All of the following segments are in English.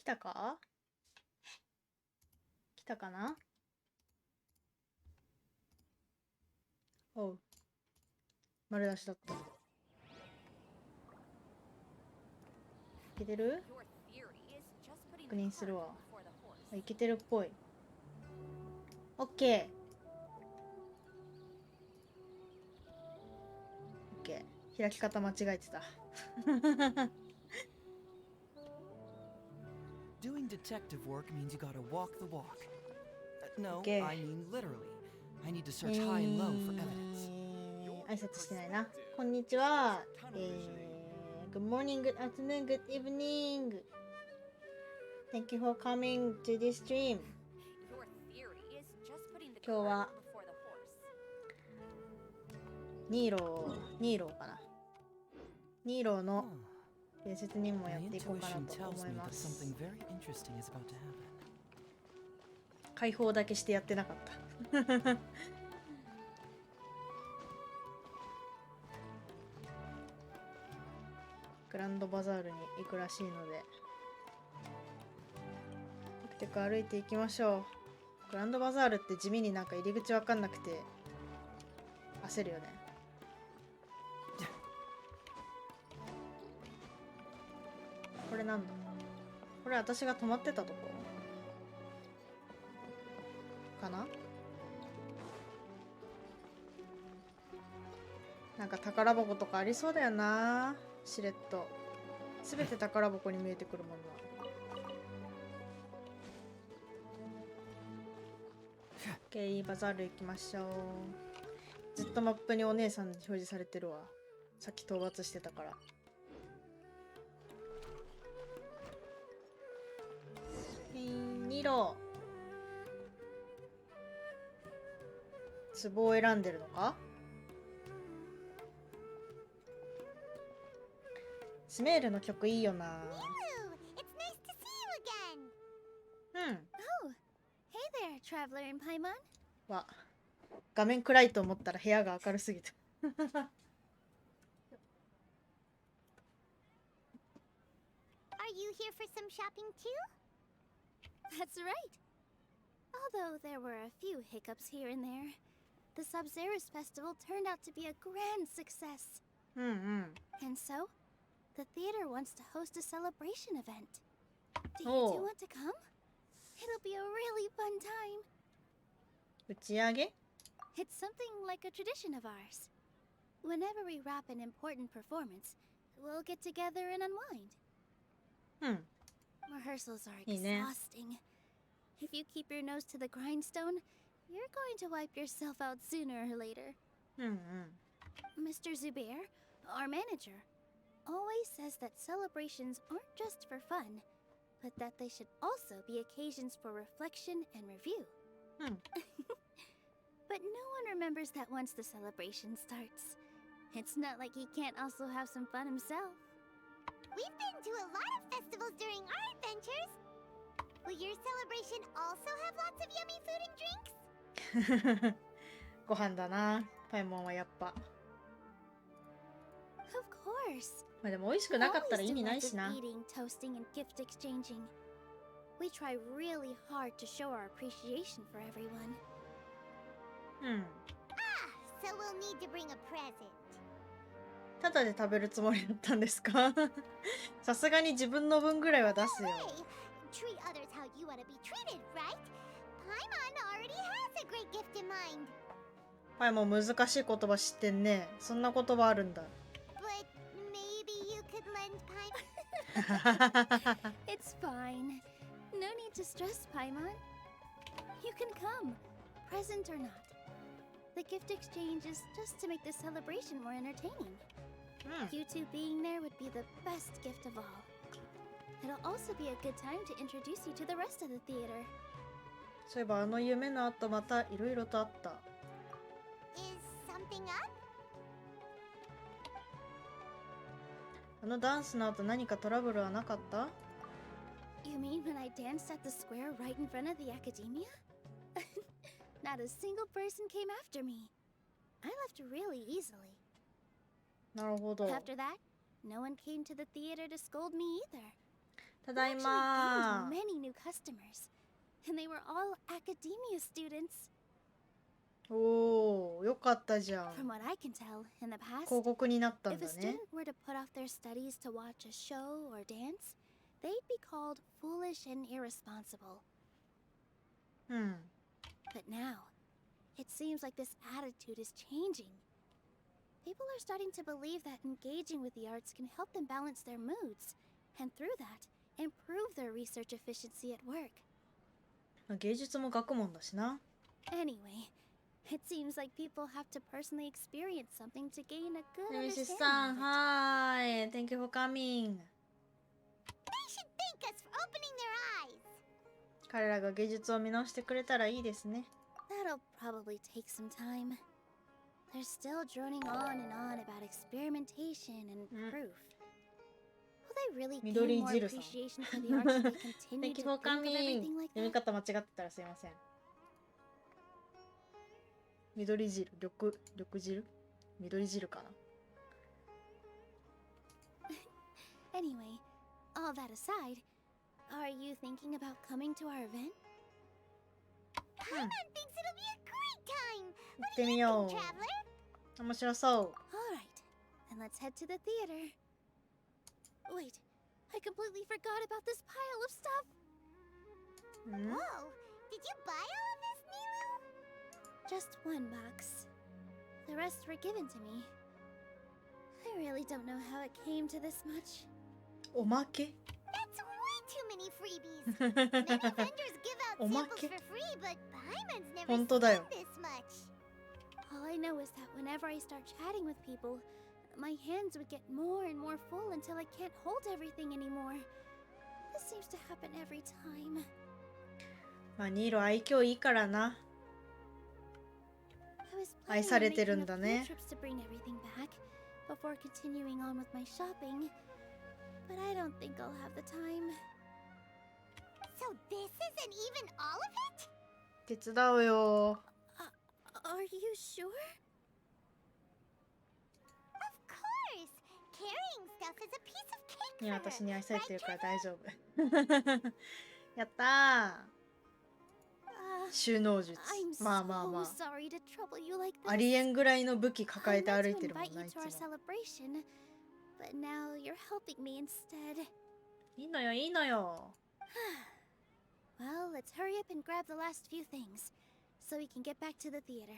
たか？来たかな？おう。丸出しだった。いけてる？確認するわ。いけてるっぽい。オッケー。オッケー。開き方間違えてた。Doing detective work means you gotta walk the walk. No, Okay. I mean literally. I need to search high and low for evidence. 挨拶してないな。こんにちは。Good morning, good afternoon, good evening. Thank you for coming to this stream. 今日はニーローかな。ニーローの伝説任務をやっていこうかなと思います。解放だけしてやってなかった。グランドバザールに行くらしいので、テクテク歩いていきましょう。グランドバザールって地味になんか入り口わかんなくて焦るよね。これなんだ？これ私が泊まってたとこかな？なんか宝箱とかありそうだよな、しれっと。すべて宝箱に見えてくるもんな。OK、バザール行きましょう。ずっとマップにお姉さんに表示されてるわ。さっき討伐してたから。ニロ。壺を選んでるのか？スメールの曲いいよな。うん。わ、画面暗いと思ったら部屋が明るすぎた。Are you here for some shopping too? That's right. Although there were a few hiccups here and there, the Sub-Zerus festival turned out to be a grand success. And so, the theater wants to host a celebration event. Do you two want to come? It'll be a really fun time. 打ち上げ? It's something like a tradition of ours. Whenever we wrap an important performance, we'll get together and unwind. Rehearsals are exhausting. If you keep your nose to the grindstone, you're going to wipe yourself out sooner or later. Mr. Zubair, our manager, always says that celebrations aren't just for fun, but that they should also be occasions for reflection and review. But no one remembers that once the celebration starts. It's not like he can't also have some fun himself. We've been to a lot of festivals during our adventures. Will your celebration also have lots of yummy food and drinks? ご飯だな、パイモンはやっぱ。Of course. まあでも美味しくなかったら意味ないしな。Eating, toasting, and gift exchanging. We try really hard to show our appreciation for everyone. So we'll need to bring a present. ただで食べるつもりだったんですか？さすがに自分の分ぐらいは出すよ。Treat others how you want to be treated, right? Paimon already has a great gift in mind. パイモン難しい言葉知ってんね。そんな言葉あるんだ。But maybe you could lend Paimon. It's fine. No need to stress, Paimon. You can come, present or not. The gift exchange is just to make the celebration more entertaining. You two being there would be the best gift of all. It'll also be a good time to introduce you to the rest of the theater. そういえばあの夢の後またいろいろとあった。Is something up? あのダンスの後何かトラブルはなかった？ You mean when I danced at the square right in front of the academia? Not a single person came after me. I left really easily. なるほど。 After that, no one came to the theater to scold me either. ただい Actually ま gained many new customers, and they were all academia students. おー、よかったじゃ From ん。 what I can tell, in the past, 広告になったん if a だね。 student were to put off their studies to watch a show or dance, they'd be called foolish and irresponsible. うん。 But now, it seems like this attitude is changing. People are starting to believe that engaging with the arts can help them balance their moods, and through that, improve their research efficiency at work. まあ芸術も学問だしな。 Anyway, it seems like people have to personally experience something to gain a good ネメシ understanding スさん、 of it. はーい。Thank you for coming. They should thank us for opening their eyes. 彼らが芸術を見直してくれたらいいですね。 That'll probably take some time. They're still droning on and on about experimentation and proof. Will they really gain more appreciation for the arts if they continue Thank you to for think of coming. everything like 読み that? 方間違ってたらすいません。緑汁、緑汁緑汁かな。 Anyway, all that aside, are you thinking about coming to our event? Paimon thinks it'll be a great time. 行ってみよう。面白そう。 All right, then let's head to the theater. Wait, I completely forgot about this pile of stuff. うん Whoa, did you buy all of this, Nilu? Just one box. The rest were given to me. I really don't know how it came to this much. おまけ That's way too many freebies. Many vendors give out samples Omake. for free, but Paimon's never 本当だよ。 spent this much. All I know is that whenever I start chatting with people, my hands would get more and more full until I can't hold everything anymore. This seems to happen every time. まあ、ニーロ愛嬌いいからな。 I was 愛 planning さ on れて making る a んだ few ね。 trips to bring everything back before continuing on with my shopping, but I don't think I'll have the time. So this isn't even all of it? 手伝うよ。 Are you sure? Of course. Carrying stuff is a piece of cake ね、 for 私 her. に愛されて Right, るから Trevor? 大丈夫。やったー。収納術。 I'm まあまあま so あ。 sorry to trouble you like ありえ this. んぐらいの武器抱 I えて meant 歩い to てるもん invite な、 you いつ to も our。celebration, but now you're helping me instead. いいのよ、いいのよ。 Well, let's hurry up and grab the last few things, so we can get back to the theater.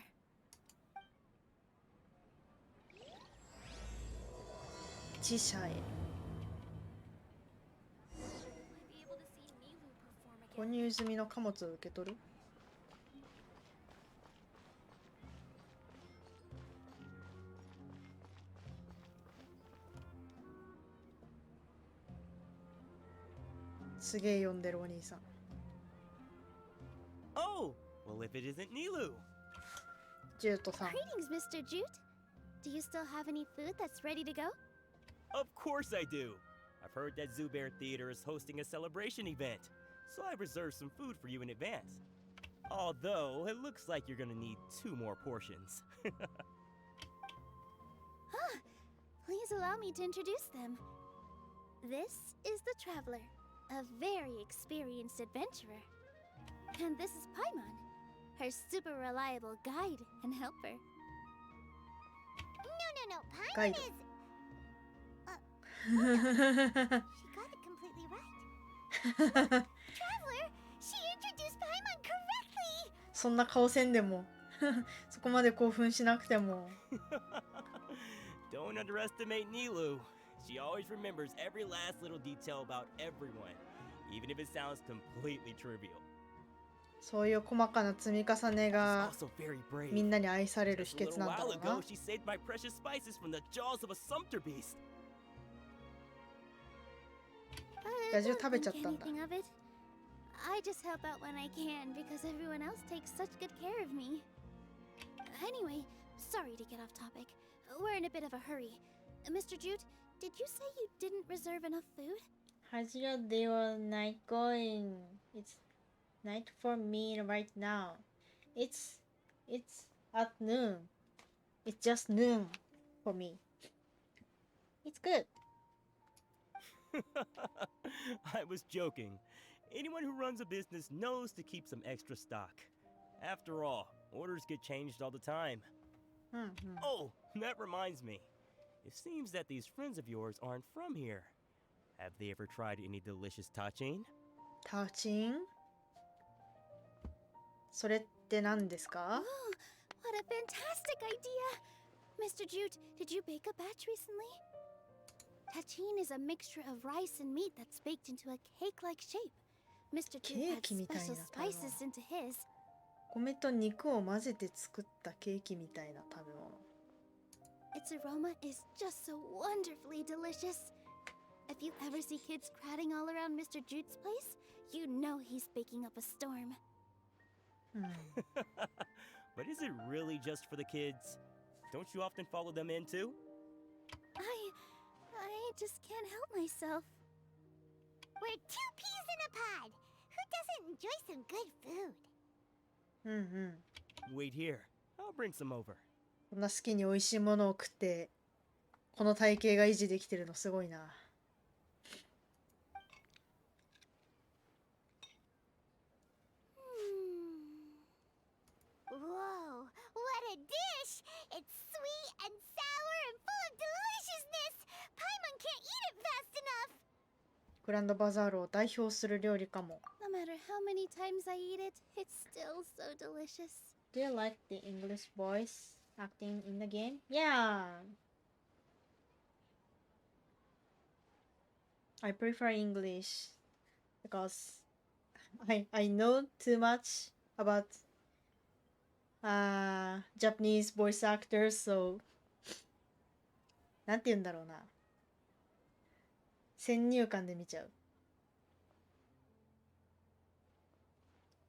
自社へ。 Might be able to see Nilu perform 購 again. 入済みの貨物を受け取る。すげえ読んでるお兄さん。 Oh, well, if it isn't Nilu. ジュートさん。 Greetings, Mr. Jute. Do you still have any food that's ready to go? Of course I do. I've heard that Zubair Theater is hosting a celebration event, so I reserved some food for you in advance. Although, it looks like you're gonna need 2 more portions. Please allow me to introduce them. This is the Traveler, a very experienced adventurer. And this is Paimon, her super reliable guide and helper. No, Guide. Paimon is... She got it completely right. Traveler, she introduced Paimon correctly! そんな顔せんでもそこまで興奮しなくても。 Don't underestimate Nilu. She always remembers every last little detail about everyone, even if it sounds completely trivial. そういう細かな積み重ね She's が also very brave. みんなに愛される Just 秘 a 訣 little なんだ while ろう ago, な。 she saved my precious spices from the jaws of a sumpter beast. 野獣食べちゃったんだ。 anything of it. I just help out when I can because everyone else takes such good care of me. Anyway, sorry to get off topic. We're in a bit of a hurry. Mr. Jute, did you say you didn't reserve enough food? Hajiro, they were night going. It's night for me right now. It's at noon. It's just noon for me. It's good. I was joking. Anyone who runs a business knows to keep some extra stock. After all, orders get changed all the time. Oh, that reminds me. It seems that these friends of yours aren't from here. Have they ever tried any delicious tachin? Tachin? それって何ですか? Oh, what a fantastic idea! Mr. Jute, did you bake a batch recently? Tachin is a mixture of rice and meat that's baked into a cake-like shape. Mr. Jute adds special spices into his. 米と肉を混ぜて作ったケーキみたいな食べ物。Its aroma is just so wonderfully delicious. If you ever see kids crowding all around Mr. Jute's place, you know he's baking up a storm. But is it really just for the kids? Don't you often follow them in too? I just can't help myself. We're two peas in a pod. Who doesn't enjoy some good food? Wait here. I'll bring some over. こんな好きに美味しいものを食ってこの体型が維持できてるのすごいな。Whoa, what a dish! It's sweet and sour and full of deliciousness! Paimon can't eat it fast enough! グランドバザールを代表する料理かも。No matter how many times I eat it, it's still so delicious. Do you like the English voice acting in the game? Yeah! I prefer English because I know too much about Japanese voice actors, so なんて言うんだろうな。先入観で見ちゃう。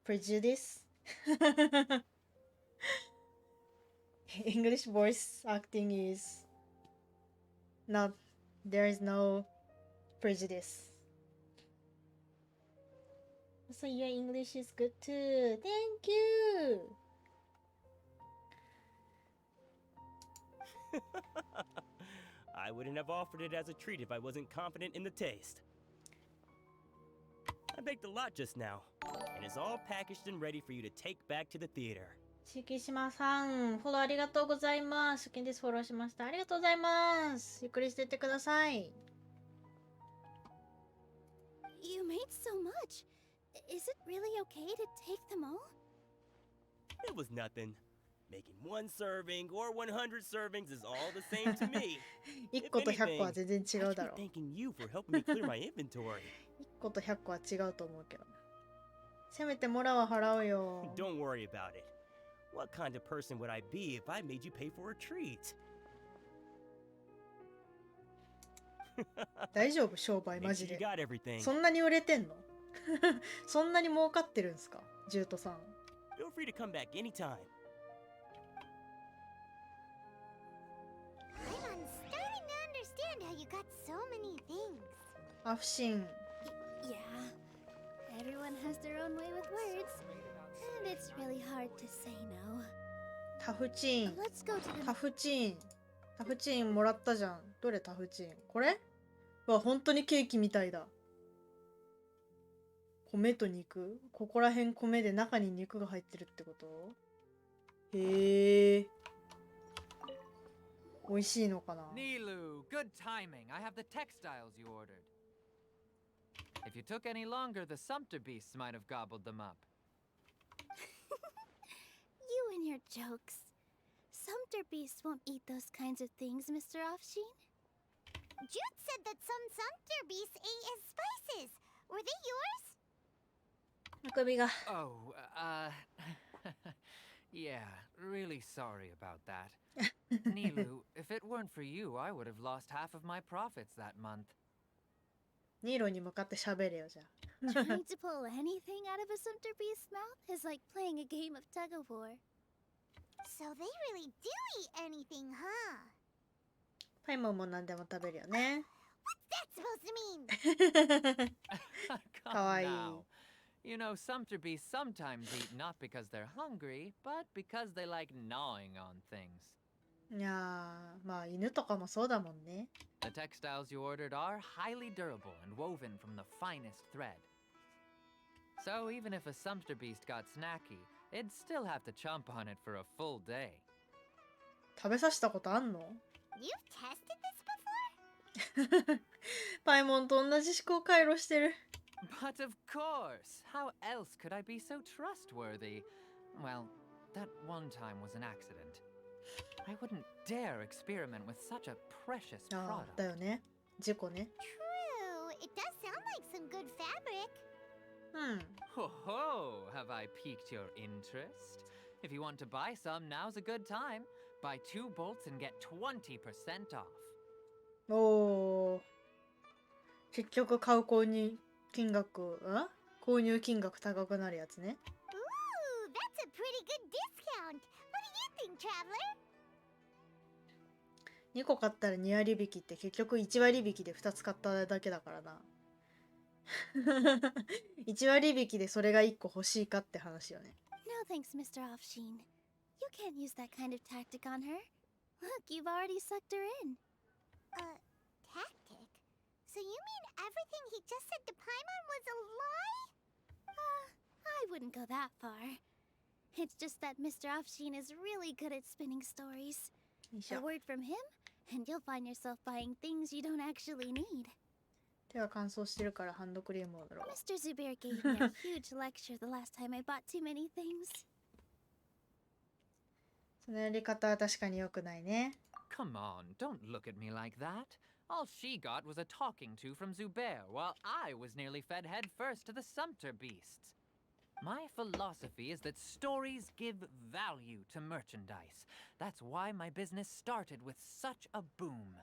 Prejudice? English voice acting is not, there is no prejudice. So your English is good too. Thank you. I wouldn't have offered it as a treat if I wasn't confident in the taste. I baked a lot just now, and it's all packaged and ready for you to take back to the theater. 敷島さん、フォローありがとうございます。初見です。フォローしました。ありがとうございます。ゆっくりしていってください。You made so much. Is it really okay to take them all? It was nothing. Making one serving or 100 servings is all the same to me. 1個と100個は全然違うだろう。I should be thanking you for helping me clear my inventory. 1個と100個は違うと思うけど。せめてモラは払うよ。Don't worry about it. What kind of person would I be if I made you pay for a treat? 大丈夫商売マ Make ジ sure you で。 got everything. そんなに売れてんのそんなに儲かってるんすかジュートさん。Feel free to come back anytime. I'm starting to understand how you got so many things. アフシン。 Yeah. Everyone has their own way with words. And it's really hard to say no. タフチン。 Let's go to タ the... フチン。タフチンもらったじゃん。どれタフチンこれうわ、本当にケーキみたいだ。米と肉ここら辺米で中に肉が入ってるってことへえ。美味しいのかな Nilu, good timing. I have the textiles you ordered. If you took any longer, the Sumpter beasts might have gobbled them up. You and your jokes. Sumpter beasts won't eat those kinds of things, Mr. Offsheen. Jude said that some Sumpter beasts ate his spices. Were they yours? あくびが。 Oh, yeah, really sorry about that. Nilu, if it weren't for you, I would have lost half of my profits that month. ニーロに向かって喋れよじゃあ。 Trying to pull anything out of a Sumpter beast's mouth is like playing a game of tug of war. So they really do eat anything, huh? パイモンも何でも食べるよね。 What's that supposed to mean? Come Kawaii. now. You know, Sumpter beasts sometimes eat not because they're hungry, but because they like gnawing on things. いやー、まあ犬とかもそうだもんね。The textiles you ordered are highly durable and woven from the finest thread. So even if a sumpter beast got snacky, it'd still have to chomp on it for a full day. 食べさせたことあんの？ You've tested this before? パイモンと同じ思考回路してる。But of course! How else could I be so trustworthy? Well, that one time was an accident. I wouldn't dare experiment with such a precious ああ、product. だよね。事故ね。 True. It does sound like some good fabric. うん。 Ho ho! Have I piqued your interest? If you want to buy some, now's a good time. Buy 2 bolts and get 20% off. おー。結局買う購入金額、購入金額高くなるやつね。Ooh, that's a pretty good discount. What do you think, Traveler? 2個買ったら2割引きって結局1割引きで2つ買っただけだからな。1割引きでそれが1個欲しいかって話よね。No thanks, Mr. Offsheen. You can't use that kind of tactic on her. Look, you've already sucked her in. Tactic? So you mean everything he just said to Paimon was a lie? I wouldn't go that far. It's just that Mr. Offsheen is really good at spinning stories. よいし A ょ。 word from him, and you'll find yourself buying things you don't actually need. 手が乾燥してるからハンドクリームを塗ろう。 Mr. Zubair gave me a huge lecture the last time I bought too many things. そのやり方は確かに良くないね。 Come on, don't look at me like that. All she got was a talking to from Zubair, while I was nearly fed head first to the sumpter beasts. My philosophy is that stories give value to merchandise. That's why my business started with such a boom.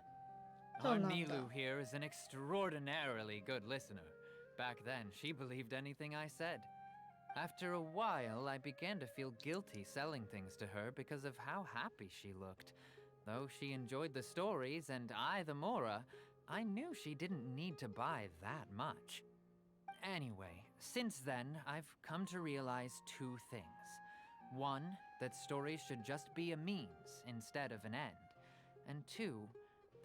Our Nilu here is an extraordinarily good listener. Back then, she believed anything I said. After a while, I began to feel guilty selling things to her because of how happy she looked. Though she enjoyed the stories and I the Mora, I knew she didn't need to buy that much. Anyway, since then, I've come to realize 2 things. 1, that stories should just be a means instead of an end. And 2,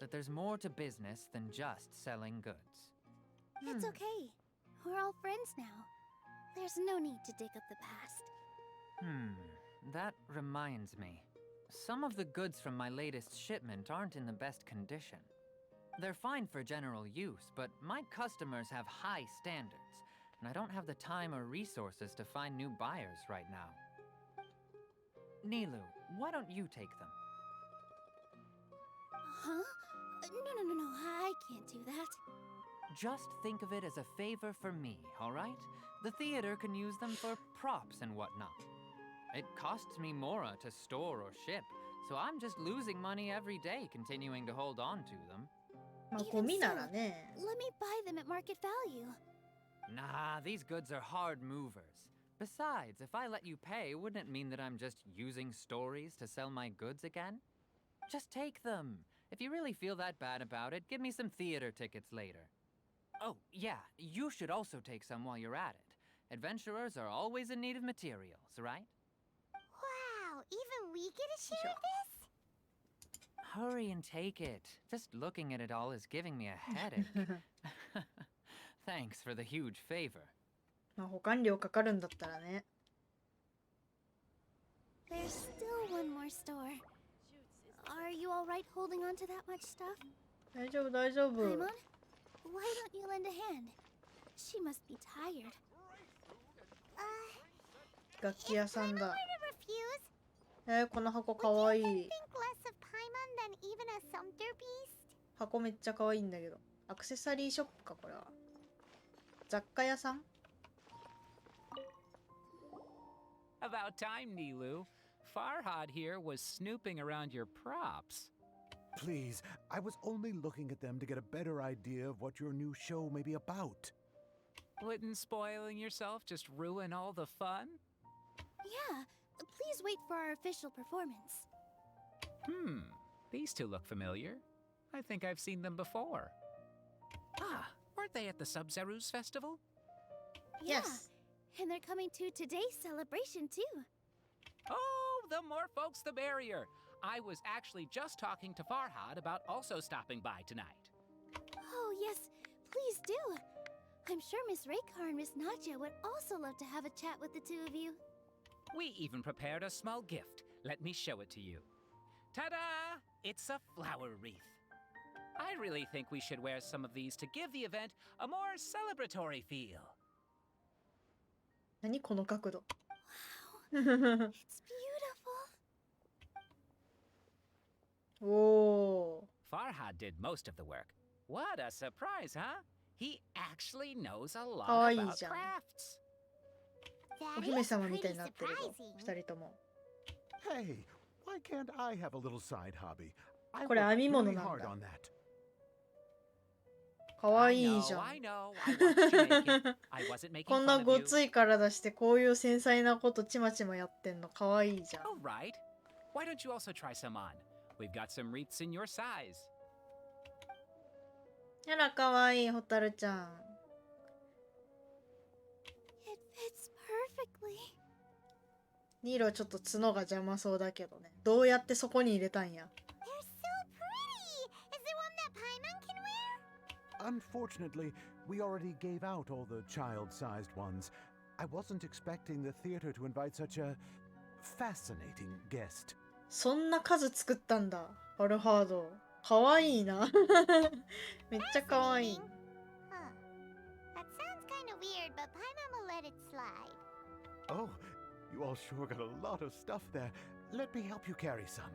that there's more to business than just selling goods. It's okay. We're all friends now. There's no need to dig up the past. That reminds me. Some of the goods from my latest shipment aren't in the best condition. They're fine for general use, but my customers have high standards, and I don't have the time or resources to find new buyers right now. Nilu, why don't you take them? Huh? No, I can't do that. Just think of it as a favor for me, all right? The theater can use them for props and whatnot. It costs me Mora to store or ship, so I'm just losing money every day continuing to hold on to them. まあゴミならね。 Let me buy them at market value. Nah, these goods are hard movers. Besides, if I let you pay, wouldn't it mean that I'm just using stories to sell my goods again? Just take them. If you really feel that bad about it, give me some theater tickets later. Oh, yeah, you should also take some while you're at it. Adventurers are always in need of materials, right? Wow, even we get a share of this? Hurry and take it. Just looking at it all is giving me a headache. Thanks for the huge favor. まあ保管料かかるんだったらね。 There's still one more store. Are you all right holding on to that much stuff? 大丈夫大丈夫。 Paimon, why don't you lend a hand? She must be tired. 楽器屋さん Paimon だ。 were to refuse, この箱かわいい。 think less of Paimon than even a sumpter beast? 箱めっちゃかわいいんだけど。アクセサリーショップかこれは。雑貨屋さん？ About time, Nilu. Farhad here was snooping around your props. Please, I was only looking at them to get a better idea of what your new show may be about. Wouldn't spoiling yourself just ruin all the fun? Yeah, please wait for our official performance. These 2 look familiar. I think I've seen them before. Ah, weren't they at the Sub-Zerus festival? Yes. Yeah, and they're coming to today's celebration too. Oh, the more folks the merrier. I was actually just talking to Farhad about also stopping by tonight. Oh, yes, please do. I'm sure Miss Raykar and Miss Nadja would also love to have a chat with the two of you. We even prepared a small gift. Let me show it to you. Ta-da! It's a flower wreath. I really think we should wear some of these to give the event a more celebratory feel. 何この角度。 It's beautiful. おお。 Farhad did most of the work. What a surprise, huh? He actually knows a lot かわいい about じゃん。 crafts. お That 姫 is 様みたい pretty になってるぞ。 surprising. 二人とも。 Hey, why can't I have a little side hobby? I これ worked 編み物 really なん hard だ。 on that. かわ I いい know, じゃん。 I know. I watched you make it. I wasn't making こん fun な of ご you. つい体してこういう繊細なことちまちまやってんのかわいいじゃん。 All right. Why don't you also try some on? We've got some wreaths in your size. やらかわいいホタルちゃん。 It fits perfectly. ニーロちょっと角が邪魔そうだけどね。どうやってそこに入れたんや。 They're so pretty! Is there one that Paimon can wear? Unfortunately, we already gave out all the child-sized ones. I wasn't expecting the theater to invite such a fascinating guest. そんな数作ったんだ。アルハード。かわいいな。めっちゃかわいい。 Fascinating. Huh. That sounds kind of weird, but Paimon will let it slide. Oh, you all sure got a lot of stuff there. Let me help you carry some.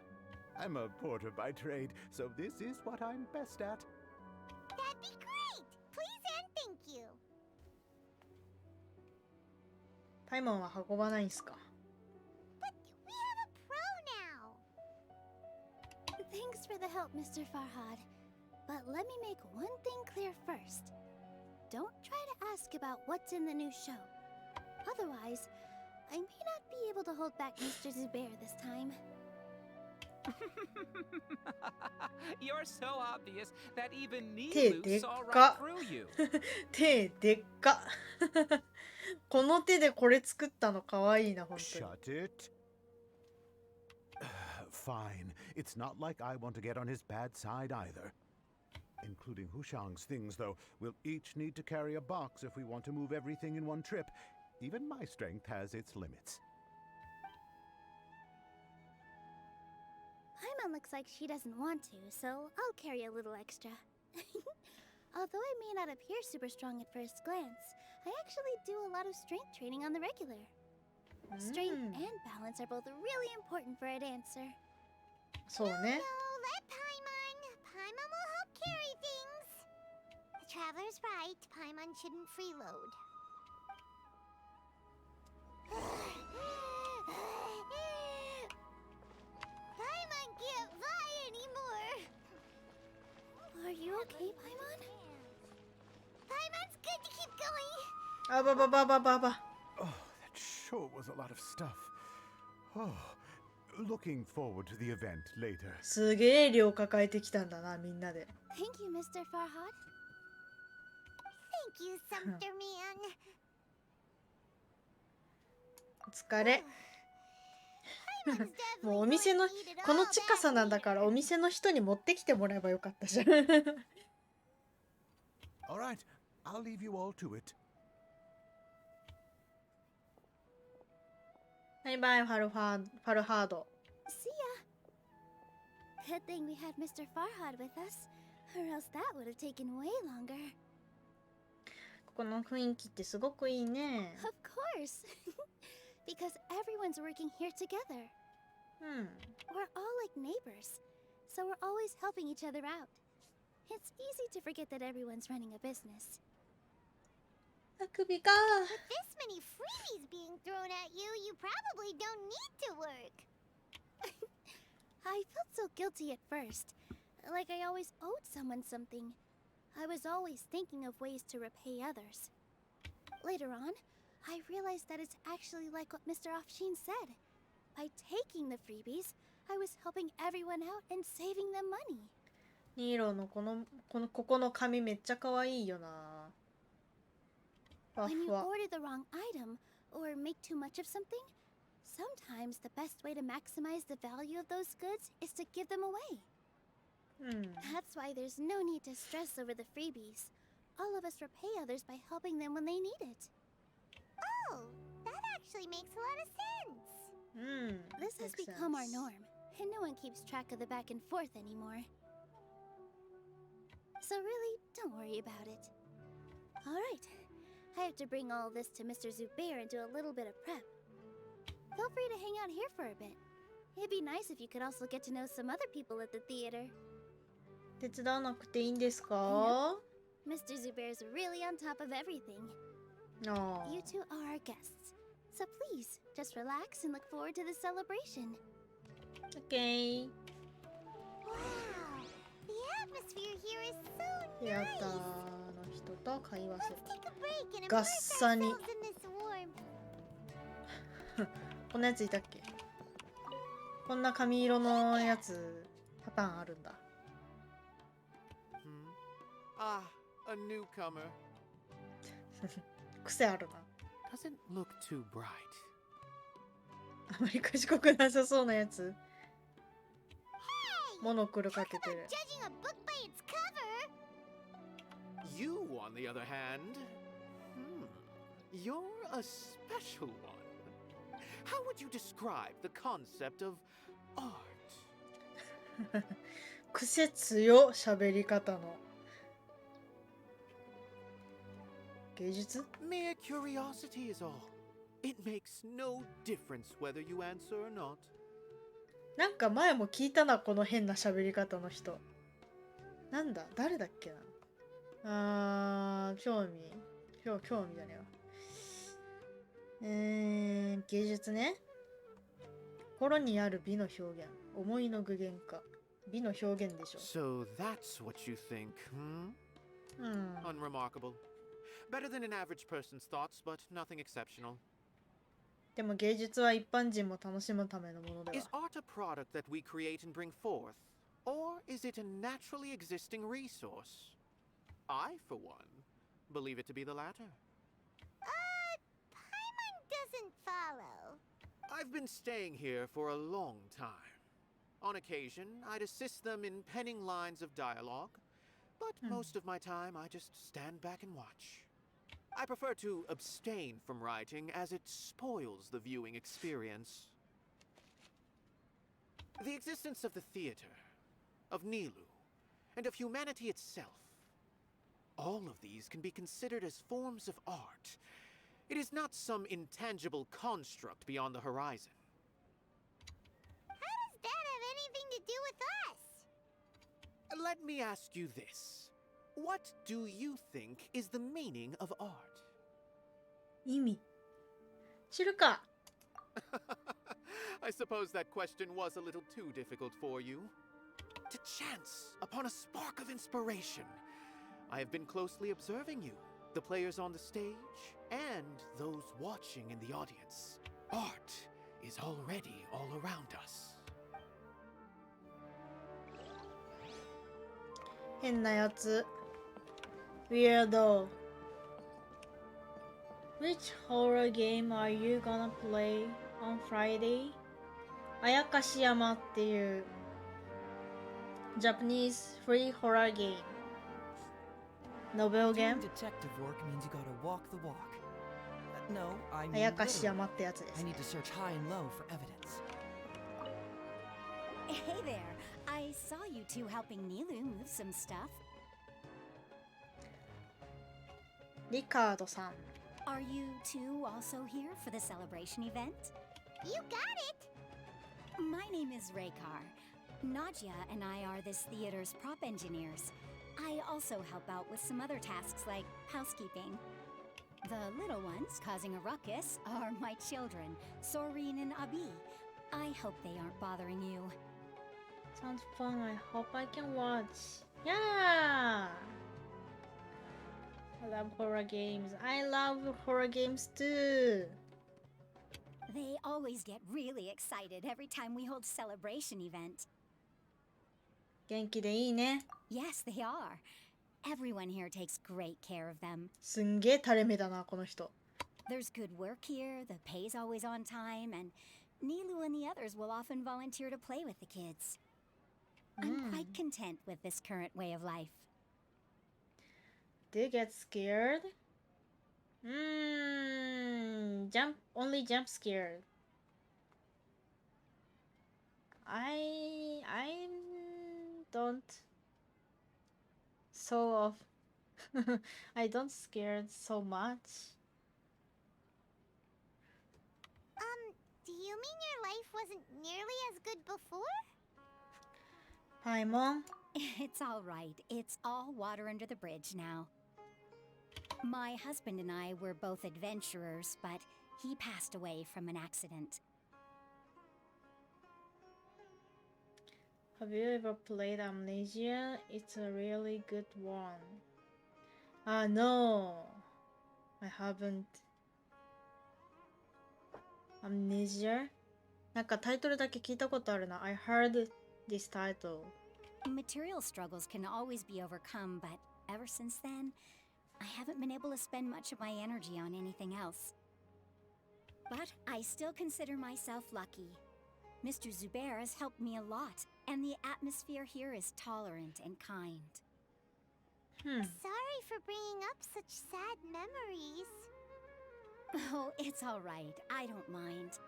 I'm a porter by trade, so this is what I'm best at. That'd be great! Please and thank you. パイモンは運ばないんすか。 But we have a pro now. Thanks for the help, Mr. Farhad. But let me make one thing clear first. Don't try to ask about what's in the new show. Otherwise, I may not be able to hold back Mr. Zubair this time. You're so obvious that even 手 Nilu でっ saw か right through you. 手でっか。この手でこれ作ったのかわいいな、本当に。 Shut it. Fine. It's not like I want to get on his bad side either. Including Hushang's things, though. We'll each need to carry a box if we want to move everything in one trip. Even my strength has its limits. Paimon looks like she doesn't want to, so I'll carry a little extra. Although I may not appear super strong at first glance, I actually do a lot of strength training on the regular. Strength and balance are both really important for a dancer. そうね。 No, let Paimon. Paimon will help carry things. The traveler's right. Paimon shouldn't freeload. Paimon can't fly anymore. Are you okay, Paimon? Paimon's good to keep going. あばばばばばば。 Oh, that sure was a lot of stuff. Oh, looking forward to the event later. すげえ量抱えてきたんだな、みんなで。 Thank you, Mr. Farhad. Thank you, Sumter Man. お疲れ。 Paimon's もう definitely お店 going の to need it こ all の近さ back なんだから later. お店の人に持ってきてもらえばよかったじゃん。 All right, I'll leave you all to it. バイバイファルハード。 See ya. Good thing we had Mr. Farhad with us, or else that would have taken way longer. ここの雰囲気ってすごくいいね。 Of course. Because everyone's working here together. うん。 We're all like neighbors, so we're always helping each other out. It's easy to forget that everyone's running a business. あくびか。 With this many freebies being thrown at you, you probably don't need to work. I felt so guilty at first, like I always owed someone something. I was always thinking of ways to repay others. Later on, I realized that it's actually like what Mr. Afshin said. By taking the freebies, I was helping everyone out and saving them money. ニーロのここの髪めっちゃ可愛いよな。ふわ When ふ you わ。 order the wrong item or make too much of something, Sometimes the best way to maximize the value of those goods is to give them away. That's why there's no need to stress over the freebies. All of us repay others by helping them when they need it. Oh, that actually makes a lot of sense. This has become our norm, and no one keeps track of the back and forth anymore. So really, don't worry about it. Alright, I have to bring all this to Mr. Zubair and do a little bit of prep. Feel free to hang out here for a bit. It'd be nice if you could also get to know some other people at the theater. 手伝わなくていいんですか? Mr. Zubair's really on top of everything. Oh. You two are our guests. So please, just relax and look forward to the celebration. Okay. Wow, the atmosphere here is so シア nice. ターの人と会話す Let's る。 take a break and ガッ immerse サに ourselves in this warmth. こんなやついたっけ？こんな髪色のやつパターンあるんだ。Ah, a newcomer. 癖あるな。 Doesn't look too bright. あまり賢くなさそうなやつ。モノクルかけて About る。 judging a book by its cover. You, on the other hand, you're a special one. How would you describe the concept of art? 癖強、喋り方の。芸術？ Mere curiosity is all. It makes no difference whether you answer or not. なんか前も聞いたな、この変な喋り方の人。なんだ、誰だっけな。興味だね。芸術ね。心にある美の表現、思いの具現化。美の表現でしょ。 So that's what you think, Unremarkable. Better than an average person's thoughts, but nothing exceptional. でも芸術は一般人も楽しむためのもので Is は。 art a product that we create and bring forth? Or is it a naturally existing resource? I, for one, believe it to be the latter. Paimon doesn't follow. I've been staying here for a long time. On occasion, I'd assist them in penning lines of dialogue, but most of my time I just stand back and watch. I prefer to abstain from writing as it spoils the viewing experience. The existence of the theater, of Nilu, and of humanity itself. All of these can be considered as forms of art. It is not some intangible construct beyond the horizon. How does that have anything to do with us? Let me ask you this. What do you think is the meaning of art? 意味。知るか。 I suppose that question was a little too difficult for you. To chance upon a spark of inspiration. I have been closely observing you, the players on the stage, and those watching in the audience. Art is already all around us. 変なやつ。Weirdo. Which horror game are you gonna play on Friday? あやかし山っていう Japanese free horror game. Novel game? Doing detective work means you gotta walk the walk. No, I あ mean やかし literally. 山ってやつです I ね need to search high and low for evidence. Hey there. I saw you two helping Nilu move some stuff. リカードさん Are you two also here for the celebration event? You got it. My name is Raykar. Nadia and I are this theater's prop engineers. I also help out with some other tasks like housekeeping. The little ones causing a ruckus are my children, Soreen and Abi. I hope they aren't bothering you. Sounds fun. I hope I can watch. Yeah! I love horror games. I love horror games too. They always get really excited every time we hold celebration event. 元気でいいね。 Yes, they are. Everyone here takes great care of them. すんげえ垂れ目だな、この人。 There's good work here, the pay's always on time, and Nilu and the others will often volunteer to play with the kids. I'm quite content with this current way of life. Do you get scared? Only jump scared. I don't I don't scared so much. Do you mean your life wasn't nearly as good before? Paimon? It's all right. It's all water under the bridge now. My husband and I were both adventurers, but he passed away from an accident. Have you ever played Amnesia? It's a really good one. No. I haven't. Amnesia? なんかタイトルだけ聞いたことあるな。I heard this title. Material struggles can always be overcome, but ever since then, I haven't been able to spend much of my energy on anything else. But I still consider myself lucky. Mr. Zubair has helped me a lot, and the atmosphere here is tolerant and kind. Sorry for bringing up such sad memories. Oh, it's all right. I don't mind.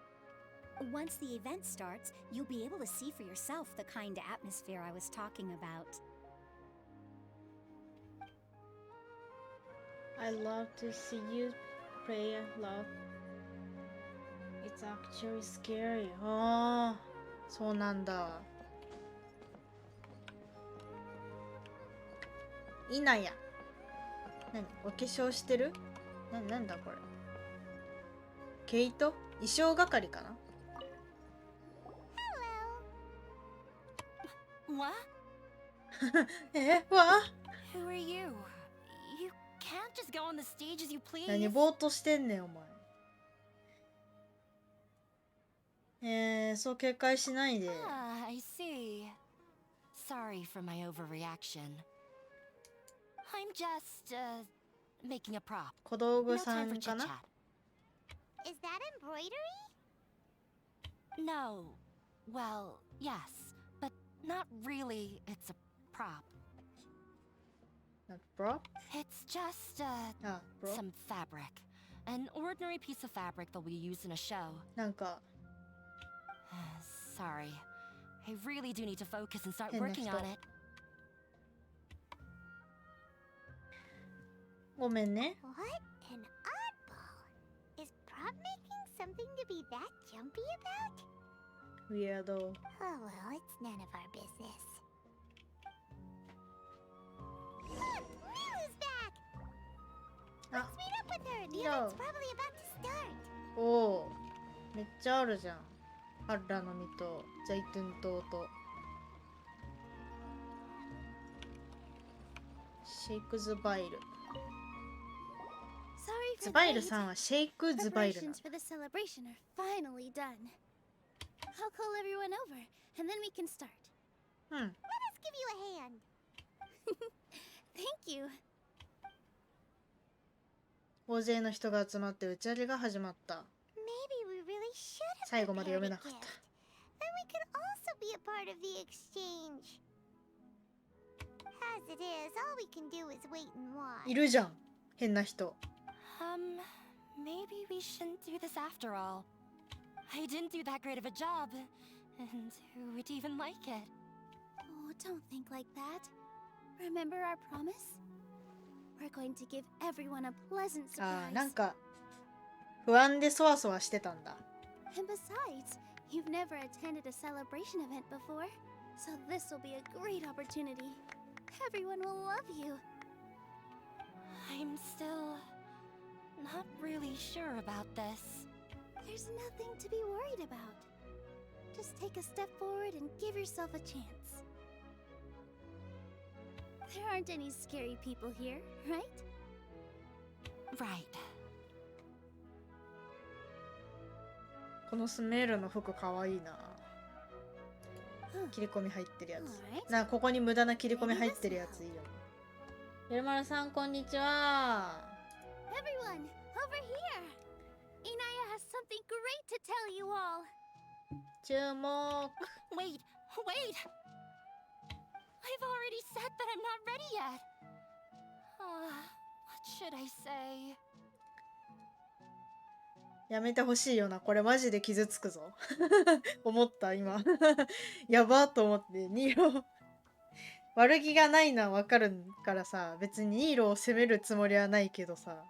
Once the event starts, you'll be able to see for yourself the kind of atmosphere I was talking about. I love to see you play love. It's actually scary. ああ、そうなんだ。いなや。何？お化粧してる？なんだこれ。毛糸？衣装係かな？ What? わ Who are you? You can't just go on the stage as you please. 何ぼーっとしてんねんお前。そう警戒しないで。Ah, I see. Sorry for my overreaction. I'm just, making a prop. 小道具 No さ time for んか chit な？ chat. Is that embroidery? No. Well, yes, but not really. It's a prop. Not prop? It's just, prop? some fabric. An ordinary piece of fabric that we use in a show. なんか Sorry. I really do need to focus and start 変な working 人。 on it. ごめんね。 What an oddball. Is prop making something to be that jumpy about? Weirdo. Oh well, it's none of our business. Look! Milu's back! Let's meet up with her! The event's probably about to start! おお、めっちゃあるじゃん。ハッラの実とザイトゥン島とシェイクズバイル。 Sorry for ズバイ the ル wait. さんはシェイクズバイルなん Preparations for the celebration are finally done. I'll call everyone over, and then we can start. うん。 Let us give you a hand. Thank you. 大勢の人が集まって打ち上げが始まった。 Maybe we really should have 最後まで読め prepared な a かっ gift. た。 Then we could also be a part of the exchange. As it is, all we can do is wait and watch. いるじゃん。変な人。 Maybe we shouldn't do this after all. I didn't do that great of a job, and who would even like it? Oh, don't think like that. Remember our promise? We're going to give everyone a pleasant ああ、 surprise. なんか不安でそわそわしてたんだ。 And besides, you've never attended a celebration event before, so this will be a great opportunity. Everyone will love you. I'm still not really sure about this. There's nothing to be worried about. Just take a step forward and give yourself a chance. There aren't any scary people here, right? Right. このスメールの服かわいいな。切り込み入ってるやつ。 Alright. な、ここに無駄な切り込み入ってるやついいよね。ベルマルさんこんにちは。 Everyone, over here! Inaya has something great to tell you all. 注目。 Wait, wait! I've already said that I'm not ready yet. What should I say? やめてほしいよな。これマジで傷つくぞ。思った今。やばと思ってニーロ悪気がないのはわかるからさ、別にニーロを責めるつもりはないけどさ、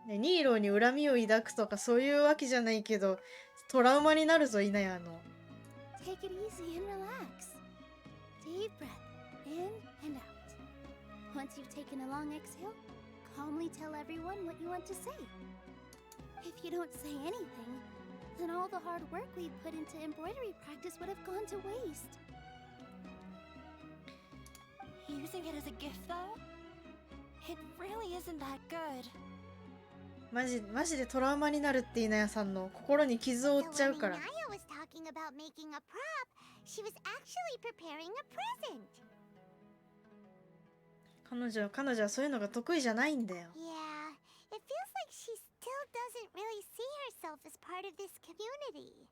ね、ニーロに恨みを抱くとかそういうわけじゃないけど、トラウマになるぞ、いなやの。 Take it easy and relax. Deep breath in and out. Once you've taken a long exhale, calmly tell everyone what you want to say. If you don't say anything, then all the hard work we put into embroidery practice would have gone to waste. Using it as a gift, though? It really isn't that good. マジでトラウマになるっていなやさんの心に傷を負っちゃうから。 So when Naya was talking about making a prop, she was actually preparing a present. 彼女はそういうのが得意じゃないんだよ。 Yeah, it feels like she still doesn't really see herself as part of this community.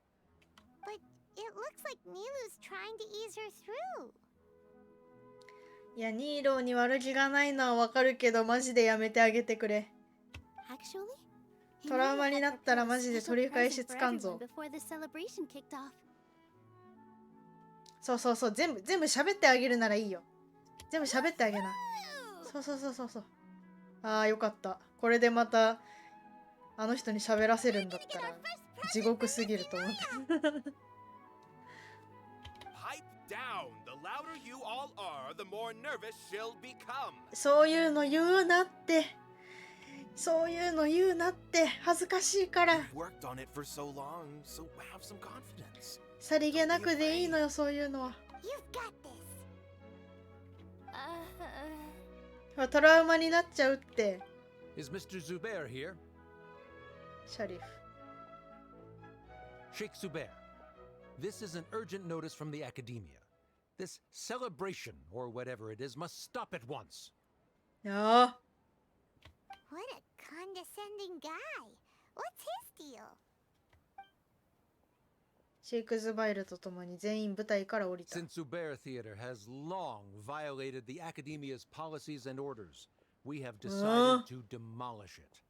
But it looks like Nilu's trying to ease her through. いや、ニーロに悪気がないのはわかるけど、マジでやめてあげてくれ。 Actually, トラウマになったらマジで取り返しつかんぞ。 before the celebration kicked off. そうそうそう、全部喋ってあげるならいいよ。全部喋ってあげな。そう。ああ、よかった。これでまたあの人に喋らせるんだったら地獄すぎると思って。そういうの言うなって。そういうの言うなって。恥ずかしいから。さりげなくでいいのよ、そういうのは。トラウマになっちゃうって。 Is Mr. Zubair here? シャリフ。 Sheikh Zubair, this is an urgent notice from the academia. This celebration, or whatever it is, must stop at once. ああ。 What a condescending guy. What's his deal? シェイクズバイルとともに全員舞台から降りた。 Since Zubair Theater has long violated the academia's policies and orders, we have decided to demolish it.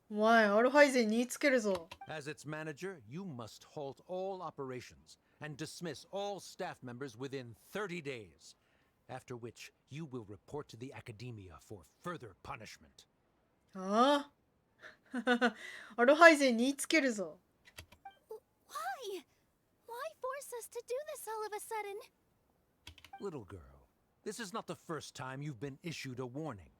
お前、アルハイゼンに言いつけるぞ。 As its manager, you must halt all operations and dismiss all staff members within 30 days, after which you will report to the academia for further punishment. ああ。アルハイゼンに言いつけるぞ。 Why force us to do this all of a sudden? Little girl, this is not the first time you've been issued a warning.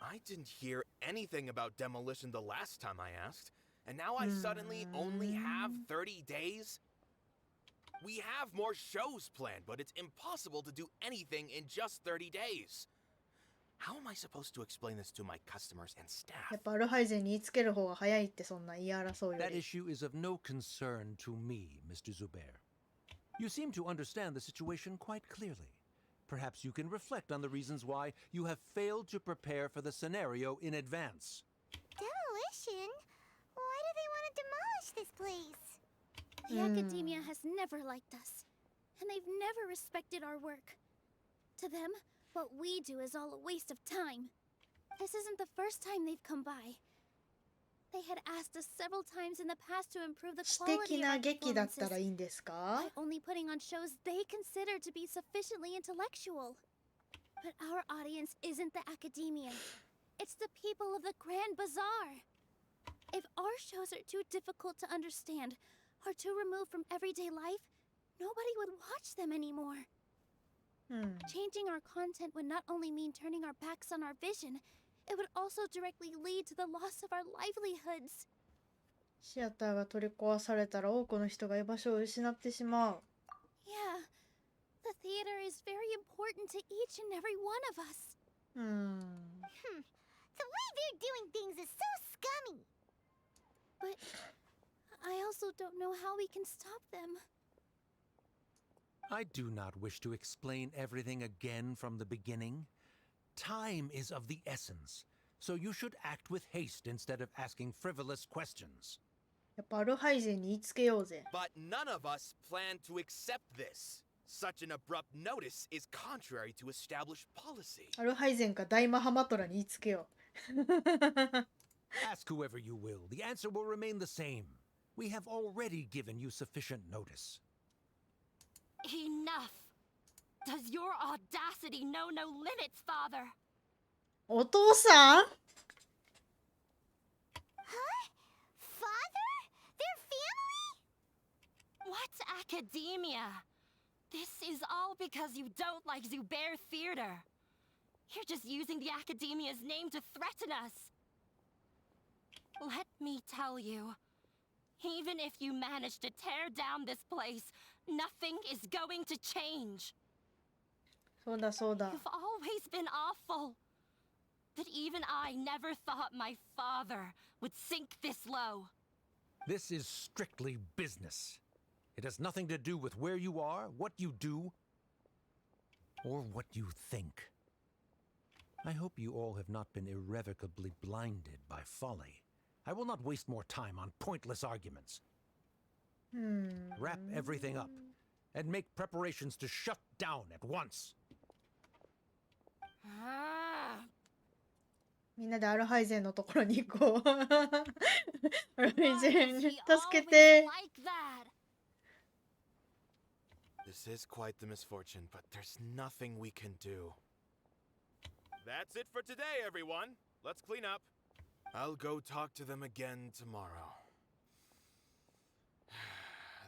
I didn't hear anything about demolition the last time I asked, and now I suddenly only have 30 days? We have more shows planned, but it's impossible to do anything in just 30 days. How am I supposed to explain this to my customers and staff? やっぱアルハイゼンに言いつける方が早いって、そんな言い争うよ That り。 issue is of no concern to me, Mr. Zubair. You seem to understand the situation quite clearly. Perhaps you can reflect on the reasons why you have failed to prepare for the scenario in advance. Demolition? Why do they want to demolish this place? The academia has never liked us, and they've never respected our work. To them, what we do is all a waste of time. This isn't the first time they've come by. They had asked us several times in the past to improve the 私 quality 的 of な our 劇だったら performances いいんですか？ by only putting on shows they consider to be sufficiently intellectual. But our audience isn't the academia. It's the people of the Grand Bazaar. If our shows are too difficult to understand or too removed from everyday life, nobody would watch them anymore. Changing our content would not only mean turning our backs on our vision, it would also directly lead to the loss of our livelihoods. シアターが取り壊されたら多くの人が居場所を失ってしまう。 Yeah, the theater is very important to each and every one of us. The way they're doing things is so scummy. But I also don't know how we can stop them. I do not wish to explain everything again from the beginning. Time is of the essence, so you should act with haste instead of asking frivolous questions. やっぱアルハイゼンに言いつけようぜ。 But none of us plan to accept this. Such an abrupt notice is contrary to established policy. アルハイゼンか大マハマトラに言いつけよう。 Ask whoever you will. The answer will remain the same. We have already given you sufficient notice. Enough! Does your audacity know no limits, Father? お父さん Huh? Father? Their family? What's academia? This is all because you don't like Zubair Theater. You're just using the Academia's name to threaten us. Let me tell you, even if you manage to tear down this place, nothing is going to change. そうだそうだ。 You've always been awful. But even I never thought my father would sink this low. This is strictly business. It has nothing to do with where you are, what you do, or what you think. I hope you all have not been irrevocably blinded by folly. I will not waste more time on pointless arguments. Wrap everything up and make preparations to shut down at once. みんなでアルハイゼンのところに行こう。アルハイゼ Why ン is he 助 always けて。 like that? This is quite the misfortune, but there's nothing we can do. That's it for today, everyone. Let's clean up. I'll go talk to them again tomorrow.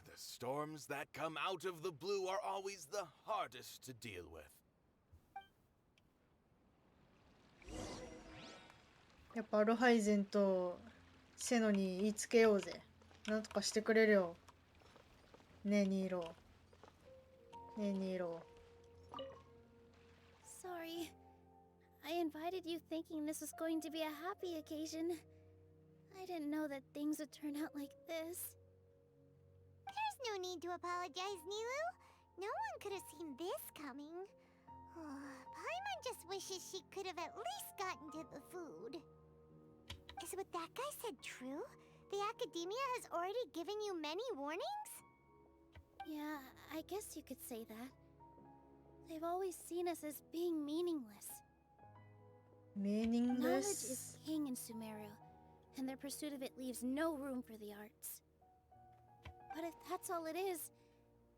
The storms that come out of the blue are always the hardest to deal with. やっぱアルハイゼンとセノに言いつけようぜ。なんとかしてくれるよ。ねえニーロ。ねえニーロ。 Sorry. I invited you thinking this was going to be a happy occasion. I didn't know that things would turn out like this. There's no need to apologize, Nilu. No one could have seen this coming. Paimon just wishes she could have at least gotten to the food. Is what that guy said true? The Academia has already given you many warnings? Yeah, I guess you could say that. They've always seen us as being meaningless. Meaningless? Knowledge is king in Sumeru, and their pursuit of it leaves no room for the arts. But if that's all it is,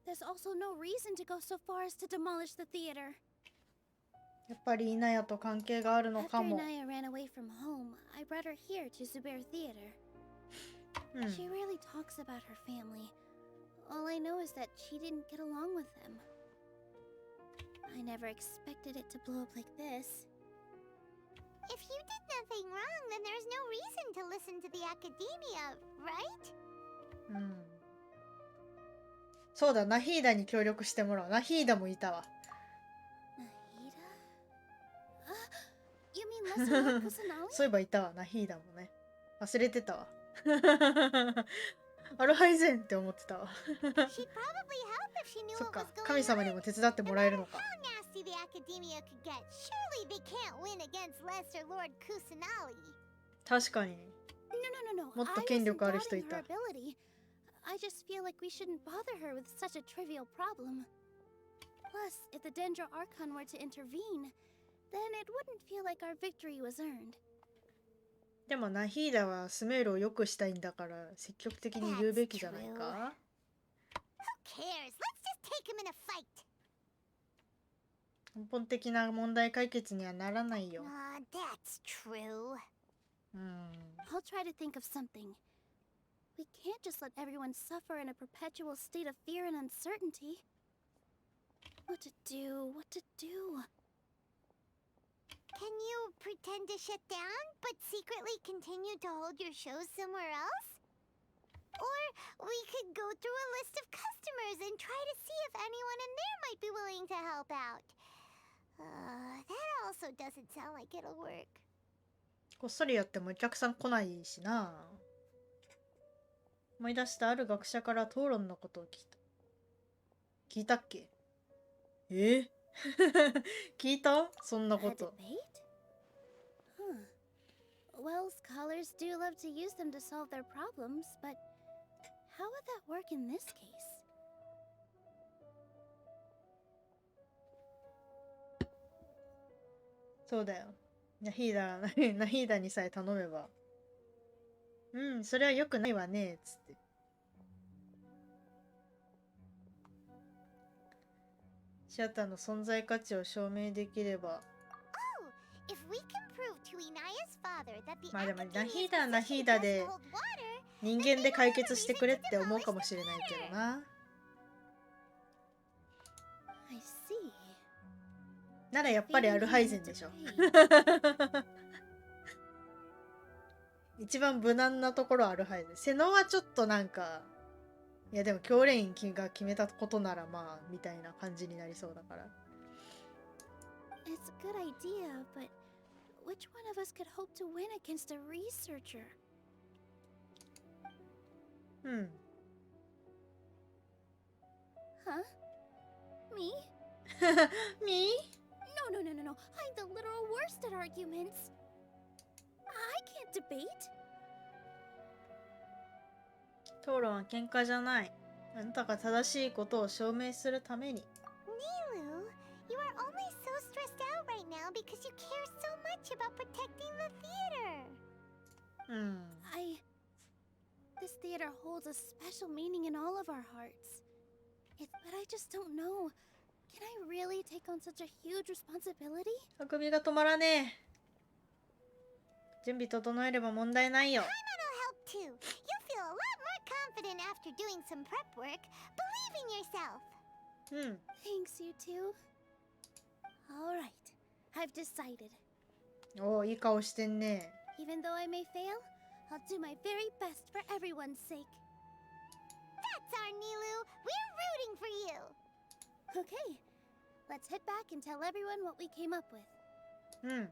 there's also no reason to go so far as to demolish the theater. やっぱりイナヤと関係があるの After かも。 Inaya ran away from home, I brought her here to Zubair Theater. She rarely talks about her family. All I know is that she didn't get along with them. I never expected it to blow up like this. If you did nothing wrong, then there's no reason to listen to the Academia, right? そうだ、ナヒーダに協力してもらう。ナヒーダもいたわ。 You mean Lesser Lord Kusanali? そういえばいたわ、ナヒーダもね。忘れてたわ。アルハイゼンって思ってたわ。そっか、神様にも手伝ってもらえるのか。 Nasty the Academia could get. Surely they can't win against Lesser Lord Kusanali. 確かに。 No. もっと権力ある人い I た。 wasn't doubting her ability. I just feel like we shouldn't bother her with such a trivial problem. Plus, if the Dendro Archon were to intervene, then it wouldn't feel like our victory was earned. でもナヒーダはスメールを良くしたいんだから積極的に言うべきじゃないか。 Who cares? Let's just take him in a fight. 根本的な問題解決にはならないよ。 That's true. I'll try to think of something. We can't just let everyone suffer in a perpetual state of fear and uncertainty. What to do? Can you pretend to shut down, but secretly continue to hold your shows somewhere else? Or we could go through a list of customers and try to see if anyone in there might be willing to help out. That also doesn't sound like it'll work. こっそりやってもお客さん来ないしな。思い出したある学者から討論のことを聞いた。聞いたっけ？聞いた？そんなこと。 Well, scholars do love to use them to solve their problems, but how would that work in this case? そうだよ。ナヒーダ、ナヒーダにさえ頼めば。うん、それは良くないわね、つって。シャッターの存在価値を証明できれば。まあでもナヒーダはナヒーダで人間で解決してくれって思うかもしれないけどな。ならやっぱりアルハイゼンでしょ。一番無難なところはアルハイゼン。セノはちょっとなんか、いやでも教練員が決めたことならまあみたいな感じになりそうだから。It's a good idea, but which one of us could hope to win against a researcher? Huh? Me? Me? No. I'm the literal worst at arguments. I can't debate. 討論は喧嘩じゃない。あなたが正しいことを証明するために。Nilu, you are only so stressed out right now because you care so much about protecting the theater. This theater holds a special meaning in all of our hearts. But I just don't know. Can I really take on such a huge responsibility? あくびが止まらねえ。準備整えれば問題ないよ。Too. You'll feel a lot more confident after doing some prep work. Believe in yourself. Thanks, you two. All right, I've decided. おお、いい顔してんね。Even though I may fail, I'll do my very best for everyone's sake. That's our Nilu. We're rooting for you. Okay, let's head back and tell everyone what we came up with.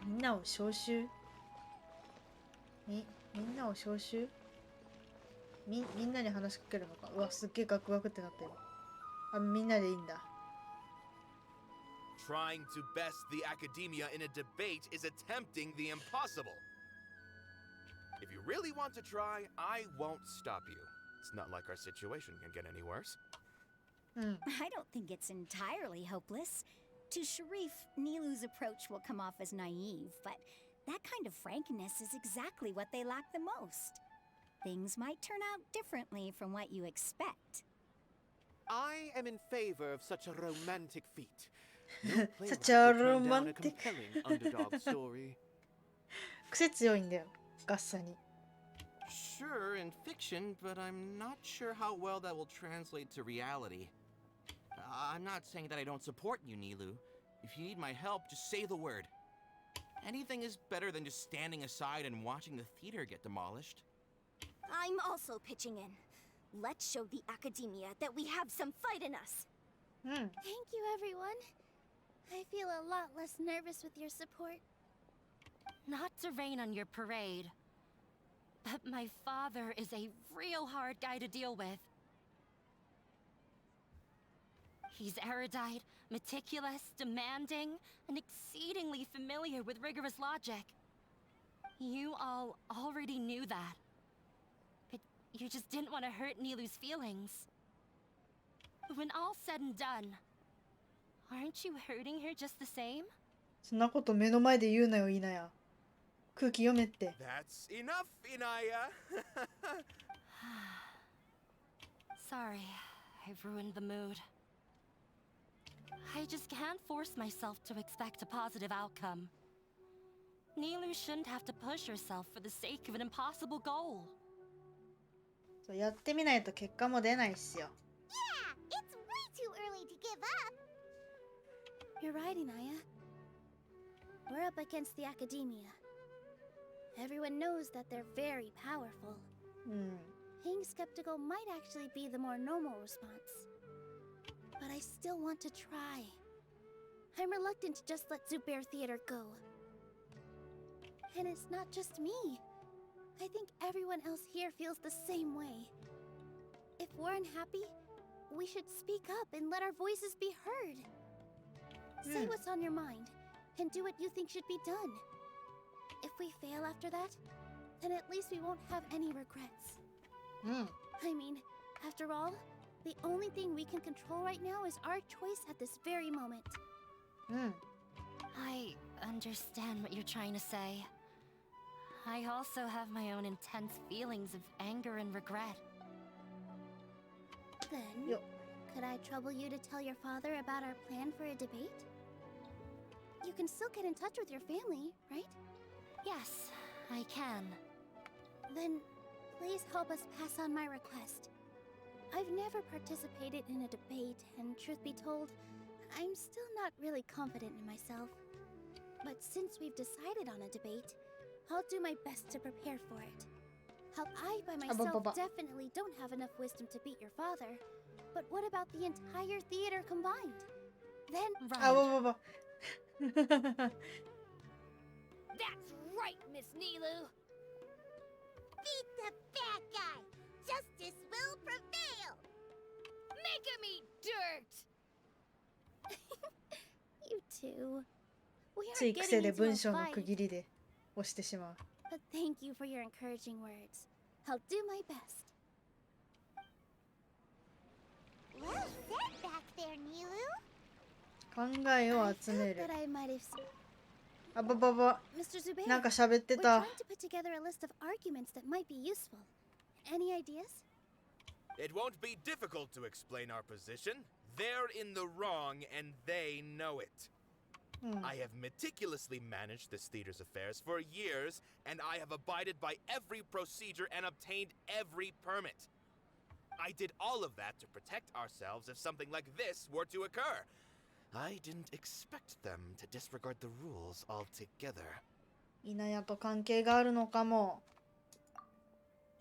みんなを招集？みんなを招集？みんなに話しかけるのか。うわ、すっげえガクガクってなってる。あ、みんなでいいんだ。Trying to best the academia in a debate is attempting the impossible. If you really want to try, I won't stop you. It's not like our situation can get any worse. I don't think it's entirely hopeless. To Sharif, Nilu's approach will come off as naive, but that kind of frankness is exactly what they lack the most. Things might turn out differently from what you expect. I am in favor of such a romantic feat. Such a romantic underdog story. 癖強いんだよ、ガッサに。 Sure, in fiction, but I'm not sure how well that will translate to reality. I'm not saying that I don't support you, Nilu. If you need my help, just say the word. Anything is better than just standing aside and watching the theater get demolished. I'm also pitching in. Let's show the academia that we have some fight in us. Thank you, everyone. I feel a lot less nervous with your support. Not to rain on your parade, but my father is a real hard guy to deal with. He's erudite, meticulous, demanding, and exceedingly familiar with rigorous logic. You all already knew that. But you just didn't want to hurt Nilu's feelings. When all's said and done, aren't you hurting her just the same? そんなこと目の前で言うなよ、イナヤ。空気読めって。That's enough, Inaya. Sorry, I've ruined the mood. I just can't force myself to expect a positive outcome. Nilu shouldn't have to push herself for the sake of an impossible goal. そうやってみないと結果も出ないっすよ。Yeah, it's way too early to give up. You're right, Inaya. We're up against the academia. Everyone knows that they're very powerful. Being skeptical might actually be the more normal response. But I still want to try. I'm reluctant to just let Zubair Theater go. And it's not just me. I think everyone else here feels the same way. If we're unhappy, we should speak up and let our voices be heard. Say what's on your mind, and do what you think should be done. If we fail after that, then at least we won't have any regrets. I mean, after all, the only thing we can control right now is our choice at this very moment. I understand what you're trying to say. I also have my own intense feelings of anger and regret. Then, could I trouble you to tell your father about our plan for a debate? You can still get in touch with your family, right? Yes, I can. Then, please help us pass on my request. I've never participated in a debate, and truth be told, I'm still not really confident in myself. But since we've decided on a debate, I'll do my best to prepare for it. How I by myself definitely don't have enough wisdom to beat your father. But what about the entire theater combined? Then... That's right, Miss Nilu! Beat the bad guy! Justice will prevail! Make him eat dirt! You two. We つい aren't 癖 getting で into 文 a 章の fight. 区切りで押してしまう。 But thank you for your encouraging words. I'll do my best. Well said back there, Nilu. 考えを集め I る thought。I might have... あばばば。 Mr. Zubair, なんか喋って we're た。 trying to put together a list of arguments that might be useful. Any ideas? It won't be difficult to explain our position. They're in the wrong, and they know it. I have meticulously managed this theater's affairs for years, and I have abided by every procedure and obtained every permit. I did all of that to protect ourselves if something like this were to occur. I didn't expect them to disregard the rules altogether. 稲谷と関係があるのかも。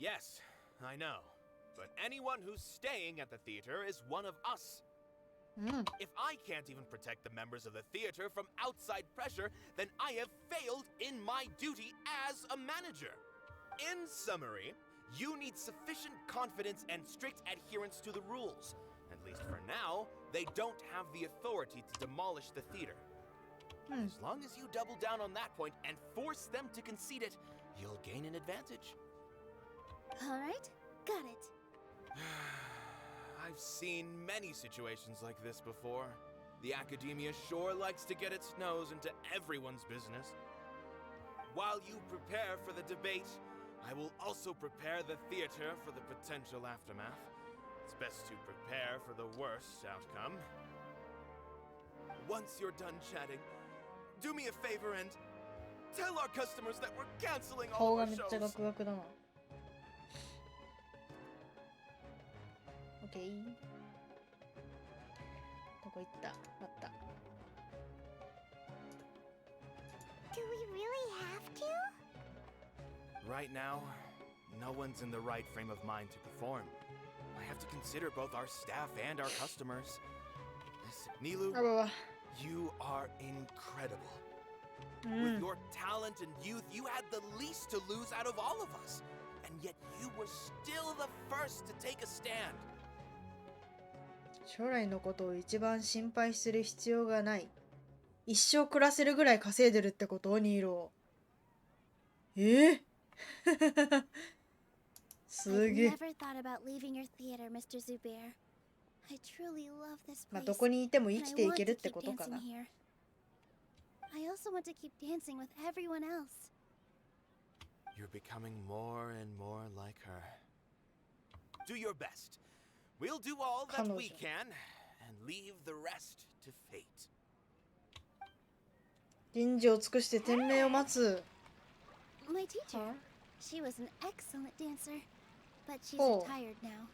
Yes, I know. But anyone who's staying at the theater is one of us. If I can't even protect the members of the theater from outside pressure, then I have failed in my duty as a manager. In summary, you need sufficient confidence and strict adherence to the rules. At least for now, they don't have the authority to demolish the theater. As long as you double down on that point and force them to concede it, you'll gain an advantage. All right, got it. I've seen many situations like this before. The academia sure likes to get its nose into everyone's business. While you prepare for the debate, I will also prepare the theater for the potential aftermath. It's best to prepare for the worst outcome. Once you're done chatting, do me a favor and tell our customers that we're canceling 顔 all が of め our っちゃガ shows. クガクだな。オッケー。どこ行った？あった。 Do we really have to? Right now, no one's in the right frame of mind to perform. I have to consider both our staff and our customers. Listen, Nilu, あばば。 you are incredible. With your talent and youth, you had the least to lose out of all of us. And yet you were still the first to take a stand. 将来のことを一番心配する必要がない。一生暮らせるぐらい稼いでるってこと？ニーロー。すげえ。 I've never thought about leaving your theater, Mr. Zubair. I truly love this まあ place. どこにいても生 and き I てい want け to るって keep ことか dancing な。 here. I also want to keep dancing with everyone else. You're becoming more and more like her. Do your best. We'll do all that we can and leave the rest to fate. 人事を尽くして天命を待つ。 My teacher, she was an excellent dancer, but she's Oh. retired now.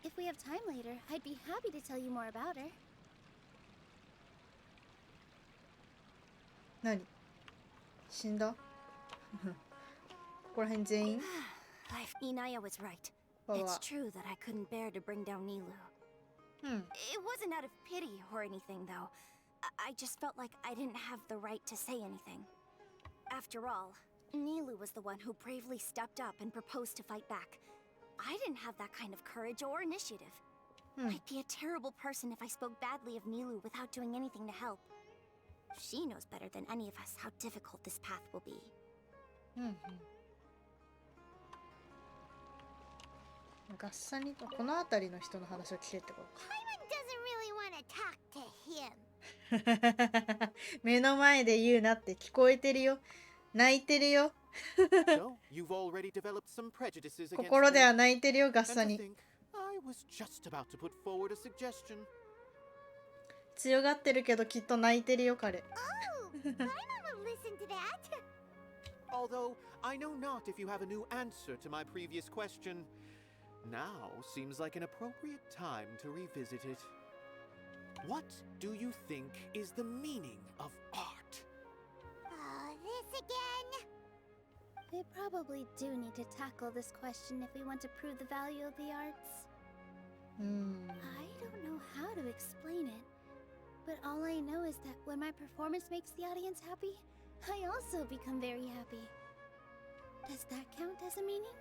If we have time later, I'd be happy to tell you more about her. 何？死んだ？ここら辺全員？ Inaya was right. It's true that I couldn't bear to bring down Nilu. It wasn't out of pity or anything, though. I just felt like I didn't have the right to say anything. After all, Nilu was the one who bravely stepped up and proposed to fight back. I didn't have that kind of courage or initiative. I'd be a terrible person if I spoke badly of Nilu without doing anything to help. She knows better than any of us how difficult this path will be. うんうん。ガッサニとこの辺りの人の話を聞けってことか。目の前で言うなって聞こえてるよ。泣いてるよ。So, you've already developed some prejudices against 心で me. は泣いてるよ、ガッ And サ to ニ。 think, I was just about to put forward a suggestion. 強がってるけどきっと泣いてるよ、彼。Oh, my mom will listen to that. Although, I know not if you have a new answer to my previous question. Now seems like an appropriate time to revisit it. What do you think is the meaning of art? Oh, this again. We probably do need to tackle this question if we want to prove the value of the arts. I don't know how to explain it, but all I know is that when my performance makes the audience happy, I also become very happy. Does that count as a meaning?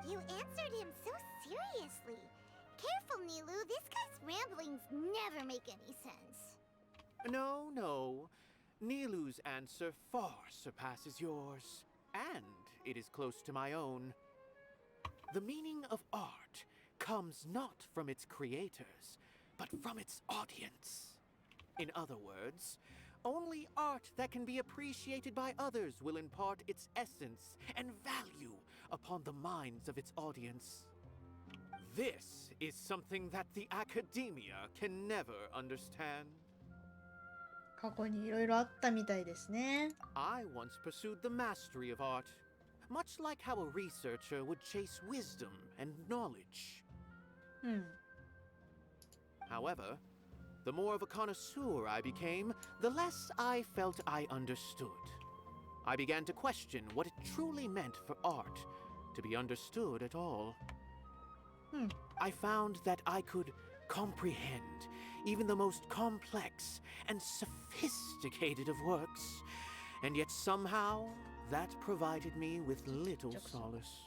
You answered him so seriously. Careful, Nilu. This guy's ramblings never make any sense. No, no. Nilu's answer far surpasses yours, and it is close to my own. The meaning of art comes not from its creators, but from its audience. In other words, only art that can be appreciated by others will impart its essence and value upon the minds of its audience. This is something that the academia can never understand. 過去にいろいろあったみたいですね。I once pursued the mastery of art, much like how a researcher would chase wisdom and knowledge. However, the more of a connoisseur I became, the less I felt I understood. I began to question what it truly meant for art to be understood at all. I found that I could comprehend even the most complex and sophisticated of works, and yet somehow that provided me with little solace.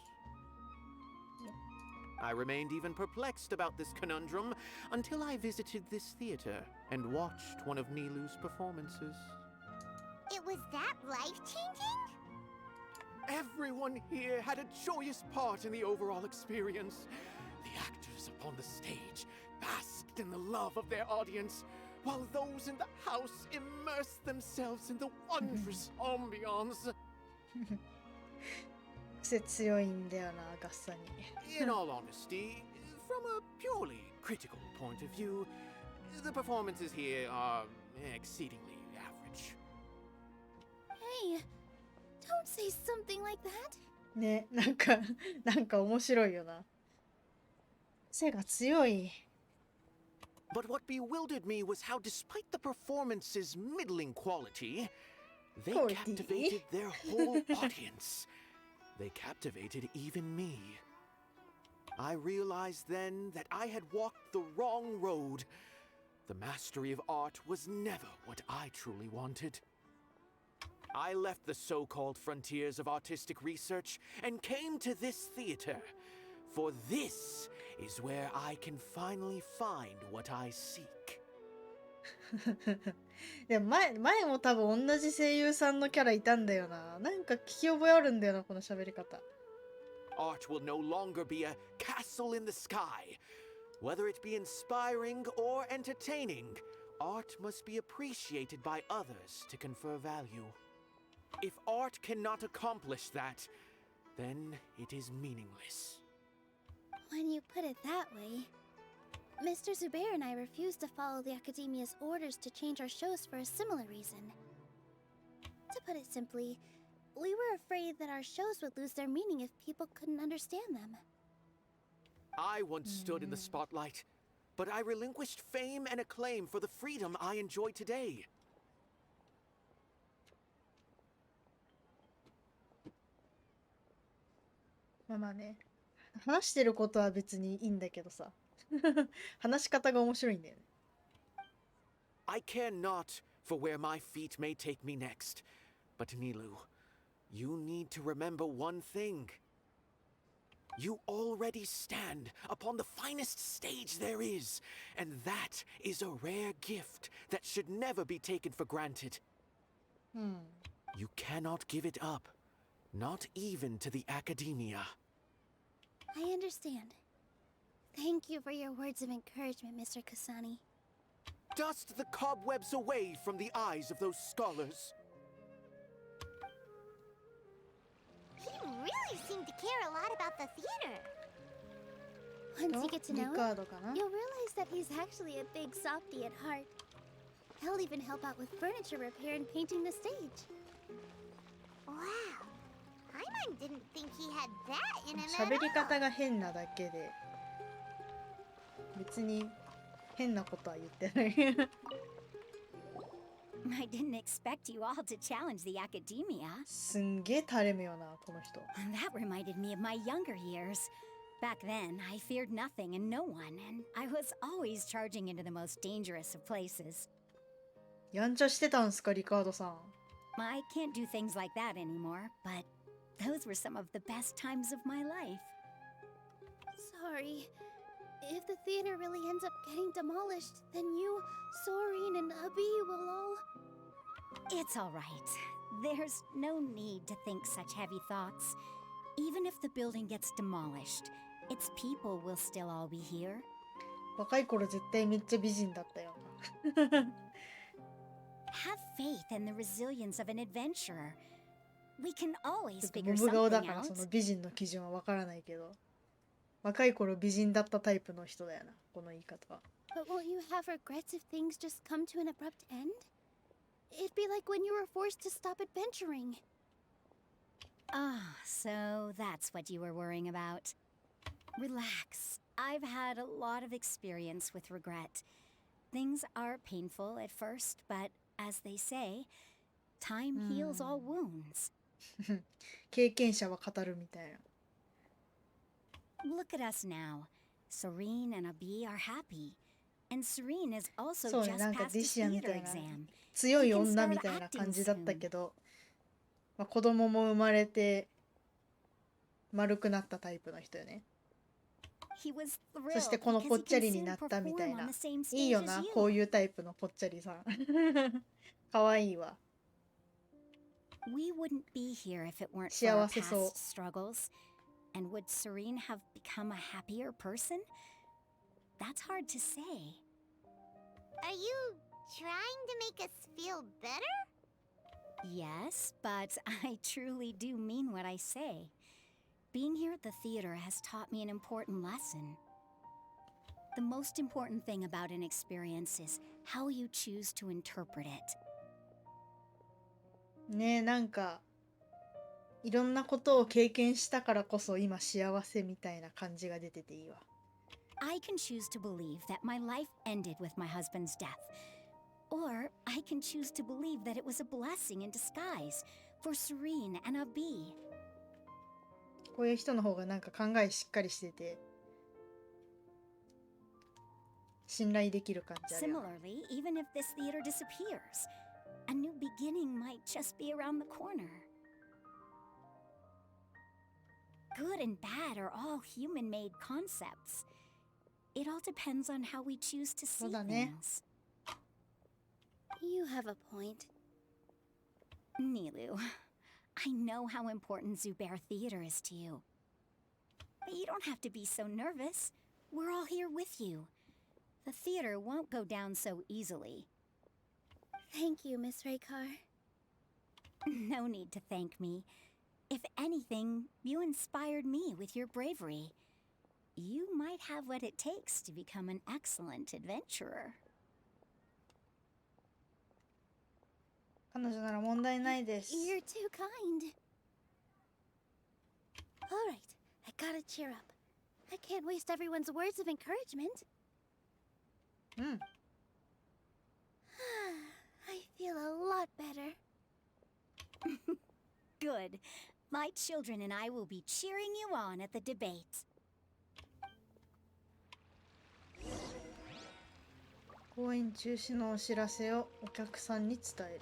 I remained even perplexed about this conundrum until I visited this theater and watched one of Nilu's performances. It was that life-changing? Everyone here had a joyous part in the overall experience. The actors upon the stage basked in the love of their audience, while those in the house immersed themselves in the wondrous ambiance. 癖強いんだよな、ガッサニ。In all honesty, from a purely critical point of view, the performances here are exceedingly average. Hey, don't say something like that. ね、なんか面白いよな。癖が強い。But what bewildered me was how, despite the performance's middling quality, they captivated their whole audience. They captivated even me. I realized then that I had walked the wrong road. The mastery of art was never what I truly wanted. I left the so-called frontiers of artistic research and came to this theater, for this is where I can finally find what I seek. でも前も多分同じ声優さんのキャラいたんだよな。なんか聞き覚えあるんだよな、この喋り方。Art will no longer be a castle in the sky. Whether it be inspiring or entertaining, art must be appreciated by others to confer value. If art cannot accomplish that, then it is meaningless. When you put it that way, Mr. Zubair and I refused to follow the Academia's orders to change our shows for a similar reason. To put it simply, we were afraid that our shows would lose their meaning if people couldn't understand them. I once stood in the spotlight, but I relinquished fame and acclaim for the freedom I enjoy today. まあね、話してることは別にいいんだけどさ。話し方が面白いんだよね。I care not for where my feet may take me next, but Nilu, you need to remember one thing. You already stand upon the finest stage there is, and that is a rare gift that should never be taken for granted. You cannot give it up, not even to the academia. I understand. Thank you for your words of encouragement, Mr. Kasani. Dust the cobwebs away from the eyes of those scholars. He really seemed to care a lot about the theater. Once you get to know him, you'll realize that he's actually a big softie at heart. He'll even help out with furniture repair and painting the stage. Wow. Paimon didn't think he had that in him 喋 at り all. 方が変なだけで別に変なことは言ってない。 I didn't expect you all to challenge the academia. すんげえ垂れ目よなこの人。 That reminded me of my younger years. Back then, I feared nothing and no one, and I was always charging into the most dangerous of places. やんちゃしてたんすかリカードさん。 I can't do things like that anymore, but those were some of the best times of my life. Sorry. If the theater really ends up getting demolished, then you, Sorin, and Abi will all... It's all right. There's no need to think such heavy thoughts. Even if the building gets demolished, its people will still all be here. 若い頃絶対めっちゃ美人だったよ。 Have faith in the resilience of an adventurer. We can always モ figure ブ顔 something だから out. その美人の基準はわからないけど。若い頃美人だったタイプの人だよなこの言い方は。 But won't you have regrets if things just come to an abrupt end? It'd be like when you were forced to stop adventuring. Ah, so that's what you were worrying about. Relax. I've had a lot of experience with regret. Things are painful at first, but as they say, time heals all wounds. 経験者は語るみたいな。 Look at us now. Serene and Abi are happy. And Serene is also そうね、 just なんか passed ディ a シアみ theater たいな exam. 強い女みたいな感じだったけど、まあ、子供も生まれて丸くなったタイプの人よね。 He was そして thrilled この because ぽっ he ちゃ can りに soon なったみたい perform な。 on the same いいよ stage な as こ you. ういうタイプのぽっちゃりさん。かわいいわ。 We wouldn't be here if it weren't for our 幸せそう。 past struggles. And would Serene have become a happier person? That's hard to say. Are you trying to make us feel better? Yes, but I truly do mean what I say. Being here at the theater has taught me an important lesson. The most important thing about an experience is how you choose to interpret it. ねえなんかいろんなことを経験したからこそ今幸せみたいな感じが出てていいわ。 I can choose to believe that my life ended with my husband's death. Or I can choose to believe that it was a blessing in disguise for Serene and Abi. こういう人の方がなんか考えしっかりしてて信頼できる感じあるよな。 Similarly, even if this theater disappears, a new beginning might just be around the corner. Good and bad are all human-made concepts. It all depends on how we choose to see そうだね。 things. You have a point. Nilu, I know how important Zubair Theater is to you. But you don't have to be so nervous. We're all here with you. The theater won't go down so easily. Thank you, Miss Raykar. No need to thank me. If anything, you inspired me with your bravery. You might have what it takes to become an excellent adventurer. 彼女なら問題ないです。 You're too kind. All right, I gotta cheer up. I can't waste everyone's words of encouragement. うん。 I feel a lot better. Good. My children and I will be cheering you on at the debate. 公演中止のお知らせをお客さんに伝える。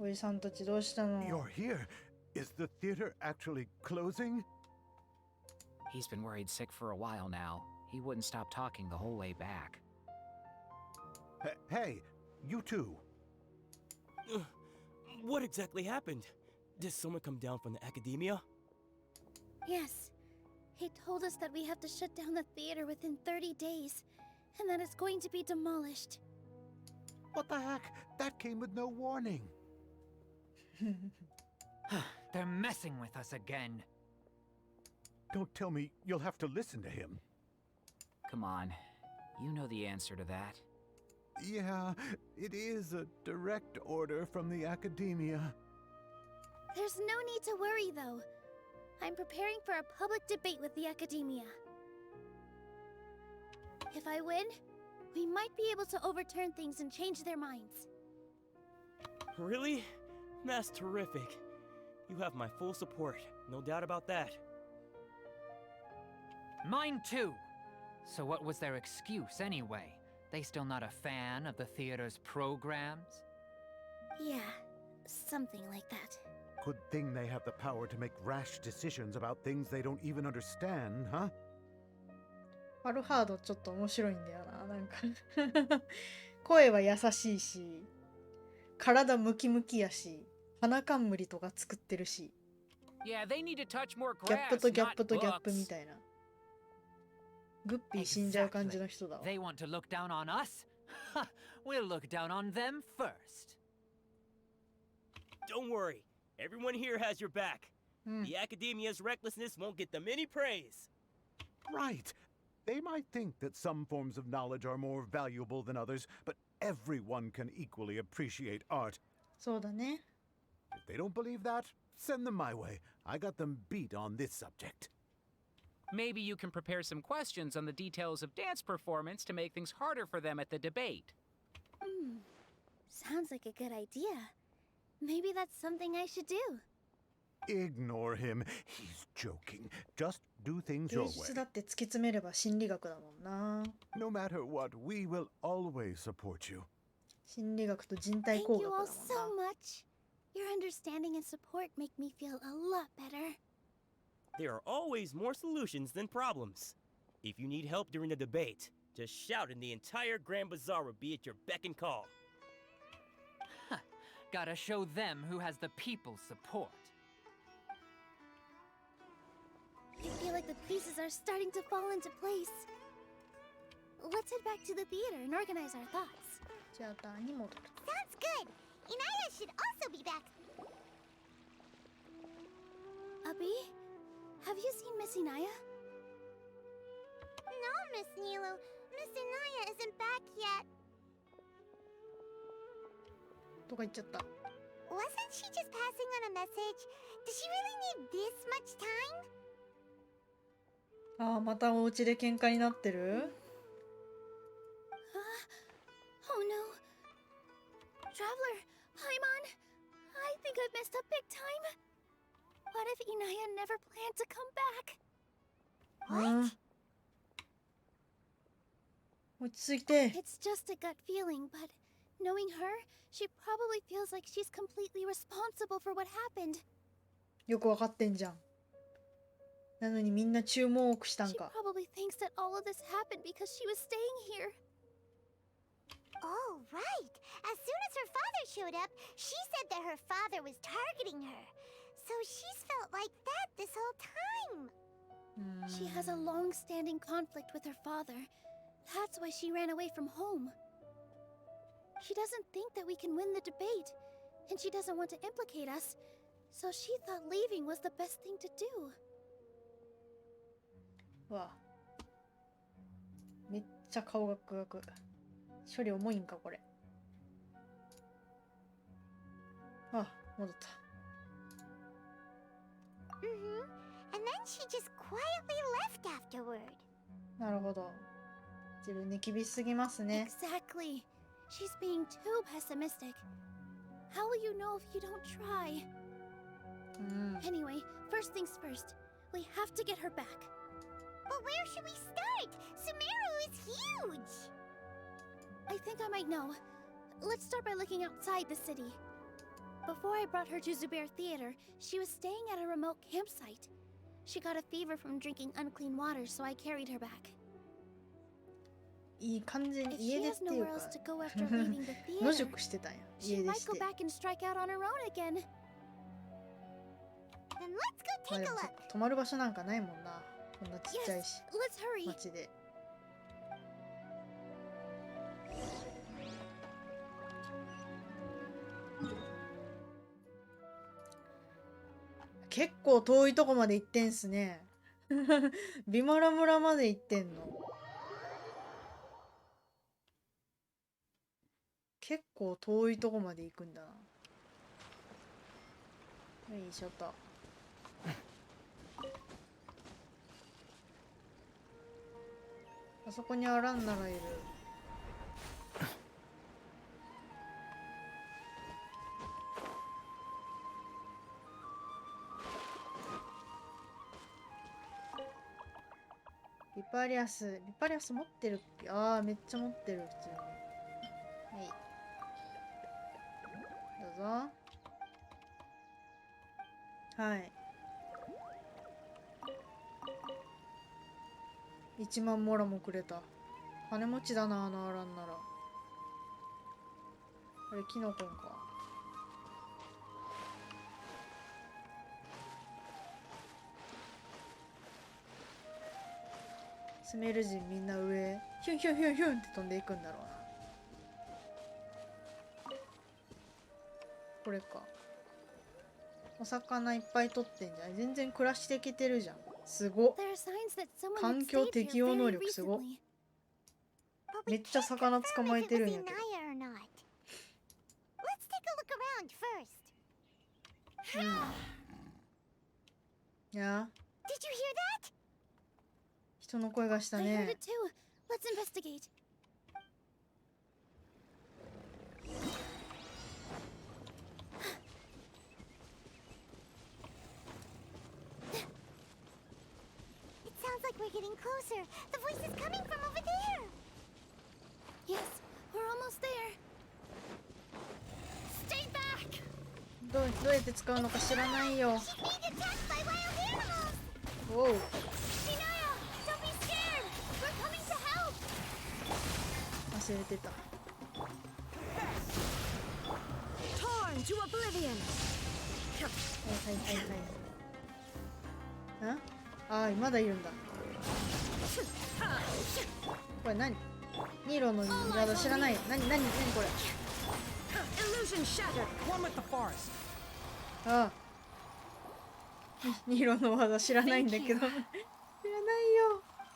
おじさんたちどうしたの？ You're here. Is the theater actually closing? He's been worried sick for a while now. He wouldn't stop talking the whole way back. Hey, you two. What exactly happened? Did someone come down from the academia? Yes. He told us that we have to shut down the theater within 30 days, and that it's going to be demolished. What the heck? That came with no warning. They're messing with us again. Don't tell me you'll have to listen to him. Come on. You know the answer to that. Yeah, it is a direct order from the academia. There's no need to worry, though. I'm preparing for a public debate with the academia. If I win, we might be able to overturn things and change their minds. Really? That's terrific. You have my full support, no doubt about that. Mine too. So what was their excuse anyway? They still not a fan of the theater's programs? Yeah, something like that. Good thing they have the power to make rash decisions about things they don't even understand, huh? アルハードちょっと面白いんだよな、なんか声は優しいし、体ムキムキやし、花冠とか作ってるし、 Yeah, they need to touch more ギャップ grass, とギャップ not とギャップみ books. たいな。グッピー死んじゃう感じの人だわ。 They want to look down on us? We'll look down on them first. Don't worry, everyone here has your back. The academia's recklessness won't get them any praise. Right. They might think that some forms of knowledge are more valuable than others, but everyone can equally appreciate art. そうだね。 If they don't believe that, send them my way. I got them beat on this subject. Maybe you can prepare some questions on the details of dance performance to make things harder for them at the debate. Sounds like a good idea. Maybe that's something I should do. Ignore him. He's joking. Just do things 芸 your 術 way. だって突き詰めれば心理学だもんな。 No matter what, we will always support you. 心理学と人体 Thank 工 you 学 all だもん so な。 much. Your understanding and support make me feel a lot better. There are always more solutions than problems. If you need help during the debate, just shout and the entire Grand Bazaar will be at your beck and call. Gotta show them who has the people's support. I feel like the pieces are starting to fall into place. Let's head back to the theater and organize our thoughts. じゃあ段に戻る。 Sounds good. Inaya should also be back. Abby, have you seen Miss Inaya? No, Miss Nilu. Miss Inaya isn't back yet. とか言っちゃった。 Wasn't she just passing on a message? Does she really need this much time? ああ、またお家で喧嘩になってる？ Oh no. Traveler, Paimon, I think I've messed up big time. What if Inaya never planned to come back? うん。落ち着いて。 It's just a gut feeling, but knowing her, she probably feels like she's completely responsible for what happened. よくわかってんじゃん。なのにみんな注目したん She か。 probably thinks that all of this happened because she was staying here. Oh, right. As soon as her father showed up, she said that her father was targeting her. So she's felt like that this whole time. She has a long-standing conflict with her father. That's why she ran away from home. She doesn't think that we can win the debate, and she doesn't want to implicate us, so she thought leaving was the best thing to do. わあ。めっちゃ顔がグガク。処理重いんかこれ。あ、戻った。 And then she just quietly left afterward. なるほど。自分に厳しすぎますね。 Exactly. She's being too pessimistic. How will you know if you don't try? Anyway, first things first. We have to get her back. But where should we start? Sumeru is huge! I think I might know. Let's start by looking outside the city. Before I brought her to Zubair Theater, she was staying at a remote campsite. She got a fever from drinking unclean water, so I carried her back. いい感じに If 家 she 出っ has ていう nowhere か else to go after leaving the 野 theater, 宿してたんや she 家出 might し go て back and strike out on her own again. Then let's go まあ take で a も look. 泊まる場所なんかないもんなこんなちっちゃい Yes, し let's hurry. 街で結構遠いとこまで行ってんすねビマラ村まで行ってんの結構遠いとこまで行くんだなよいしょとあそこにアランナがいるビパリアス持ってるっけああめっちゃ持ってる普通にはいどうぞはい1万モラもくれた金持ちだなあのアランならあれキノコンかスメル人みんな上ヒュンヒュンヒュンヒュンって飛んでいくんだろうなこれかお魚いっぱい取ってんじゃん全然暮らしてきてるじゃんすごっ There are signs that someone 環 had 境 stayed 適 here 応能 very 力すごっ recently. めっちゃ魚捕まえ If て it る was んやけど Inaya or not. Let's take a look around first. うんいや Did you hear that? 人の声がした I heard ね it too. Let's investigate. It sounds like we're getting closer. The voice is coming from over there. Yes, we're almost there. Stay back! どうやって使うのか知らないよ She's being attacked by wild animals. おう Inaya, don't be scared! We're coming to help! 忘れてた Torn to oblivion! はいはいはいはいああまだいるんだこれ何ニーロの技知らない何これ Illusion shattered! One with the forest! ああニーロの技知らないんだけど知らないよ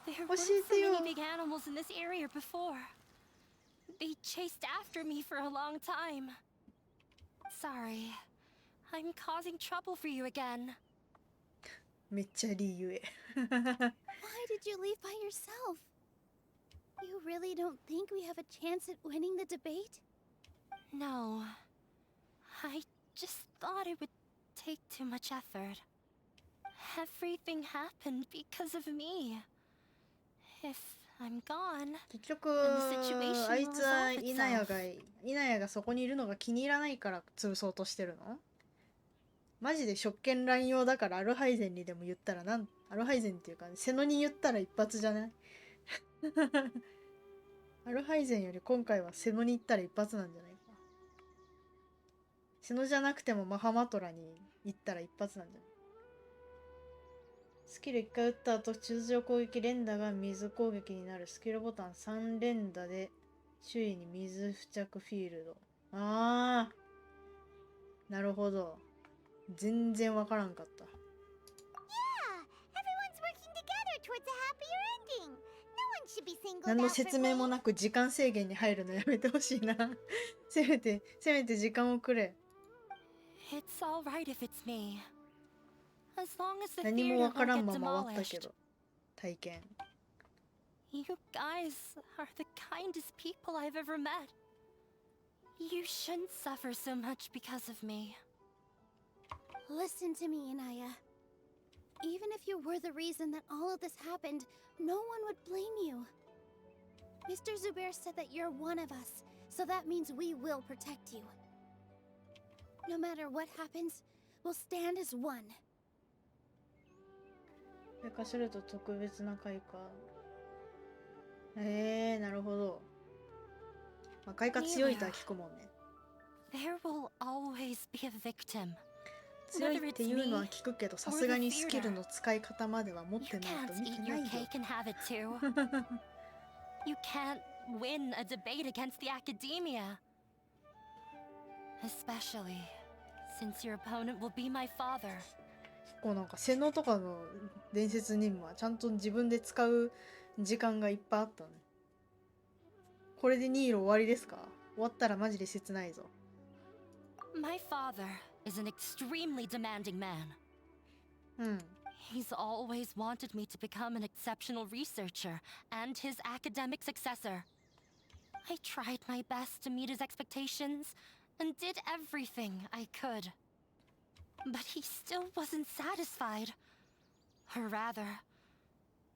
There 教 weren't え so てよ many big animals in this area before. They chased after me for a long time. Sorry. I'm causing trouble for you again. めっちゃ理由 Why did you leave by yourself? You really don't think we have a chance at winning the debate? No. I just thought it would take too much effort. Everything happened because of me. If I'm gone, 結局あいつはイナヤがそこにいるのが気に入らないから潰そうとしてるのマジで職権乱用だからアルハイゼンにでも言ったらアルハイゼンっていうかセノに言ったら一発じゃないアルハイゼンより今回はセノに言ったら一発なんじゃないかセノじゃなくてもマハマトラに言ったら一発なんじゃないスキル1回打った後通常攻撃連打が水攻撃になるスキルボタン3連打で周囲に水付着フィールドあーなるほど全然わからんかった Yeah, everyone's working together towards a happier ending. No one should be singled 何の out for 説明も blame. なく時間制限に入るのやめてほしいなせめて時間をくれ it's all right if it's me. As long as the 何も theater わから won't ん get まま終わったけ demolished. ど体験 You guys are the kindest people I've ever met. You shouldn't suffer so much because of me. Listen to me, Inaya. Even if you were the reason that all of this happened, no one would blame you. Mr. Zubair said that you're one of us, so that means we will protect you. No matter what happens, we'll stand as one. 開花すると特別な開花。なるほど。まあ、開花強いとは聞くもんね。There will always be a victim. 強いっていうのは聞くけど、さすがにスキルの使い方までは持ってないと見てないよ。You can't win a debate against the academia. Especially since your opponent will be my father. こうなんか洗脳とかの伝説任務はちゃんと自分で使う時間がいっぱいあったね。これでニーロ終わりですか？終わったらマジで切ないぞ。My father is an extremely demanding man. He's always wanted me to become an exceptional researcher and his academic successor. I tried my best to meet his expectations and did everything I could. But he still wasn't satisfied. Or rather,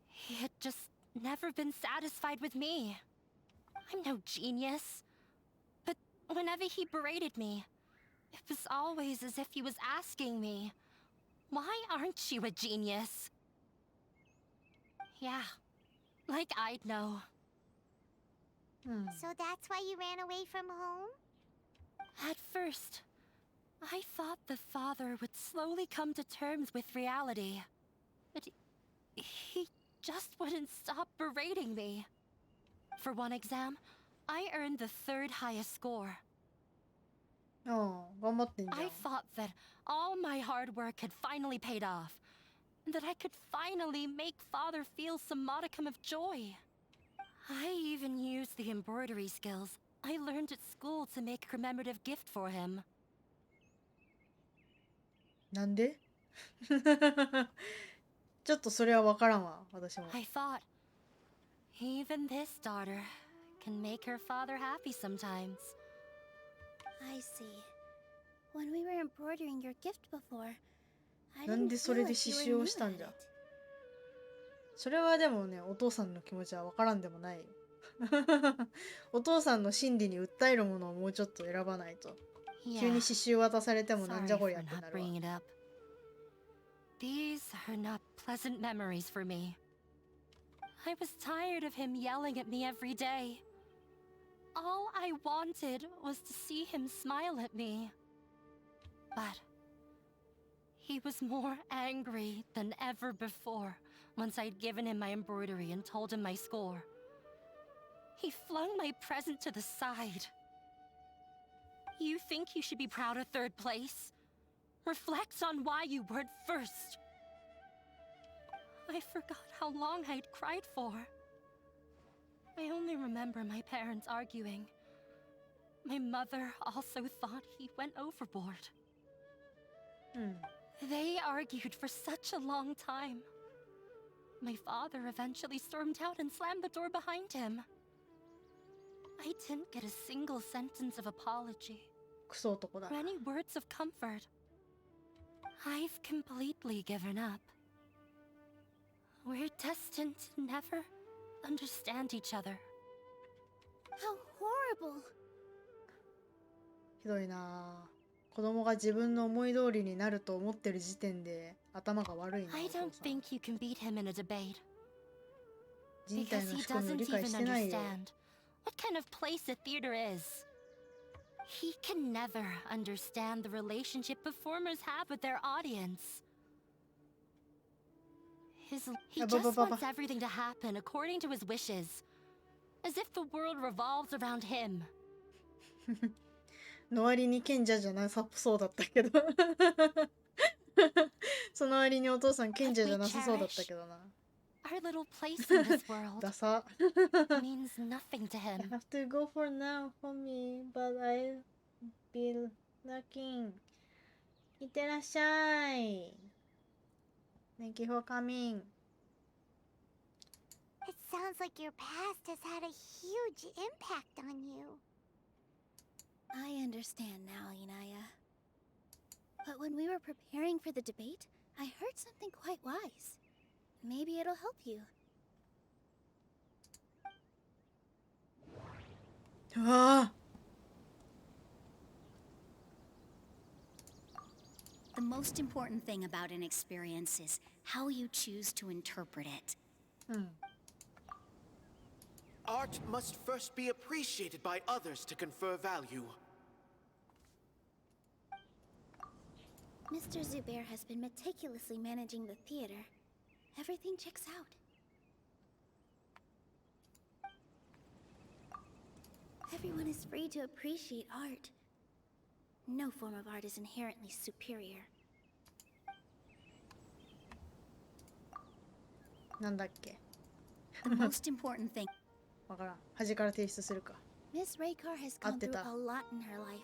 he had just never been satisfied with me. I'm no genius. But whenever he berated me, it was always as if he was asking me, why aren't you a genius? Yeah, like I'd know. So that's why you ran away from home? At first, I thought the father would slowly come to terms with reality. But he just wouldn't stop berating me. For one exam, I earned the 3rd highest score. I thought that all my hard work had finally paid off, and that I could finally make father feel some modicum of joy. I even used the embroidery skills I learned at school to make a commemorative gift for him. なんで？ちょっとそれはわからんわ、私も。I thought, even this daughter can make her father happy sometimes. I see. When we were embroidering your gift before, I なん didn't でそ feel れで like 刺 you 繍 were を new したん at じゃ。 it. それはでもね、お父さんの気持ちはわからんでもないよ。お父さんの心理に訴えるものをもうちょっと選ばないと。急に刺繍渡されてもなんじゃこりゃってなるわ。These are not pleasant memories for me. I was tired of him yelling at me every day. All I wanted was to see him smile at me. But he was more angry than ever before once I'd given him my embroidery and told him my score. He flung my present to the side. You think you should be proud of 3rd place? Reflect on why you weren't first. I forgot how long I'd cried for. I only remember my parents arguing. My mother also thought he went overboard. They argued for such a long time. My father eventually stormed out and slammed the door behind him. I didn't get a single sentence of apology or any words of comfort. I've completely given up. We're destined to never understand each other. How horrible! ひどいなぁ。子供が自分の思い通りになると思ってる時点で頭が悪いな。 I don't think you can beat him in a debate. 人体 Because の he 仕組みを doesn't 理解 even してないよ。 understand what kind of place a theater is. He can never understand the relationship performers have with their audience. He just wants everything to happen according to his wishes, as if the world revolves around him. の割に賢者じゃなさそうだったけど。その割にお父さん賢者じゃなさそうだったけどな。Our little place in this world ダサ。 means nothing to I him. have to go for now for me, but I'll be looking. いってらっしゃい。Thank you for coming. It sounds like your past has had a huge impact on you. I understand now, Inaya. But when we were preparing for the debate, I heard something quite wise. Maybe it'll help you. うわ The most important thing about an experience is how you choose to interpret it. Art must first be appreciated by others to confer value. Mr. Zubair has been meticulously managing the theater. Everything checks out. Everyone is free to appreciate art. No form of art is inherently superior. なんだっけ The most important thing. わからん。端から提出するか。 Miss Raykar has gone through a lot in her life,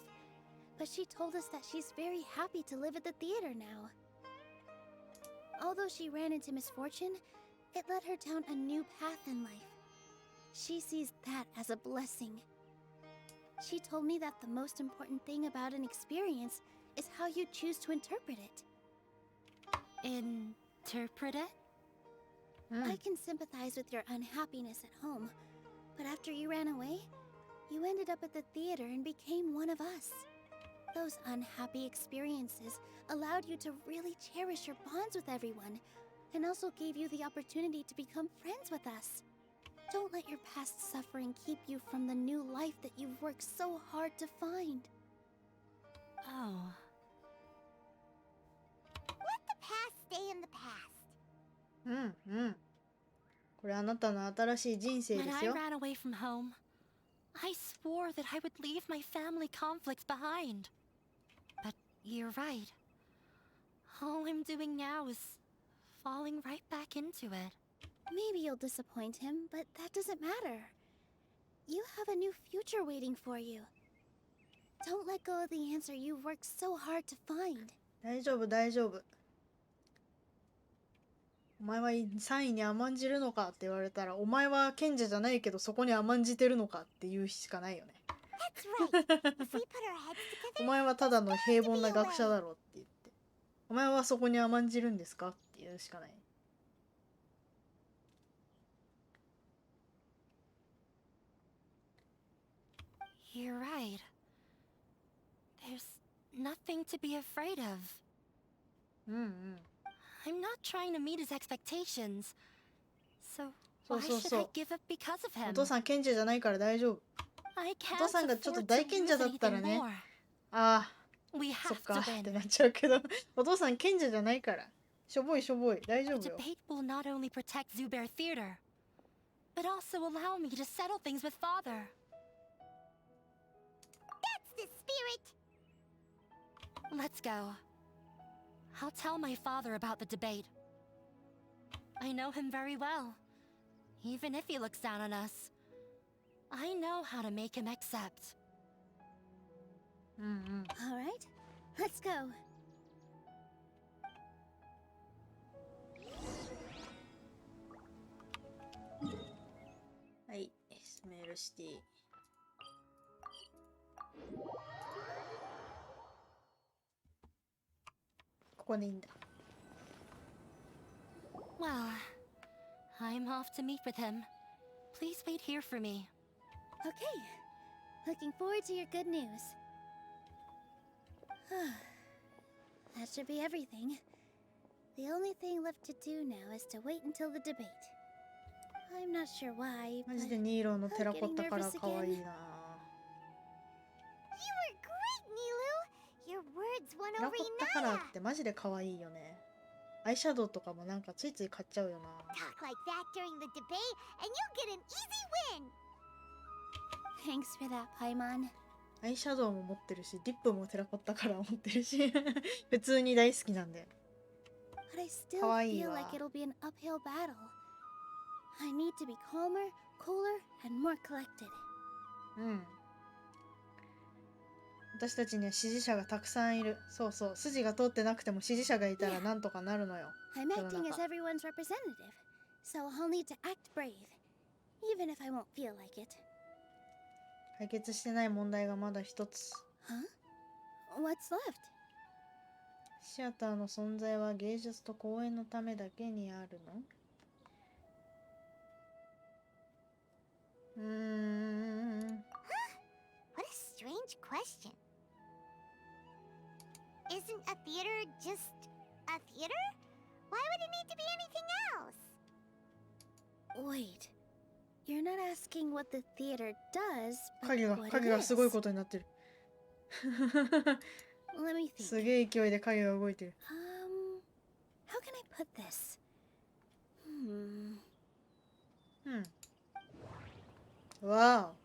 but she told us that she's very happy to live at the theater now. Although she ran into misfortune, it led her down a new path in life. She sees that as a blessing. She told me that the most important thing about an experience is how you choose to interpret it. Interpret it? I can sympathize with your unhappiness at home, but after you ran away, you ended up at the theater and became one of us. Those unhappy experiences allowed you to really cherish your bonds with everyone, and also gave you the opportunity to become friends with us. Don't let your past suffering keep you from the new life that you've worked so hard to find. Oh. Let the past stay in the past. これあなたの新しい人生 When です I よ。 ran away from home, I swore that I would leave my family conflicts behind. But you're right. All I'm doing now is falling right back into it. Maybe you'll disappoint him, but that doesn't matter. You have a new future waiting for you. Don't let go of the answer you've worked so hard to find. 大丈夫大丈夫。お前は3位に甘んじるのかって言われたら、お前は賢者じゃないけどそこに甘んじてるのかって言うしかないよね。お前はただの平凡な学者だろって言って。お前はそこに甘んじるんですかって言うしかない。You're right. There's nothing to be afraid of. I'm not trying to meet his expectations. So why should I give up because of him? お父さん賢者じゃないから大丈夫。お父さんがちょっと大賢者だったらね。ああ、そっかってなっちゃうけど、お父さん賢者じゃないから。しょぼいしょぼい、大丈夫 The よ。 debate will not only protect Zubair Theater, but also allow me to settle things with Father. That's the spirit! Let's go. I'll tell my father about the debate. I know him very well. Even if he looks down on us, I know how to make him accept. All right, let's go. はい、スメールシティ。ここでいいんだ。Well, I'm off to meet with him. Please wait here for me. Okay, looking forward to your good news. That should be everything. The only thing left to do now is to wait until the debate. I'm not sure why, マ but ジでニーロのテラコッタカラ nervous ーかわいい again. な。 You were great, Nilu! Your words won テラ over コッタカラー Inaya! ってマジでかわいいよね。アイシャドウとかもなんかついつい買っちゃうよな。 Talk like that during the debate, and you'll get an easy win! Thanks for that, Paimon. アイシャドウも持ってるし、リップもテラコッタカラー持ってるし、普通に大好きなんで。 But I still かわいい feel わ。 like it'll be an uphill battle. I need to be calmer, cooler, and more collected. 私たちには支持者がたくさんいる。そうそう、筋が通ってなくても支持者がいたらなんとかなるのよ。 I'm 世の acting as 中。 everyone's representative, so I'll need to act brave, even if I won't feel like it. 解決してない問題がまだ一つ。 Huh? What's left? シアターの存在は芸術と公演のためだけにあるの？ What a strange question. Isn't a theater just a theater? Why would it need to be anything else? Wait. You're not asking what the theater does, but 影が what 影 it がすごい is. ことになってる。 Let me think. すげえ勢いで影が動いてる。 How can I put this? Wow.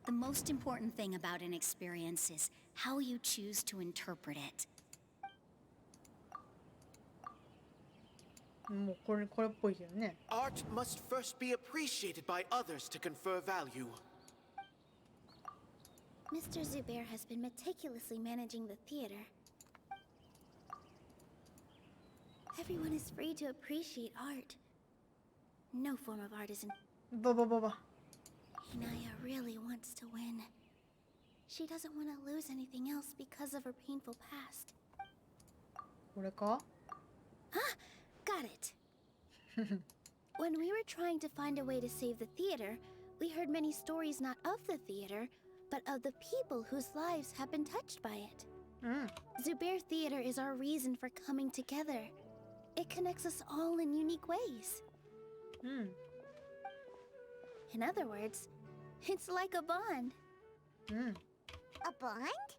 The most important thing about an experience is how you choose to interpret it. もうこれっぽいけどね。 Art must first be appreciated by others to confer value. Mr. Zubair has been meticulously managing the theater. Everyone is free to appreciate art. No form of art is in... ばばばば。 Inaya really wants to win. She doesn't want to lose anything else because of her painful past. これか？ Got it. When we were trying to find a way to save the theater, we heard many stories not of the theater, but of the people whose lives have been touched by it. Zubair Theater is our reason for coming together. It connects us all in unique ways. In other words, it's like a bond. A bond?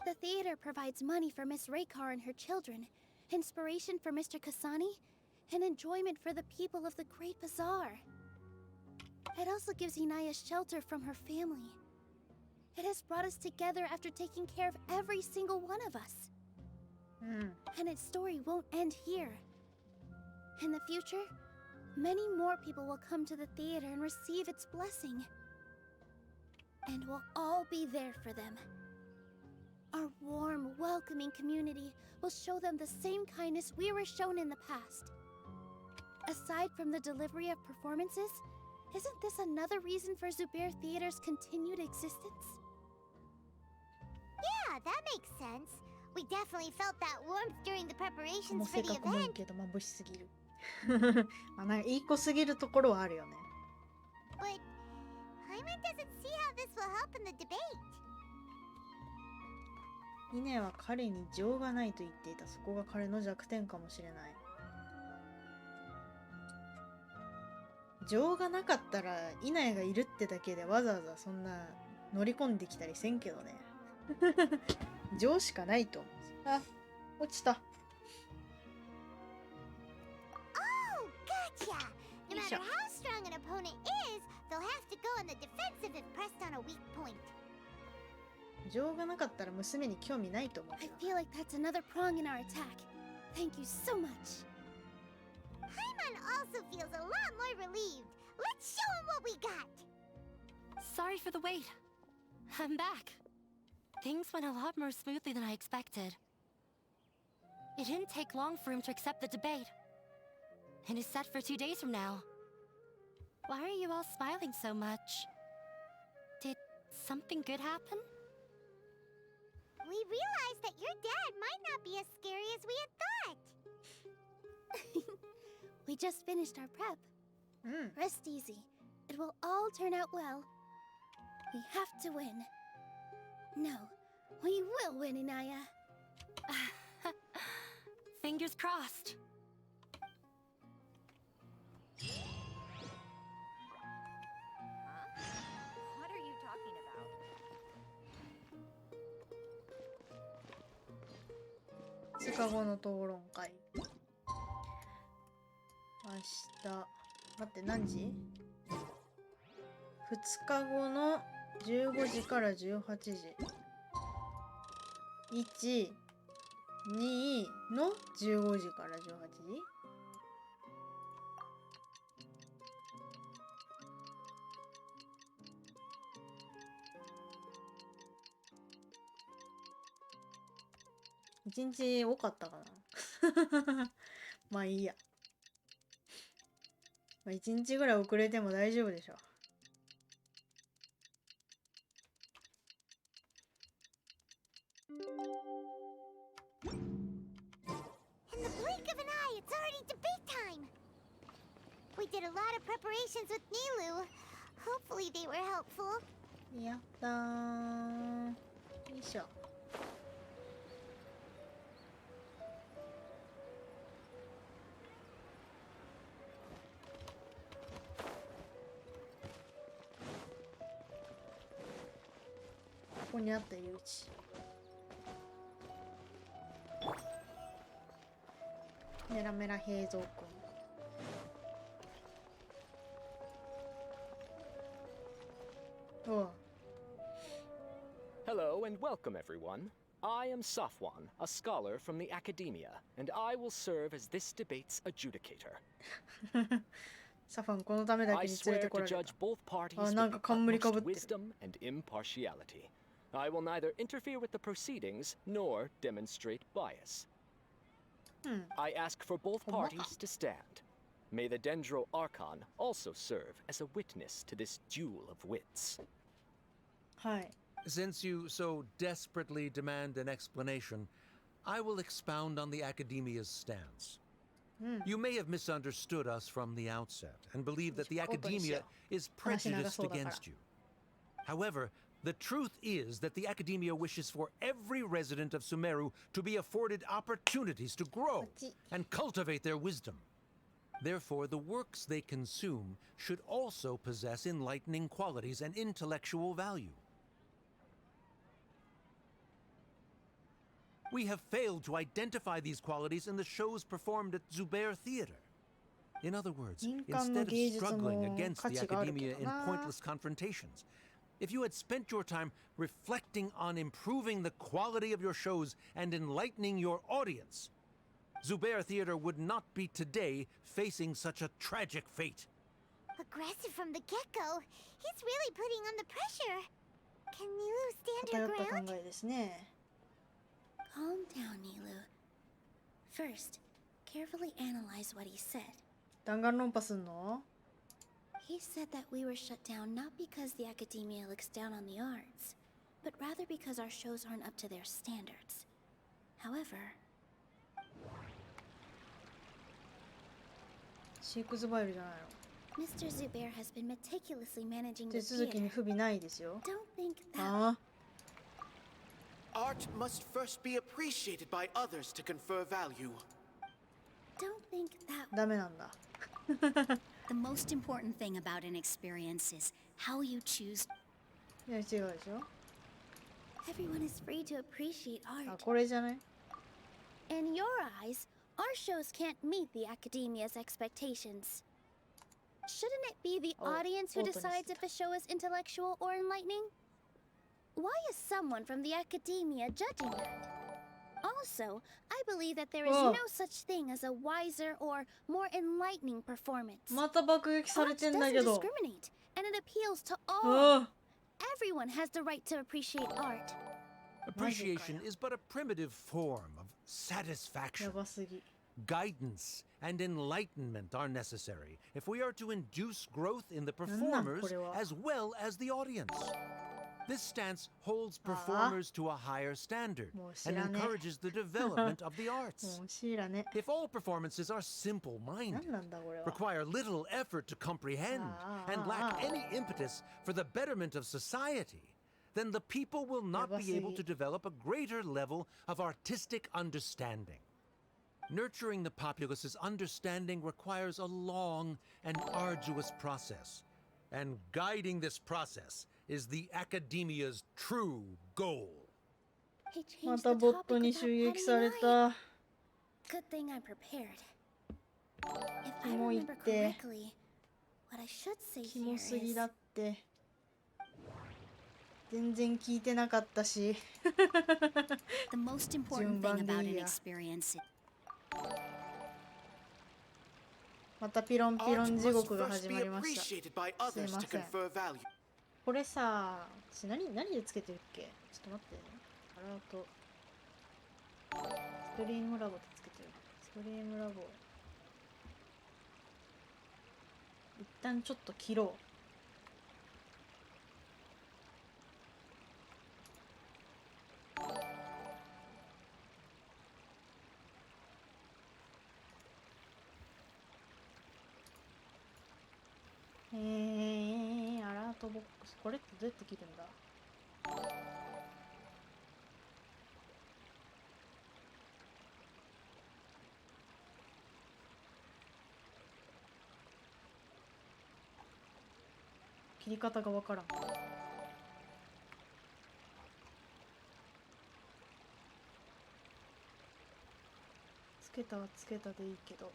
The theater provides money for Miss Raykar and her children, inspiration for Mr. Kasani, and enjoyment for the people of the Great Bazaar. It also gives Inaya shelter from her family. It has brought us together after taking care of every single one of us. And its story won't end here. In the future, many more people will come to the theater and receive its blessing. And we'll all be there for them. Our warm, welcoming community will show them the same kindness we were shown in the past. Aside from the delivery of performances, isn't this another reason for Zubair Theater's continued existence? Yeah, that makes sense. We definitely felt that warmth during the この preparations 性 for the 格もいい event. けど眩しすぎる。まあなんかいい子すぎるところはあるよね。 But Hyman doesn't see how this will help in the debate. イネは彼に情がないと言っていた。そこが彼の弱点かもしれない。情がなかったらイネがいるってだけでわざわざそんな乗り込んできたりせんけどね。情しかないと思う。あ、落ちた。Oh, gotcha! No matter how strong an opponent is, they'll have to go on the defensive if pressed on a weak point. 情がなかったら娘に興味ないと思う。 I feel like that's another prong in our attack. Thank you so much. Hyman also feels a lot more relieved. Let's show him what we got! Sorry for the wait. I'm back. Things went a lot more smoothly than I expected. It didn't take long for him to accept the debate. It is set for 2 days from now. Why are you all smiling so much? Did something good happen? We realized that your dad might not be as scary as we had thought. We just finished our prep. Rest easy. It will all turn out well. We have to win. No, we will win, Inaya. Fingers crossed. What are you talking about? 2日後の討論会。明日。待って、何時 ?2 日後の15時から18時。1、2の15時から18時1日多かったかなまあいいや。まあ、1日ぐらい遅れても大丈夫でしょ。In the blink of an eye, it's already debate time! We did a lot of preparations with Nilu. Hopefully they were helpful. やったー。よいしょ。こにあった入り口。メラメラ平蔵君。おう。 Hello and welcome, everyone. I am Safwan, a scholar from the academia, and I will serve as this debate's adjudicator. サファンこのためだけ I に連れて swear こ to られた。 judge both parties あ、 with なんか the 冠かぶ utmost ってる。 wisdom and impartiality. I will neither interfere with the proceedings nor demonstrate bias. I ask for both parties to stand. May the Dendro Archon also serve as a witness to this duel of wits. はい。 Since you so desperately demand an explanation, I will expound on the Academia's stance. You may have misunderstood us from the outset and believe that the Academia is prejudiced against you. However, the truth is that the Academia wishes for every resident of Sumeru to be afforded opportunities to grow and cultivate their wisdom. Therefore, the works they consume should also possess enlightening qualities and intellectual value. We have failed to identify these qualities in the shows performed at Zubair Theater. In other words, instead of struggling against the Academia in pointless confrontations, if you had spent your time reflecting on improving the quality of your shows and enlightening your audience, Zubair Theater would not be today facing such a tragic fate. Aggressive from the get-go. He's really putting on the pressure. Can Nilu stand her 偏った ground? 考えですね。 Calm down, Nilu. First, carefully analyze what he said. 弾丸論破すんの？ He said that we were shut down not because the academia looks down on the arts, but rather because our shows aren't up to their standards. However, シークズバイルじゃないの？ Mr. Zubair has been meticulously managing 手 the 続きに theater. 不備ないですよ。 Don't think that あ Art must first be appreciated by others to confer value. don't think that あ、ダメなんだ。 The most important thing about an experience is how you choose. いや違うでしょ？ everyone is free to appreciate あ、 art. これじゃない？ In your eyes, our shows can't meet the academia's expectations. Shouldn't it be the Oh, audience who open decides if a show is intellectual or enlightening? Why is someone from the academia judging that? Also, I believe that there is Oh. no such thing as a wiser or more enlightening performance. また爆撃され Art てんだ doesn't けど。 discriminate, and it appeals to all. あ Everyone has the right to appreciate art. Appreciation is but a primitive form of や satisfaction. ばすぎ。 Guidance and enlightenment are necessary if we are to induce growth in the なんなんこ performers れは。 as well as the audience. This stance holds performers to a higher standard もう知 and らね encourages the development of the え。 arts. もう知らね If all performances are simple-minded, 何なんだこれは。 require little effort to comprehend, and lack any impetus for the betterment of society, then the people will not be able to develop a greater level of artistic understanding. Nurturing the populace's understanding requires a long and arduous process, and guiding this process is the academia's true goal. He ま changed た the ボッ topic トに without 襲撃 batting さ an れ eye. た。 Good thing I'm prepared. If キ I モいっ remember て。 correctly, what I should say キ here モすぎ is だって。全然聞いてなかったし。 The most important thing about an experience is またピロンピロ Art ン地 must 獄が first 始 be まりました。 appreciated by すい others ま to せん。 confer value. これさ、何でつけてるっけ？ちょっと待ってね。アラート。スクリームラボってつけてる。スクリームラボ。一旦ちょっと切ろう。アラートボックス。これってどうやって切るんだ？切り方がわからん。けたはつけたでいいけど。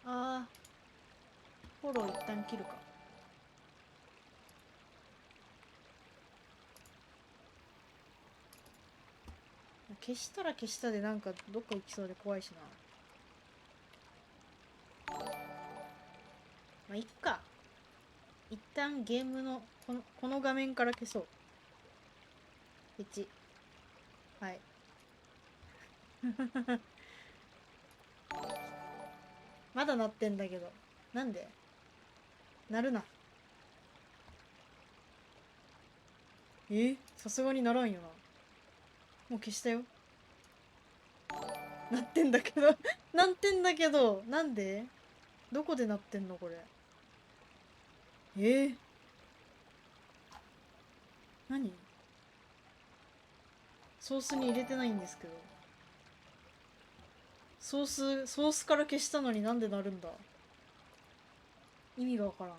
あー、フォロー一旦切るか。消したら消したでなんかどっか行きそうで怖いしな。まあいっか。一旦ゲームのこの画面から消そう。1。はい。まだ鳴ってんだけど。なんで鳴るな。さすがにならんよな。もう消したよ。鳴ってんだけど鳴ってんだけど、なんでどこで鳴ってんのこれ。何ソースに入れてないんですけど。ソースから消したのになんで鳴るんだ。意味がわからん。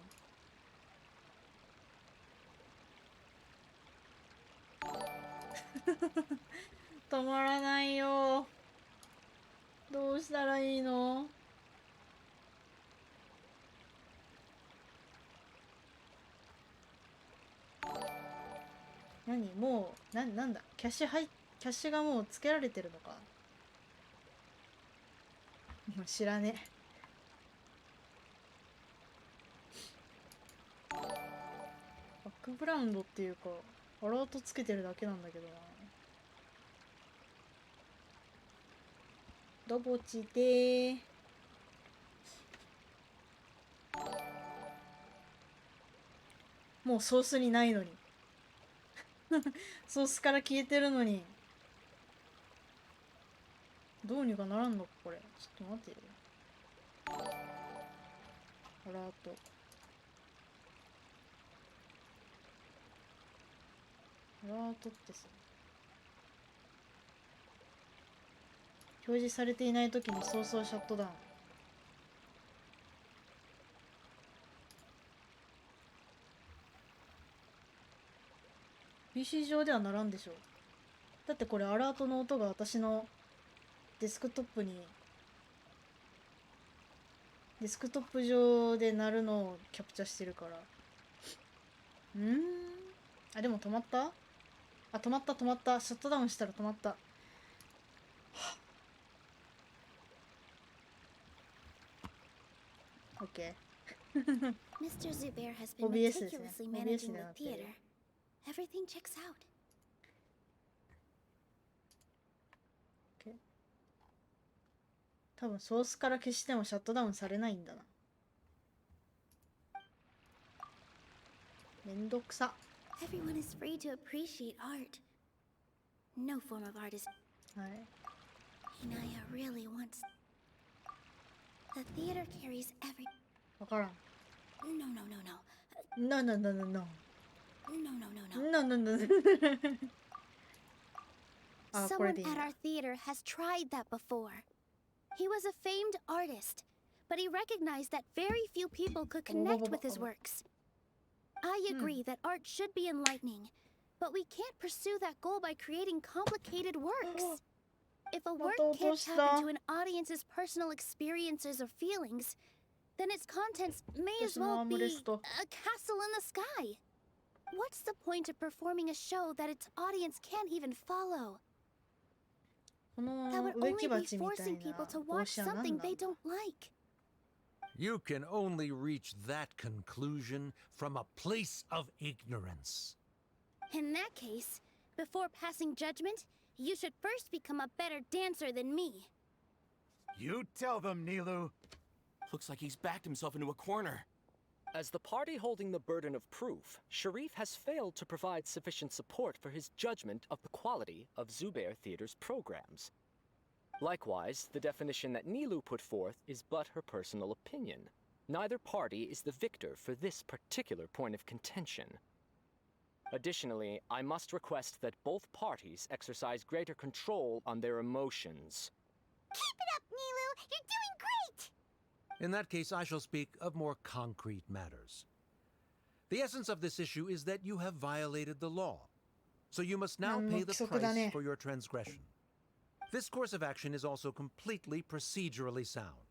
止まらないよ。どうしたらいいの。何もうなんだキャッシュがもうつけられてるのか。もう知らねえ。バックグラウンドっていうかアラートつけてるだけなんだけどな。どぼちでもうソースにないのにソースから消えてるのにどうにかならんのかこれ。ちょっと待ってよ。アラートってさ、表示されていない時に早々シャットダウン。PC 上ではならんでしょ。だってこれアラートの音が私のデスクトップ上で鳴るのをキャプチャしてるから。あ、でも止まった？あ、止まった。シャットダウンしたら止まった。OK。Mr. Zubair has been meticulously managing the theater. Everything checks out. OK。多分ソースから消してもシャットダウンされないんだな。めんどくさ。Everyone is free to appreciate art. No form of art is. はい。Hinaya really wants. The theater carries every. わからん。No. Someone at our theater has tried that before. He was a famed artist, but he recognized that very few people could connect with his works. I agree that art should be enlightening, but we can't pursue that goal by creating complicated works. If a work can't tap into an audience's personal experiences or feelings, then its contents may as well be a castle in the sky. What's the point of performing a show that its audience can't even follow? That would only be forcing people to watch something they don't like. You can only reach that conclusion from a place of ignorance. In that case, before passing judgment, you should first become a better dancer than me. You tell them, Nilu. Looks like he's backed himself into a corner. As the party holding the burden of proof, Sharif has failed to provide sufficient support for his judgment of the quality of Zubair Theater's programs. Likewise, the definition that Nilu put forth is but her personal opinion. Neither party is the victor for this particular point of contention. Additionally, I must request that both parties exercise greater control on their emotions. Keep it up, Nilu! You're doing great! In that case, I shall speak of more concrete matters. The essence of this issue is that you have violated the law. So you must now pay the price for your transgression. This course of action is also completely procedurally sound.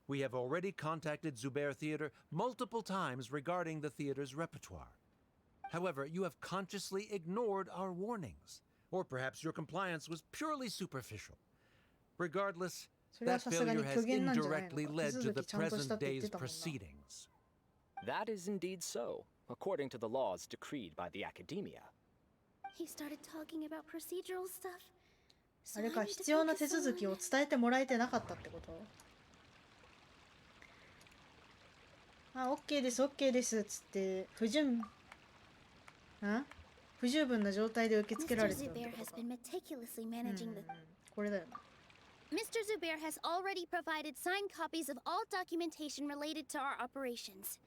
We have already contacted Zubair Theater multiple times regarding the theater's repertoire. However, you have consciously ignored our warnings, or perhaps your compliance was purely superficial. Regardless, that failure has indirectly led to the present day's proceedings. That is indeed so, according to the laws decreed by the Academia. He started talking about procedural stuff. あれか、必要な手続きを伝えてもらえてなかったってこと？あ、OK です、OK ですっつって不十分な状態で受け付けられてるってことか。これだよね。Mr. Zubair has already provided signed copies of all documentation related to our operations.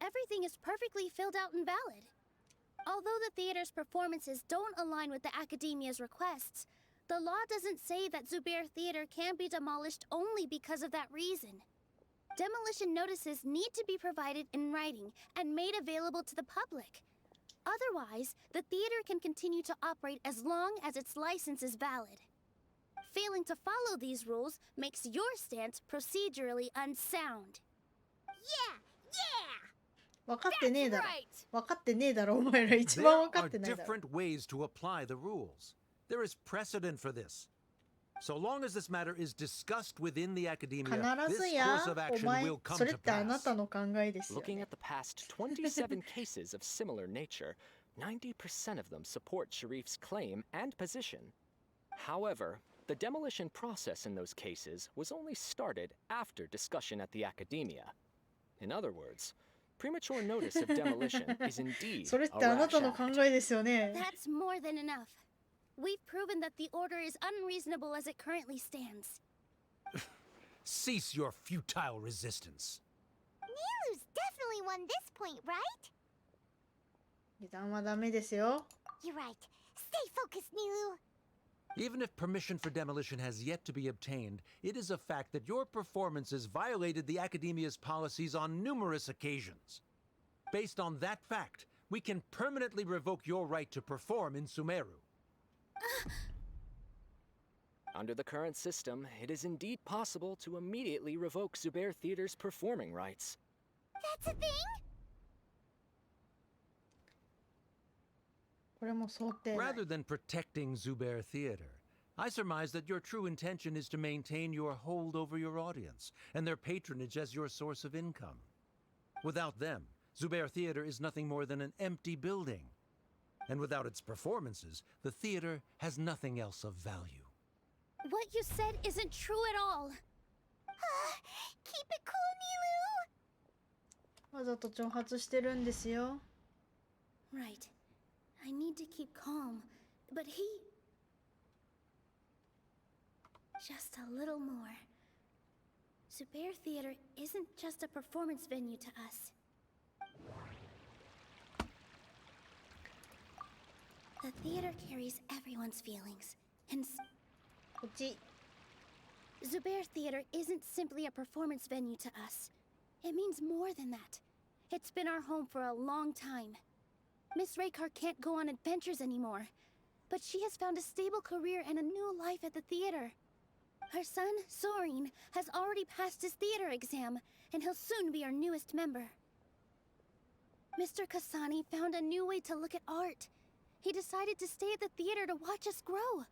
Everything is perfectly filled out and valid. Although the theater's performances don't align with the Academia's requests, the law doesn't say that Zubair Theater can be demolished only because of that reason. Demolition notices need to be provided in writing and made available to the public. Otherwise, the theater can continue to operate as long as its license is valid. Failing to follow these rules makes your stance procedurally unsound. Yeah! Yeah! 分かってねえだろ。分かってねえだろ、お前ら一番分かってないだろ。There are different ways to apply the rules. There is precedent for this. So long as this matter is discussed within the Academia, this course of action will come to pass. Looking at the past 27 cases of similar nature, 90% of them support Sharif's claim and position. However, the demolition process in those cases was only started after discussion at the Academia. In other words, premature notice of demolition is indeed a rash act. That's more than enough. We've proven that the order is unreasonable as it currently stands. Cease your futile resistance. Nilu's definitely won this point, right? 油断はダメですよ。 You're right. Stay focused, Nilu. Even if permission for demolition has yet to be obtained, it is a fact that your performances violated the Academia's policies on numerous occasions. Based on that fact, we can permanently revoke your right to perform in Sumeru. Under the current system, it is indeed possible to immediately revoke Zubair Theater's performing rights. That's a thing? Rather than protecting Zubair Theater, I surmise that your true intention is to maintain your hold over your audience and their patronage as your source of income. Without them, Zubair Theater is nothing more than an empty building. And without its performances, the theater has nothing else of value. What you said isn't true at all. Keep it cool, Nilu. わざと挑発してるんですよ。 Right. I need to keep calm, but he... Just a little more. Zubair Theater isn't just a performance venue to us. The theater carries everyone's feelings, and Zubair Theater isn't simply a performance venue to us. It means more than that. It's been our home for a long time. Miss Raykar can't go on adventures anymore, but she has found a stable career and a new life at the theater. Her son, Sorin, has already passed his theater exam, and he'll soon be our newest member. Mr. Kasani found a new way to look at art. He decided to stay at the theater to watch us grow.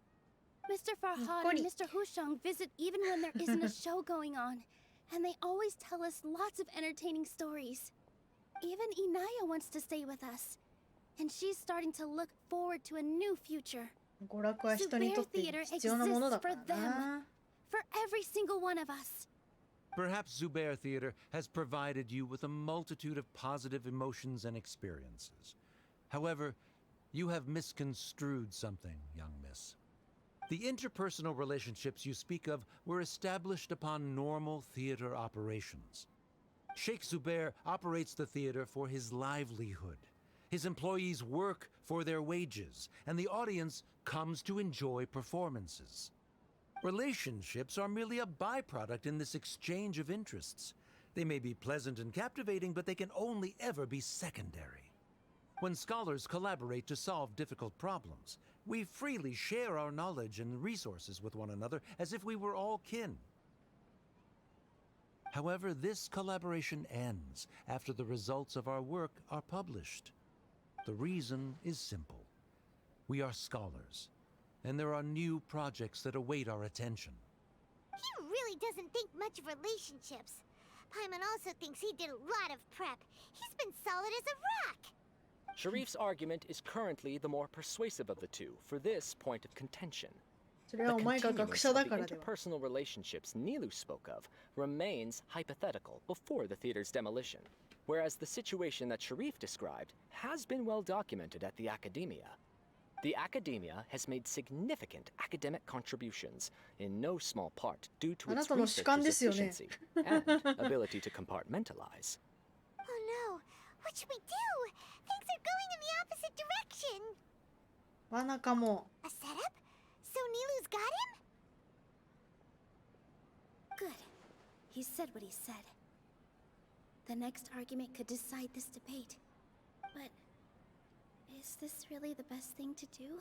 Mr. Farhad and Mr. Hushang visit even when there isn't a show going on, and they always tell us lots of entertaining stories. Even Inaya wants to stay with us, and she's starting to look forward to a new future. Zubair Theater exists for them, for every single one of us. Perhaps Zubair Theater has provided you with a multitude of positive emotions and experiences. However, you have misconstrued something, young miss. The interpersonal relationships you speak of were established upon normal theater operations. Sheikh Zubair operates the theater for his livelihood. His employees work for their wages, and the audience comes to enjoy performances. Relationships are merely a byproduct in this exchange of interests. They may be pleasant and captivating, but they can only ever be secondary. When scholars collaborate to solve difficult problems, We freely share our knowledge and resources with one another as if we were all kin. However, this collaboration ends after the results of our work are published. The reason is simple. We are scholars, and there are new projects that await our attention. He really doesn't think much of relationships. Paimon also thinks he did a lot of prep. He's been solid as a rock. Sharif's argument is currently the more persuasive of the two for this point of contention. それはお前が学者だからでは。 The interpersonal relationships Nilu spoke of remains hypothetical before the theater's demolition, whereas the situation that Sharif described has been well documented at the Academia. The Academia has made significant academic contributions, in no small part due to its researchers' efficiency and ability to compartmentalize. Oh no, what should we do? Things are going in the opposite direction. わなかも。 A setup? So Nilu's got him? Good. He said what he said. The next argument could decide this debate. But is this really the best thing to do?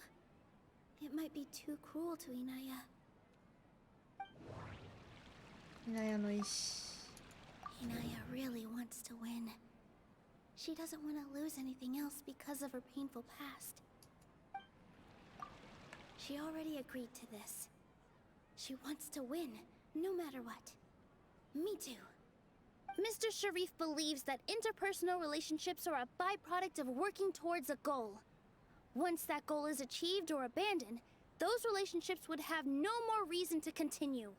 It might be too cruel to Inaya. イナヤの意思。 Inaya really wants to win. She doesn't want to lose anything else because of her painful past. She already agreed to this. She wants to win, no matter what. Me too. Mr. Sharif believes that interpersonal relationships are a byproduct of working towards a goal. Once that goal is achieved or abandoned, those relationships would have no more reason to continue.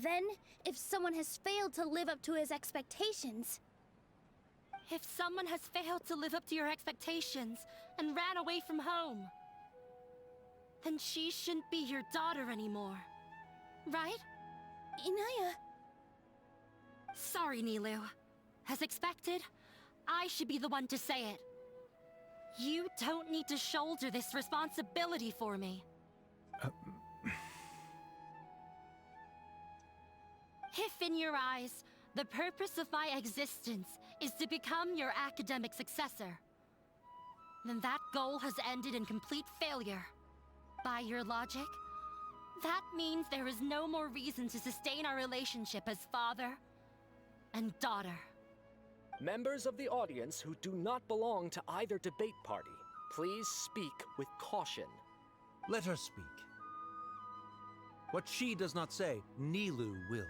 Then, if someone has failed to live up to his expectations... If someone has failed to live up to your expectations and ran away from home, then she shouldn't be your daughter anymore. Right? Inaya... Sorry, Nilu. As expected, I should be the one to say it. You don't need to shoulder this responsibility for me. If in your eyes, the purpose of my existence is to become your academic successor, then that goal has ended in complete failure. By your logic, that means there is no more reason to sustain our relationship as father and daughter. Members of the audience who do not belong to either debate party, please speak with caution. Let her speak. What she does not say, Nilu will.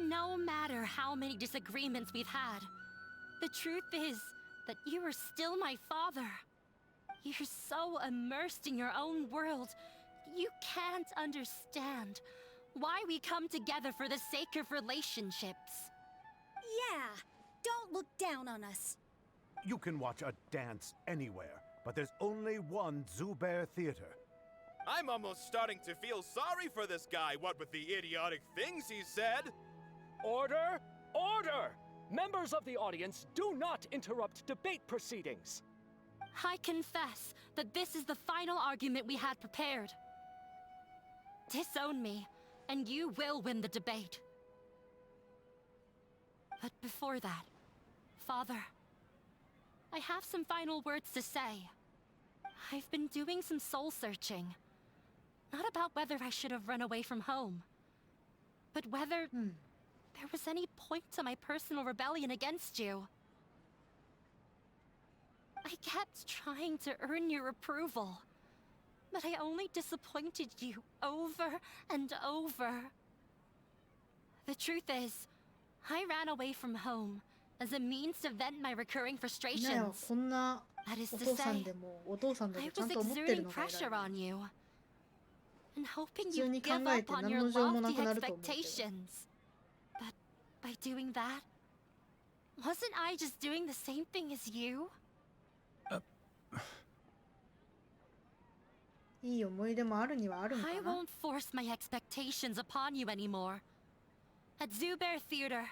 No matter how many disagreements we've had, the truth is that you are still my father. You're so immersed in your own world, you can't understand why we come together for the sake of relationships. Yeah, don't look down on us. You can watch a dance anywhere, but there's only one Zubair Theater. I'm almost starting to feel sorry for this guy, what with the idiotic things he said. Order! Order! Members of the audience, do not interrupt debate proceedings. I confess that this is the final argument we had prepared. Disown me, and you will win the debate. But before that, Father, I have some final words to say. I've been doing some soul-searching. Not about whether I should have run away from home, but whether there was any point to my personal rebellion against you. I kept trying to earn your approval, but I only disappointed you over and over. The truth is, I ran away from home as a means to vent my recurring frustrations. That is to say, I was exerting pressure on you and hoping you'd give up on your lofty expectations. But by doing that, wasn't I just doing the same thing as you? I won't force my expectations upon you anymore. At Zubair Theater,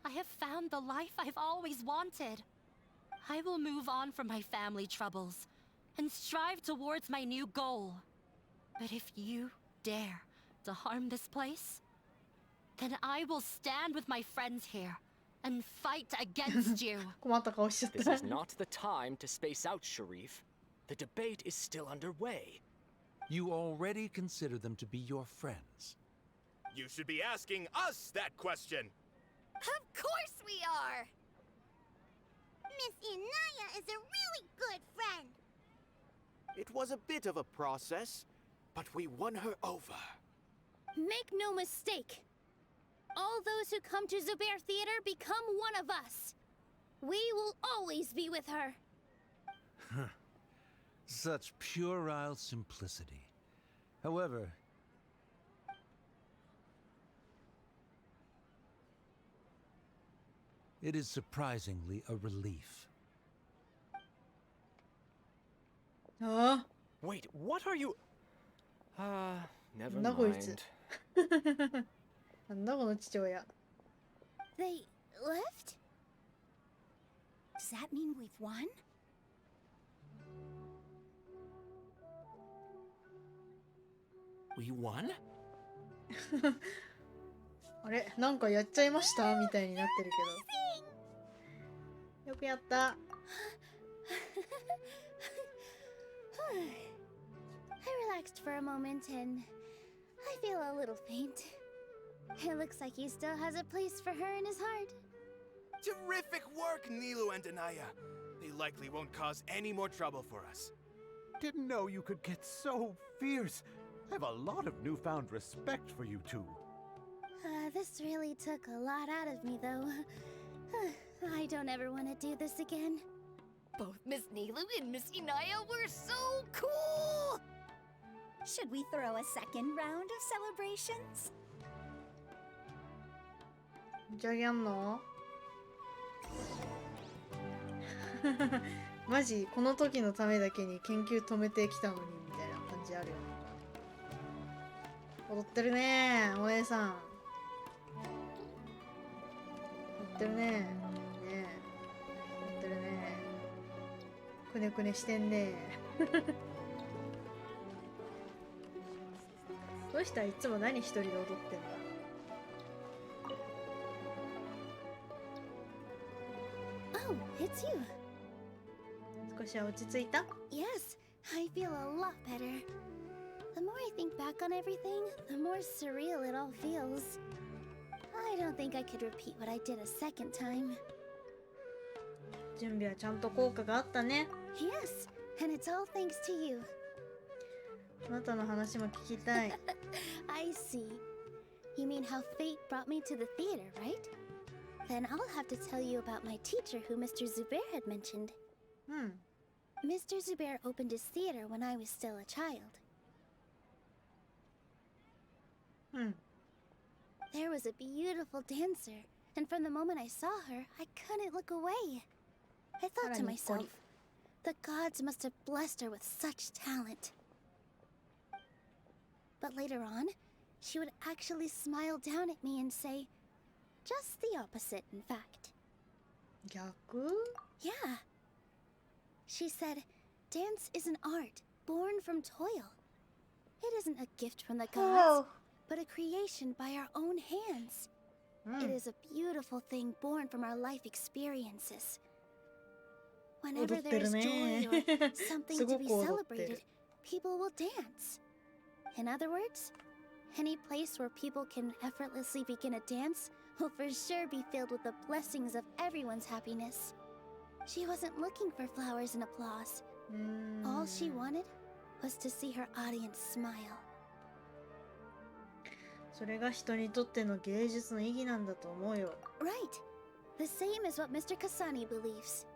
I have found the life I've always wanted. I will move on from my family troubles and strive towards my new goal. But if you dare to harm this place, then I will stand with my friends here and fight against you. This is not the time to space out, Sharif. The debate is still underway. You already consider them to be your friends. You should be asking us that question! Of course we are! Miss Inaya is a really good friend. It was a bit of a process, but we won her over. Make no mistake. All those who come to Zubair Theater become one of us. We will always be with her. Such puerile simplicity. However, it is surprisingly a relief. Wait, what are you? Never なんだこいつ。 mind. なんだこの父親。 They left? Does that mean we've won? We won? あれなんかやっちゃいましたみたいになってるけど。よくやった。I relaxed for a moment and I feel a little faint. It looks like he still has a place for her in his heart. Terrific work, Nilu and Anaya. They likely won't cause any more trouble for us. Didn't know you could get so fierce. I have a lot of newfound respect for you two. This really took a lot out of me, though. I don't ever want to do this again. Both Miss Nilu and Miss Inaya were so cool! Should we throw a second round of celebrations? じゃあやんのマジこの時のためだけに研究止めてきたのにみたいな感じあるよね。踊ってるねお姉さん。踊ってるね。ねえ踊ってるね。くねくねしてんね。どうしたいつも何一人で踊ってんだ。Oh, it's you. 少しは落ち着いた？ Yes, I feel a lot better. The more I think back on everything, the more surreal it all feels. I don't think I could repeat what I did a second time. 準備はちゃんと効果があったね。 Yes, and it's all thanks to you. あなたの話も聞きたい。I see. You mean how fate brought me to the theater, right? Then I'll have to tell you about my teacher who Mr. Zubair had mentioned. Mr. Zubair opened his theater when I was still a child. There was a beautiful dancer, and from the moment I saw her, I couldn't look away. I thought to myself, the gods must have blessed her with such talent. But later on, she would actually smile down at me and say, just the opposite, in fact. 逆? Yeah. She said, dance is an art born from toil. It isn't a gift from the gods, but a creation by our own hands. It is a beautiful thing born from our life experiences. Whenever there is joy or something to be celebrated, people will dance. In other words, any place where people can effortlessly begin a dance will for sure be filled with the blessings of everyone's happiness. She wasn't looking for flowers and applause. All she wanted was to see her audience smile. それが人にとっての芸術の意義なんだと思うよ。 Right. The same as what Mr. Kasani believes.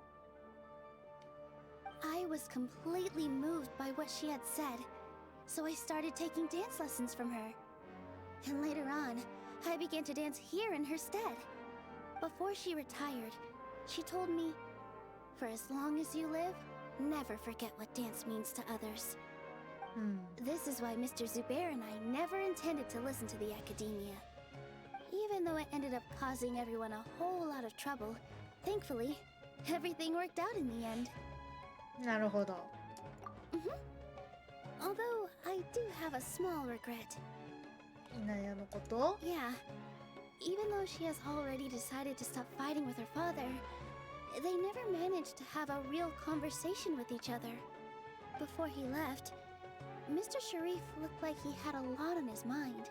I was completely moved by what she had said, so I started taking dance lessons from her. And later on, I began to dance here in her stead. Before she retired, she told me, for as long as you live, never forget what dance means to others. This is why Mr. Zubair and I never intended to listen to the academia. Even though it ended up causing everyone a whole lot of trouble, thankfully, everything worked out in the end. なるほど。 Although, I do have a small regret. イナヤのこと? Yeah. Even though she has already decided to stop fighting with her father, they never managed to have a real conversation with each other. before he left, Mr. Sharif looked like he had a lot on his mind.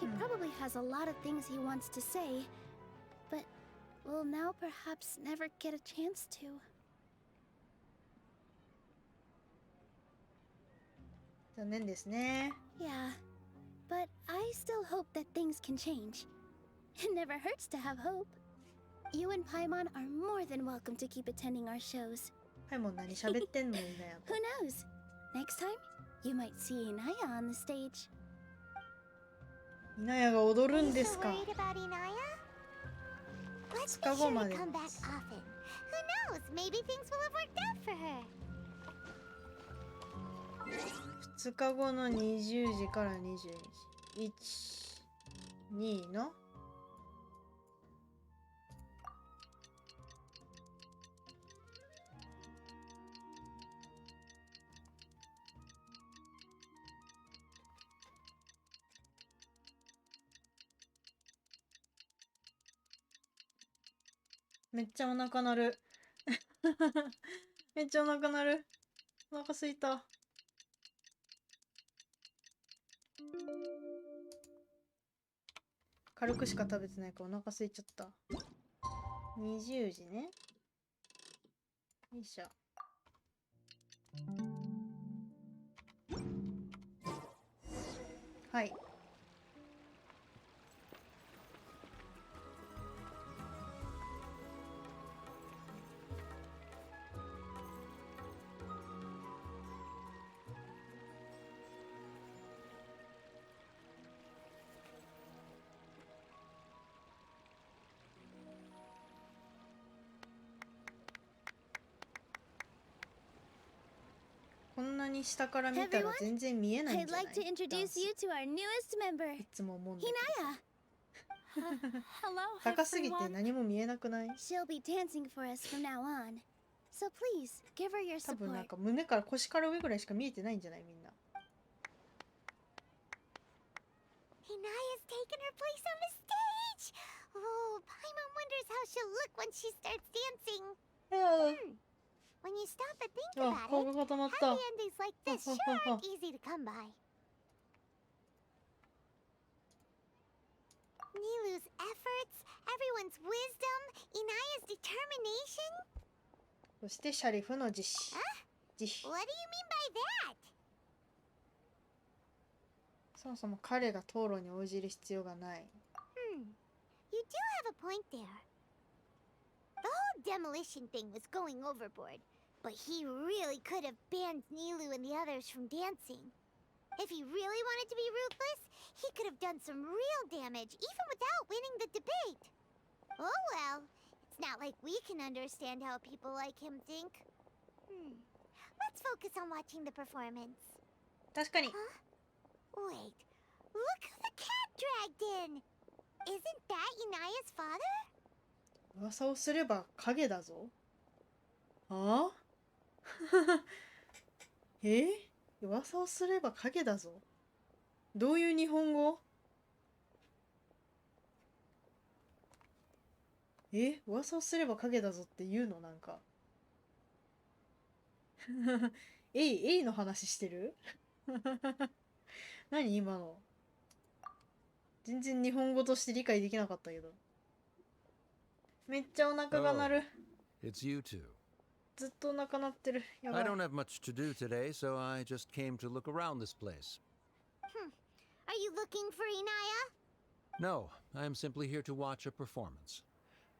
He probably has a lot of things he wants to say, but will now perhaps never get a chance to. Yeah, but I still hope that things can change. It never hurts to have hope. You and Paimon are more than welcome to keep attending our shows. Who knows? Next time, you might see Inaya on the stage. イナヤが踊るんで So すか worried about Inaya? Let's 2 be 日後 sure ま to で come で back す often. Who knows? Maybe things will have worked out for her. 2日後の20時から22時1、2のめっちゃお腹鳴るめっちゃお腹鳴る。お腹すいた。軽くしか食べてないからお腹空いちゃった。20時ね。よいしょ。はい。こんなに下から見たら全然見えないん I'd じゃない like to introduce you to our newest member, いつも思うんだけど Hinaya. Hello, 高すぎて everyone. 何も見えなくない She'll be dancing for us from now on. So please, give her your 多分なん support. か胸から腰から上ぐらいしか見えてないんじゃないみんな Inaya's taken her place on the stage. Oh, Paimon wonders how she'll look when she starts dancing. When you stop and think あ、 about 顔 it, が固まっ happy た endings like this sure aren't easy to come by. Nilu's efforts, everyone's wisdom, Inaya's determination. そしてシャリフの実施 What do you mean by that? そもそも彼が討論に応じる必要がない You do have a point there. The whole demolition thing was going overboard, but he really could have banned Nilu and the others from dancing. If he really wanted to be ruthless, he could have done some real damage, even without winning the debate. Oh well, it's not like we can understand how people like him think. Let's focus on watching the performance. 確かに Wait, look who the cat dragged in! Isn't that Inaya's father? 噂をすれば影だぞあ噂をすれば影だぞどういう日本語噂をすれば影だぞって言うのなんかエイの話してる何今の全然日本語として理解できなかったけどめっちゃお腹が鳴る It's you two. ずっとお腹鳴ってるやばい I don't have much to do today, so I just came to look around this place. Are you looking for Inaya? No, I am simply here to watch a performance.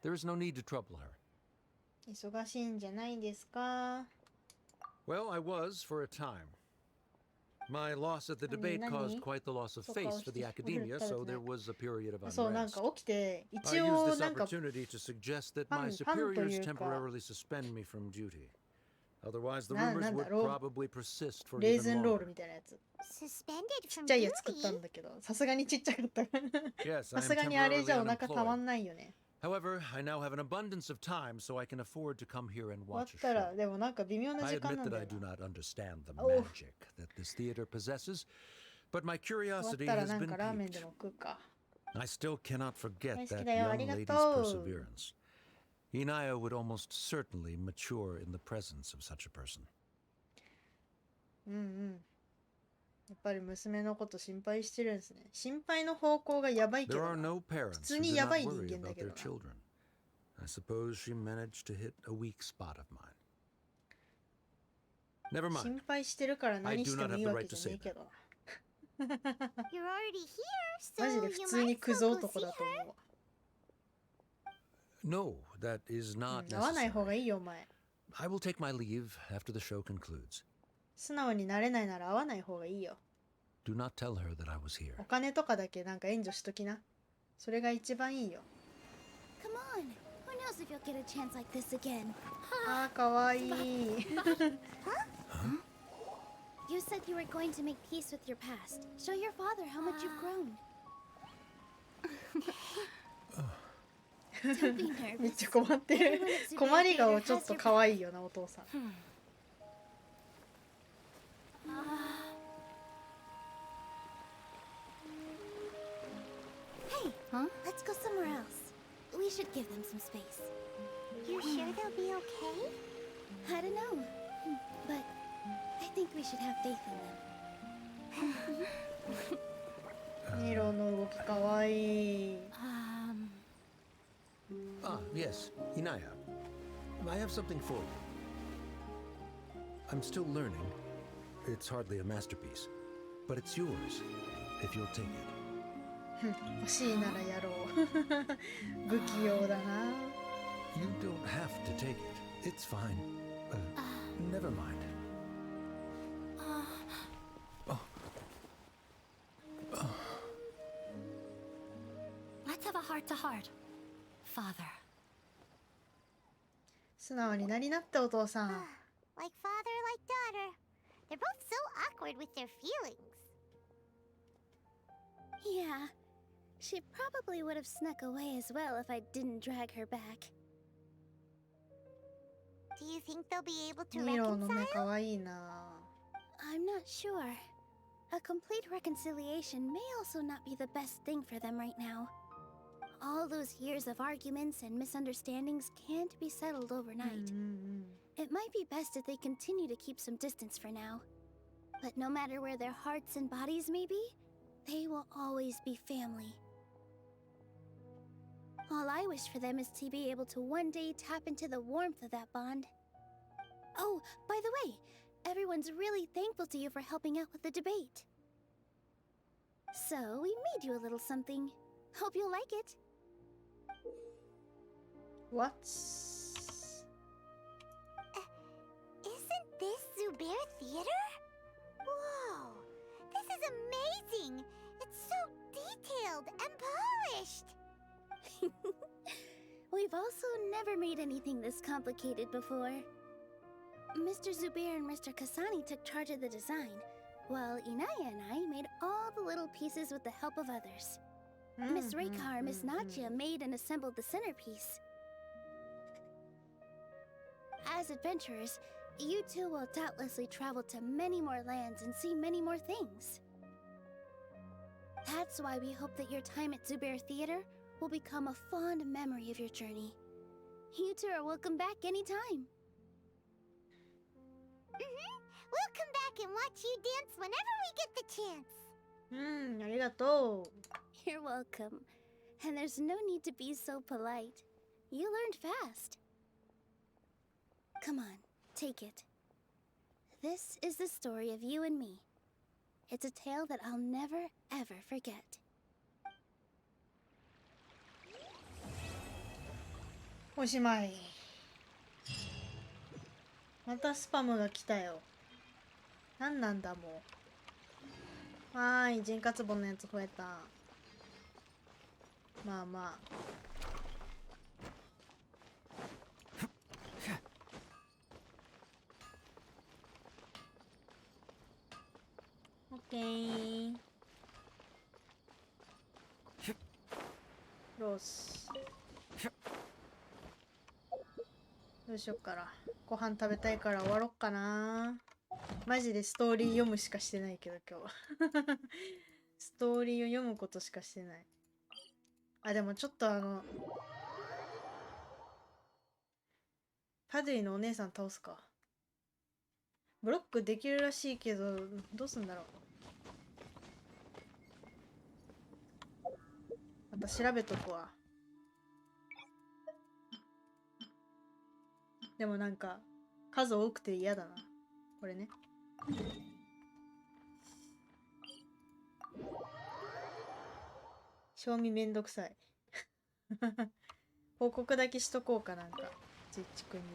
There is no need to trouble her. 忙しいんじゃないですか Well, I was for a time. My loss at the debate caused quite the loss of face for the academia, so there was a period of そうなん unrest. か起きて I 一 used 応 this なんか opportunity to suggest that my パンと superiors いうか temporarily suspend me from duty. Otherwise, the な rumors んだ would ろう probably persist for レー even ズンロー longer. ルみたいなやつ Suspended ちっ from ちゃいやつ作った duty? んだけどさすがにちっちゃかったから Yes, さ I す am がにあれ temporarily じゃお腹たま unemployed. んないよね However, I now have an abundance of time, so I can afford to come here and 終わっ watch a たら show. でもなんか微妙な I 時間 admit なん that だ I よ do な not understand the Oh. magic that this theater possesses, but my 終わっ curiosity たら has なん been かラーメン piqued. でも食うか I still cannot forget 大好き that だよあ young りが lady's とう perseverance. Inaya would almost certainly mature in the presence of such a person. うんうん。やっぱり娘のこと心配してるんですね。心配の方向がやばいけ There ど are な。 no 普 parents 通 who に do や not ばい人 worry 間だ about けど their な。 children. I suppose she managed to hit a weak spot of mine. Never mind. 心配してるから I 何 do して not も have いい the わ right け to じゃ say ねえけ that. どな。 You're already here, マジ so で普 you 通 might に as ク well ズ go 男 see だと her. 思うわ。No, that is う not ん、会わない方 necessary. がいいよ、お前。 I will take my leave after the show concludes. 素直になれないなら会わない方がいいよ。 Do not tell her that I was here. お金とかだけなんか援助しときな。それが一番いいよ。 Come on. Who knows if you'll get a chance like this again? あー、かわいい。 You said you were going to make peace with your past. Show your father how much you've grown. Don't be めっ nervous. ちゃ困ってる。困り顔ちょっと可愛いよな、お父さん。 Hey, let's go somewhere else. We should give them some space. You sure they'll be okay? I don't know, but I think we should have faith in them. ニロの動きかわいい。 Ah, yes, Inaya. I have something for you. I'm still learning. It's hardly a masterpiece, but it's yours if you'll take it. 欲しいならやろう。不器用だな。 You don't have to take it. It's fine. Never mind. Let's have a heart-to-heart. Father. 素直になりなってお父さん。 Like father, like daughter. They're both so awkward with their feelings. Yeah, she probably would have snuck away as well if I didn't drag her back. Do you think they'll be able to ニロの目 reconcile? かわいいな。 I'm not sure. A complete reconciliation may also not be the best thing for them right now. All those years of arguments and misunderstandings can't be settled overnight. It might be best if they continue to keep some distance for now. But no matter where their hearts and bodies may be, they will always be family. All I wish for them is to be able to one day tap into the warmth of that bond. Oh, by the way, everyone's really thankful to you for helping out with the debate. So, we made you a little something. Hope you'll like it. What? Isn't this Zubair Theater? Whoa! This is amazing! It's so detailed and polished! We've also never made anything this complicated before. Mr. Zubair and Mr. Kasani took charge of the design, while Inaya and I made all the little pieces with the help of others. Miss Raykar and Miss Nadia made and assembled the centerpiece. As adventurers, you two will doubtlessly travel to many more lands and see many more things. That's why we hope that your time at Zubair Theater will become a fond memory of your journey. You two are welcome back anytime. We'll come back and watch you dance whenever we get the chance. ありがとう。 You're welcome. And there's no need to be so polite. You learned fast. Come on, take it. This is the story of you and me. It's a tale that I'll never, ever forget. おしまい。またスパムが来たよ。なんなんだもう。わーい、人活本のやつ増えた。まあまあ。オッケー。ロース。どうしよっかな。ご飯食べたいから終わろっかな。マジでストーリー読むしかしてないけど今日は。ストーリーを読むことしかしてない。あ、でもちょっとパディのお姉さん倒すか。ブロックできるらしいけど、どうすんだろう。また調べとくわ。でもなんか数多くて嫌だな。これね。賞味めんどくさい。報告だけしとこうかなんか。ちっちくんに。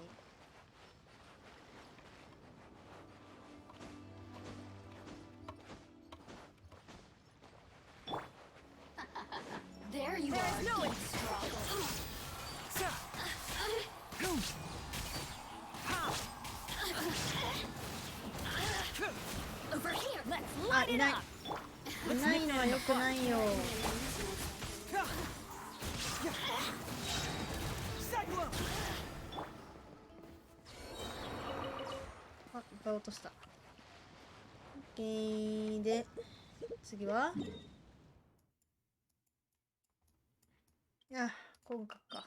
There you are. There's no Over here. Let's あ、 light い it ない。 up. いないのは良くないよ。あ、いっぱい落とした。オッケーで、次は。いや、今回か。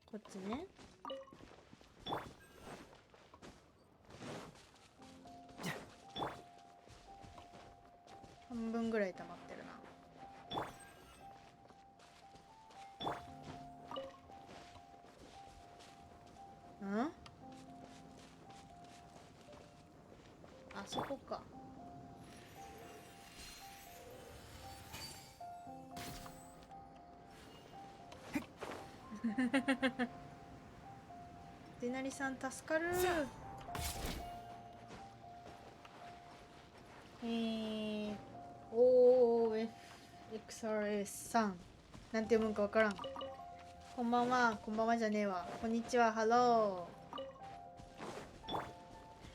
こっちね。半分ぐらい溜まってるな。ん？あそこか。でなりさん助かる。OXRS さんなんて読むんかわからん。こんばんは。こんばんはじゃねえわ。こんにちは。ハロー。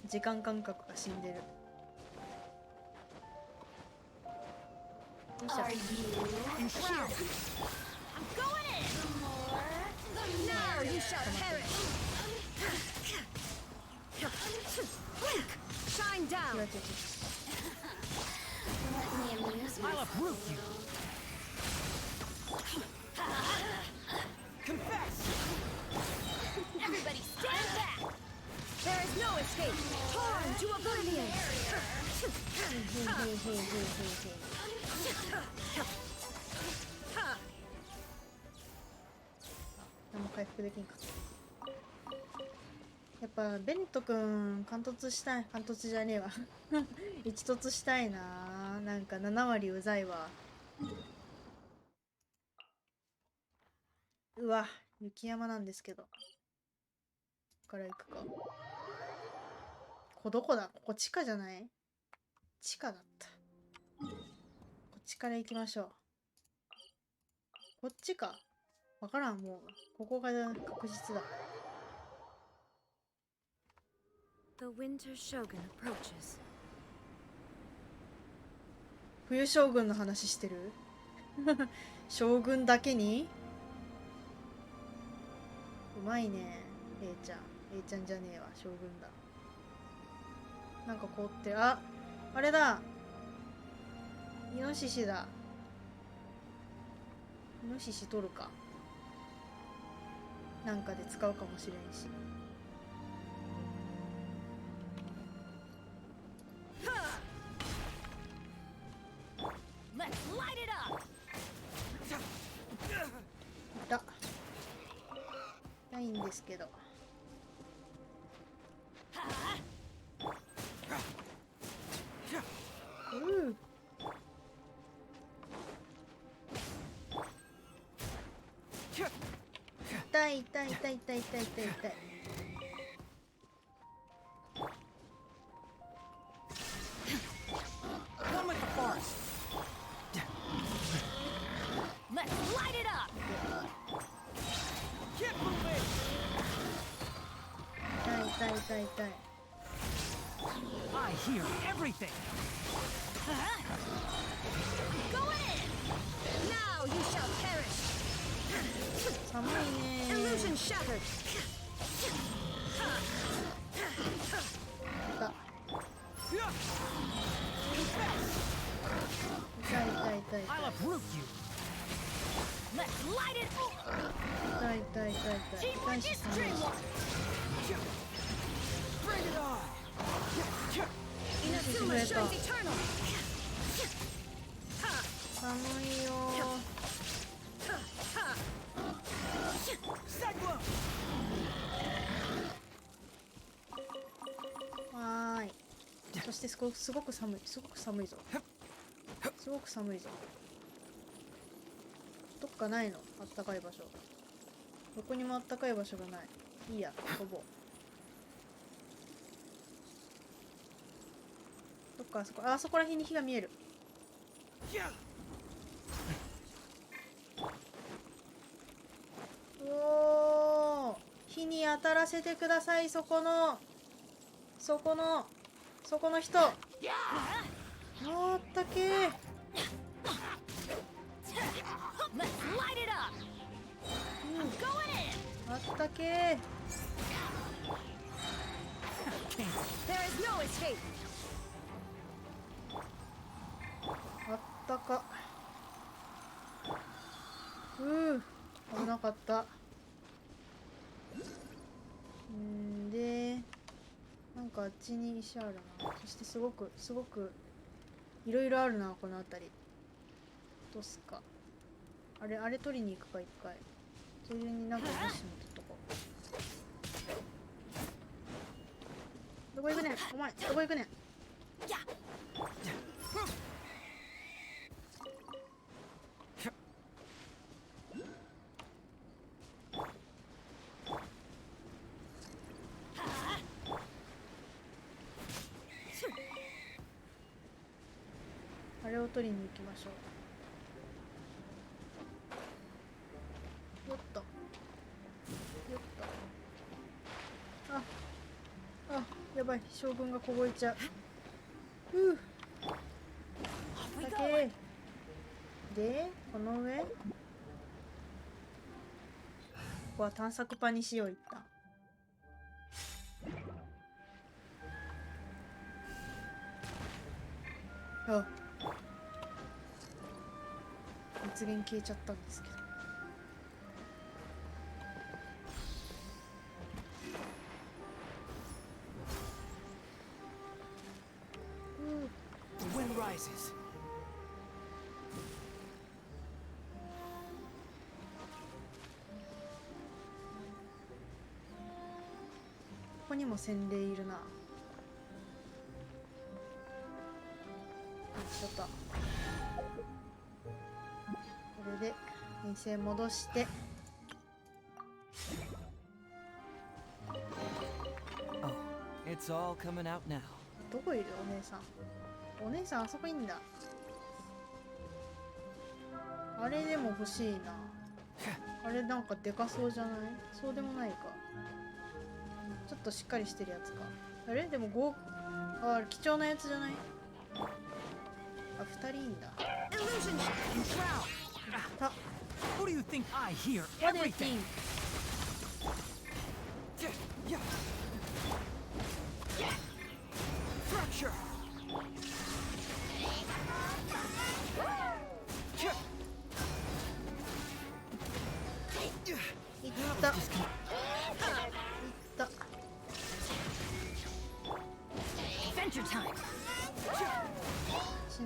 時間感覚が死んでる。よいしょ。 Are you here? I'm going in. Now you shall perish. Shine down. Let me amuse I'll uproot you. Confess. Everybody stand back. There is no escape. Torn to oblivion. 何も回復できんかった。やっぱベネットくん貫突したい。貫突じゃねえわ。一突したいな。なんか7割うざいわ。うわ、雪山なんですけど。ここから行くか。どこだ？ここ地下じゃない？地下だった。こっちから行きましょう。こっちか。わからん、もう。ここが確実だ。The Winter Shogun approaches. 冬将軍の話してる？将軍だけに？うまいね、A ちゃん。A ちゃんじゃねえわ、将軍だ。なんか凍ってる。あ、あれだ。イノシシだ。イノシシ取るか。なんかで使うかもしれんし。痛いんですけど。痛い痛い痛い痛い痛い痛い痛い。Come with the force. Let's light it up. Keep moving. 痛い痛い痛い痛い。I hear everything. Go in. Now you shall perish. 寒いね。Illusion shattered. 痛い痛い痛い痛い。I'll uproot you. 痛い痛い痛い痛い痛いし寒いし。Inazuma shines eternal. 寒いよー。わーい。そしてすごく寒い、すごく寒いぞ。すごく寒いぞ。どっかないの？あったかい場所。どこにもあったかい場所がない。いいや、飛ぼう。どっかあそこら辺に火が見える。おー、火に当たらせてください。そこの人。あったけー。あったけー。あったか。危なかった。で、なんかあっちに石あるな。そしてすごくいろいろあるな、この辺り。どうすか。あれ取りに行くか、一回。それになんか物資も取っとこう。どこ行くねん、お前。どこ行くねん。あれを取りに行きましょう。よっと。あ、やばい。将軍が凍えちゃう。だけで、この上ここは探索パにしよう、一旦。あ、熱源消えちゃったんですけど。The wind rises. ここにも洗礼いるな。ちょっとこれで編成戻して。Oh, it's all coming out now. どこいるお姉さん。お姉さんあそこいいんだ。あれでも欲しいな。あれなんかでかそうじゃない？そうでもないか。ちょっとしっかりしてるやつか。あれでも貴重なやつじゃない？あ、2人いいんだ。Who do you think I hear What do you everything? Fracture. いった。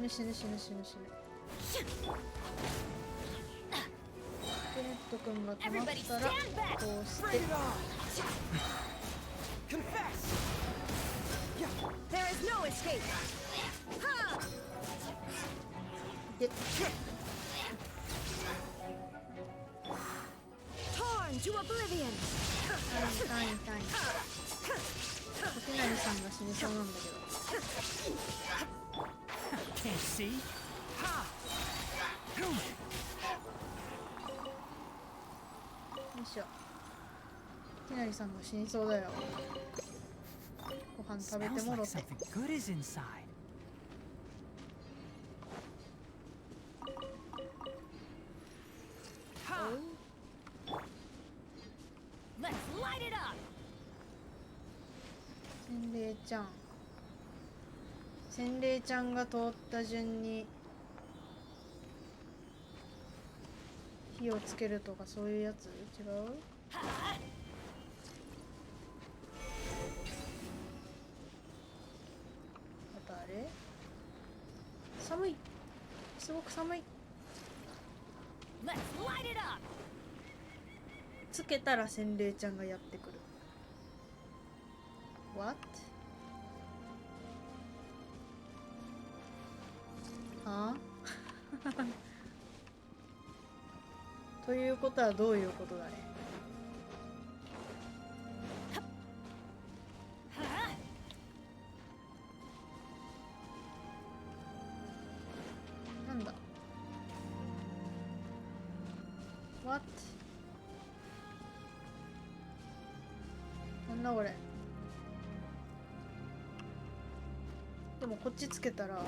死ぬ。ケネット君が止まったらこうしてで痛い小手成さんが死にそうなんだけど。Can't see. よいしょ。手成さんが死にそうだよ。ご飯食べてもろて。Good is inside. Let's light it up. 洗礼ちゃんが通った順に火をつけるとかそういうやつ？違う？あとあれ？寒い。すごく寒い。つけたら洗礼ちゃんがやってくる。What？ はあということはどういうことだね。なんだ What？ なんだこれ。でもこっちつけたら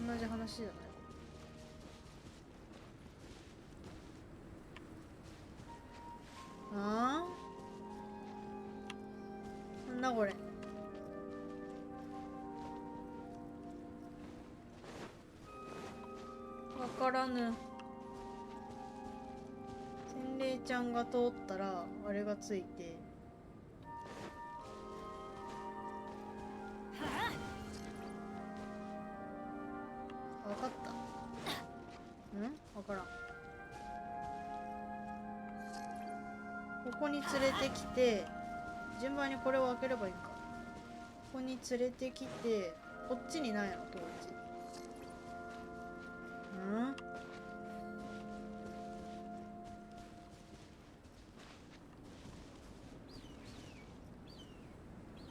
同じ話じゃない？ああ、なんだこれ。わからぬ。洗礼ちゃんが通ったらあれがついて、わかった。わからん。ここに連れてきて、順番にこれを開ければいいんか。ここに連れてきて、こっちにないの、当時。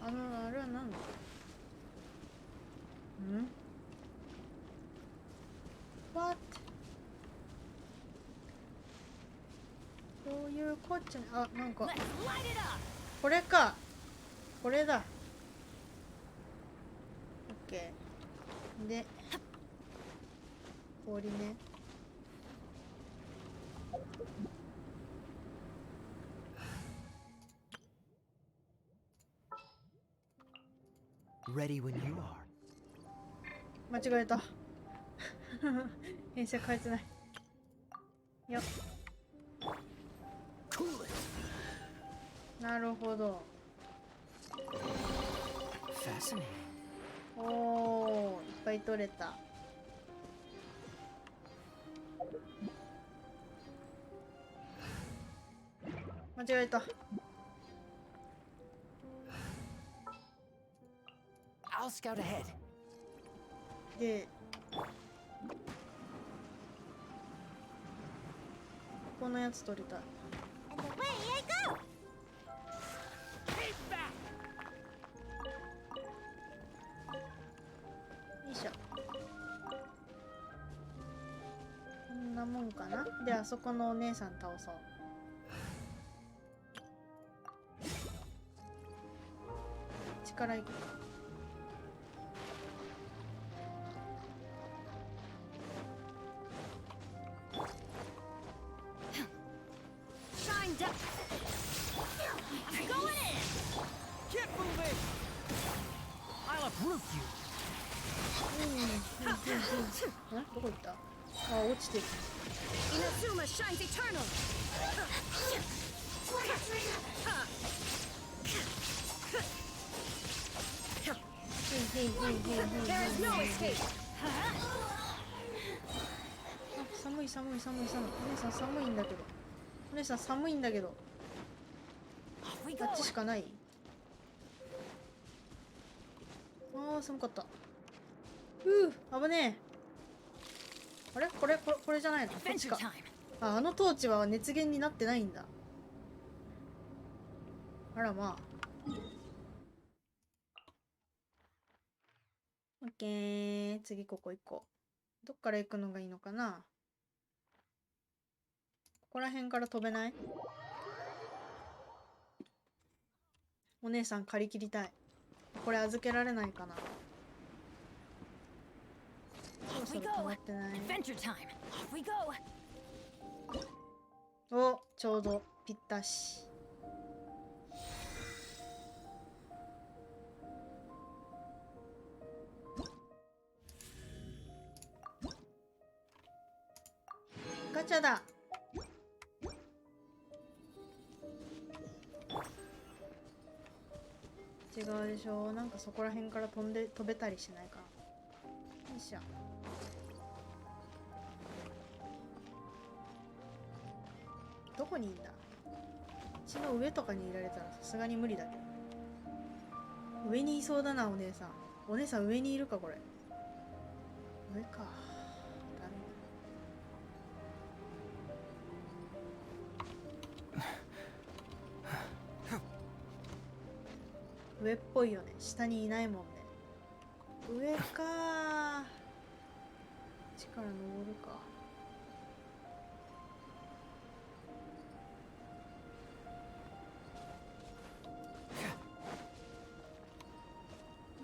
あれは何だ？What？ どういうこっちゃ。あ、なんかこれか。これだ。オッケー。で氷ね。Ready when you are. 間違えた。編成変えてない。よっ。なるほど。おお、いっぱい取れた。間違えた。I'll scout ahead. で、このやつ取りたい。よいしょ。こんなもんかな。で、あそこのお姉さん倒そう。力いくか。どこ行った？あ、落ちてる。Inazuma shines eternal. There is no escape. 寒い寒い寒い寒い。お姉さん寒いんだけど。お姉さん寒いんだけど。あっちしかない？ああ、寒かった。危ねえ。あれこれじゃないの？こっちか。あのトーチは熱源になってないんだ。あらまあ。オッケー。次ここ行こう。どっから行くのがいいのかな？ここら辺から飛べない？お姉さん借り切りたい。これ預けられないかな？そろそろ止まってない？お、ちょうどぴったし。ガチャだ。違うでしょ。なんかそこら辺から飛べたりしないかな。よいしょ。どこにいんだ。血の上とかにいられたらさすがに無理だけど。上にいそうだな、お姉さん。お姉さん上にいるか、これ。上か。上っぽいよね。下にいないもんね。上かー。力登るか。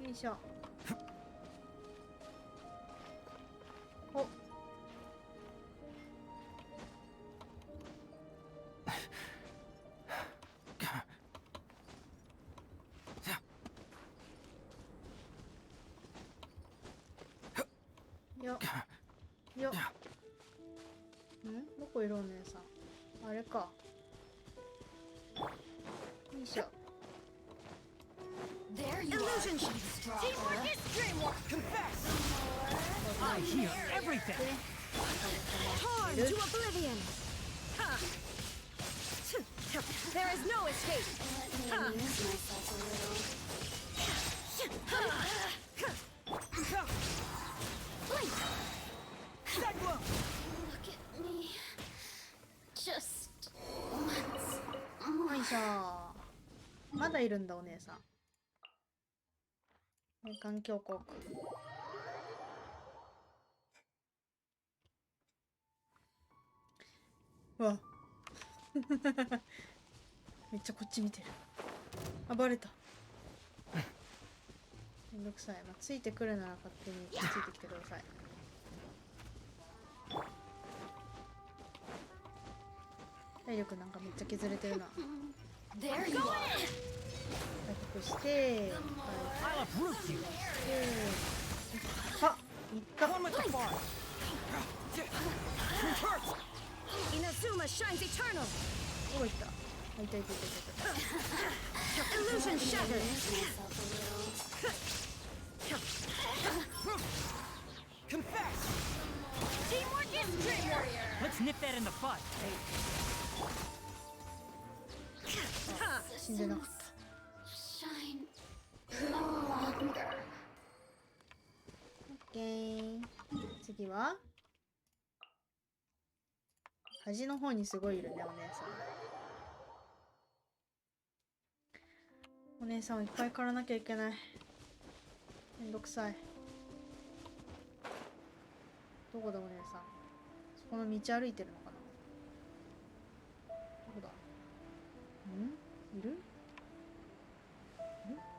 よいしょ。お。よよん、どこいるお姉さん。あれか。よいしょ。There you Illusion are. Teamwork is dreamwork. Confess. I hear everything. Torn to oblivion. There is no escape. Look at me. Just once よいしょ。まだいるんだお姉さん。環境航空。うわめっちゃこっち見てる。あ、バレた。めんどくさい。まあ、ついてくるなら勝手についてきてください。体力なんかめっちゃ削れてるな。There you are. 回復して、あ、いった。Inazuma shines eternal. どこ行った。あ、いたいたいたいた。Illusion shattered. Confess. Teamwork is dreamwork. Let's nip that in the bud. 死んでなかった。shine no longer. オッケー。次は端の方にすごいいるね、お姉さん。お姉さんをいっぱい狩らなきゃいけない。めんどくさい。どこだお姉さん。そこの道歩いてるのかな。どこだ。いる？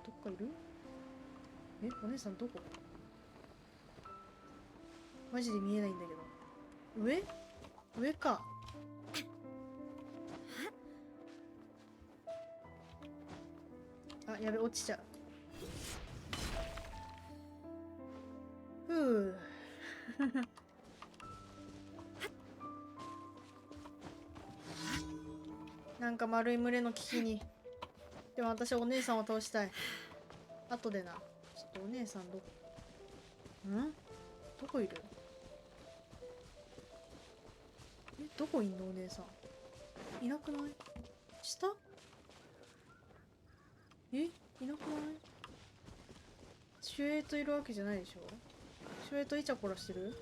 どっかいる？お姉さんどこ？マジで見えないんだけど。上か。あ、やべ、落ちちゃう。ふう。なんか丸い群れの危機に。でも私お姉さんを倒したい。後でな。ちょっとお姉さんどこいる？どこいんのお姉さん。いなくない？下？いなくない？シュエイトいるわけじゃないでしょ？シュエイトイチャコラしてる？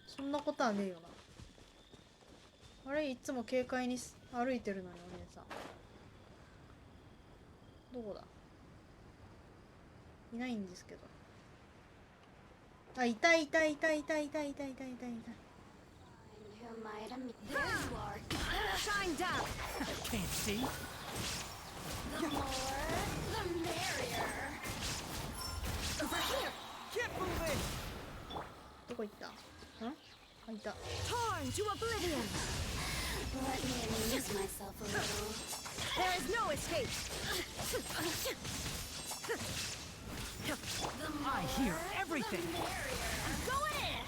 そんなことはねえよな。あれいつも軽快に歩いてるのにお姉さん。どこだ？いないんですけど。あ、いた。Shine down. Can't see. The more, the merrier. Over here. Get moving. どこ行った？あ、いた。 Torn to oblivion. Let me amuse myself a little. There is no escape. I hear everything. Go in.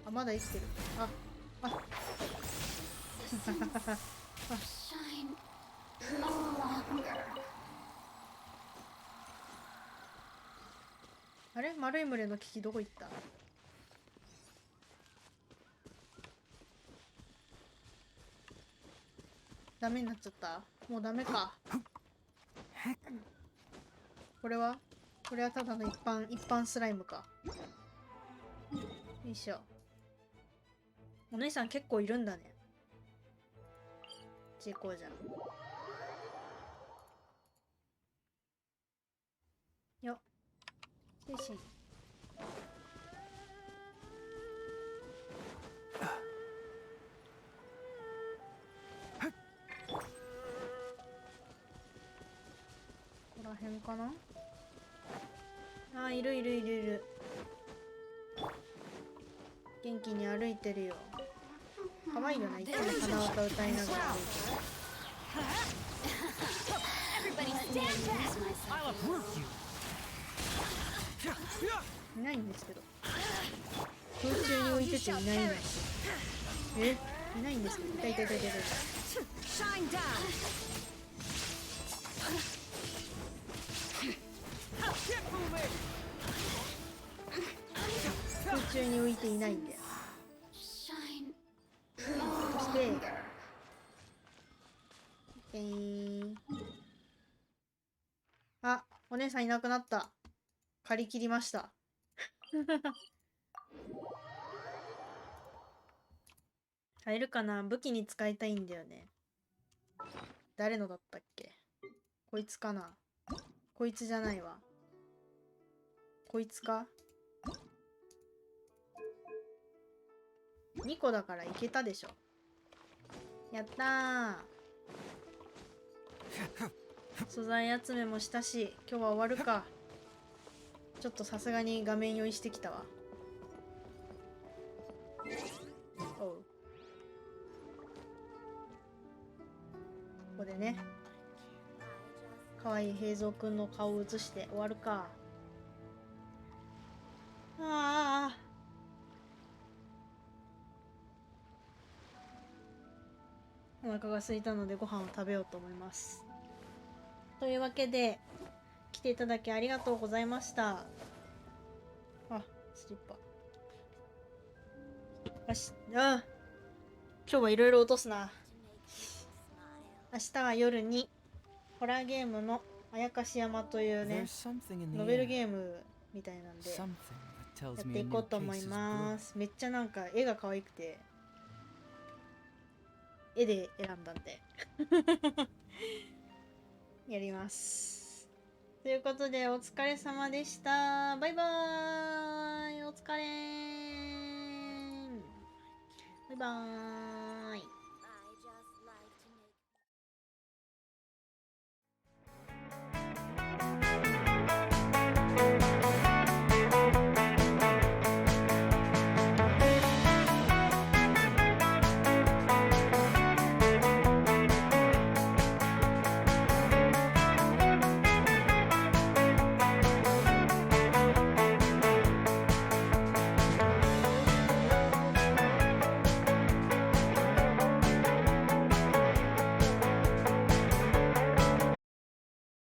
あ、まだ生きてる。ああれ、丸い群れの危機どこ行った？ダメになっちゃった。もうダメか。これはただの一般スライムか。よいしょ。お姉さん結構いるんだね。こっち行こうじゃん。よっ。精神。ここら辺かな。あ、いる。元気に歩いてるよ。可愛いよね。いつも鼻歌歌いながら歩いてる。いないんですけど。空中に置いてていないんです。いないんですけど。いた。空中に浮いていないんだよ。そしてあ、お姉さんいなくなった。借り切りました買えるかな。武器に使いたいんだよね。誰のだったっけ。こいつかな。こいつじゃないわ。こいつか。2個だからいけたでしょ。やったー。素材集めもしたし、今日は終わるか。ちょっとさすがに画面用意してきたわ。おう。ここでね、かわいい平蔵くんの顔を映して終わるか。ああ。お腹が空いたのでご飯を食べようと思います。というわけで、来ていただきありがとうございました。あ、スリッパ。よし、今日はいろいろ落とすな。明日は夜にホラーゲームのあやかし山というね、ノベルゲームみたいなんで、やっていこうと思います。めっちゃなんか絵が可愛くて、絵で選んだんでやります。ということでお疲れ様でした。バイバーイ。お疲れー。バイバーイ。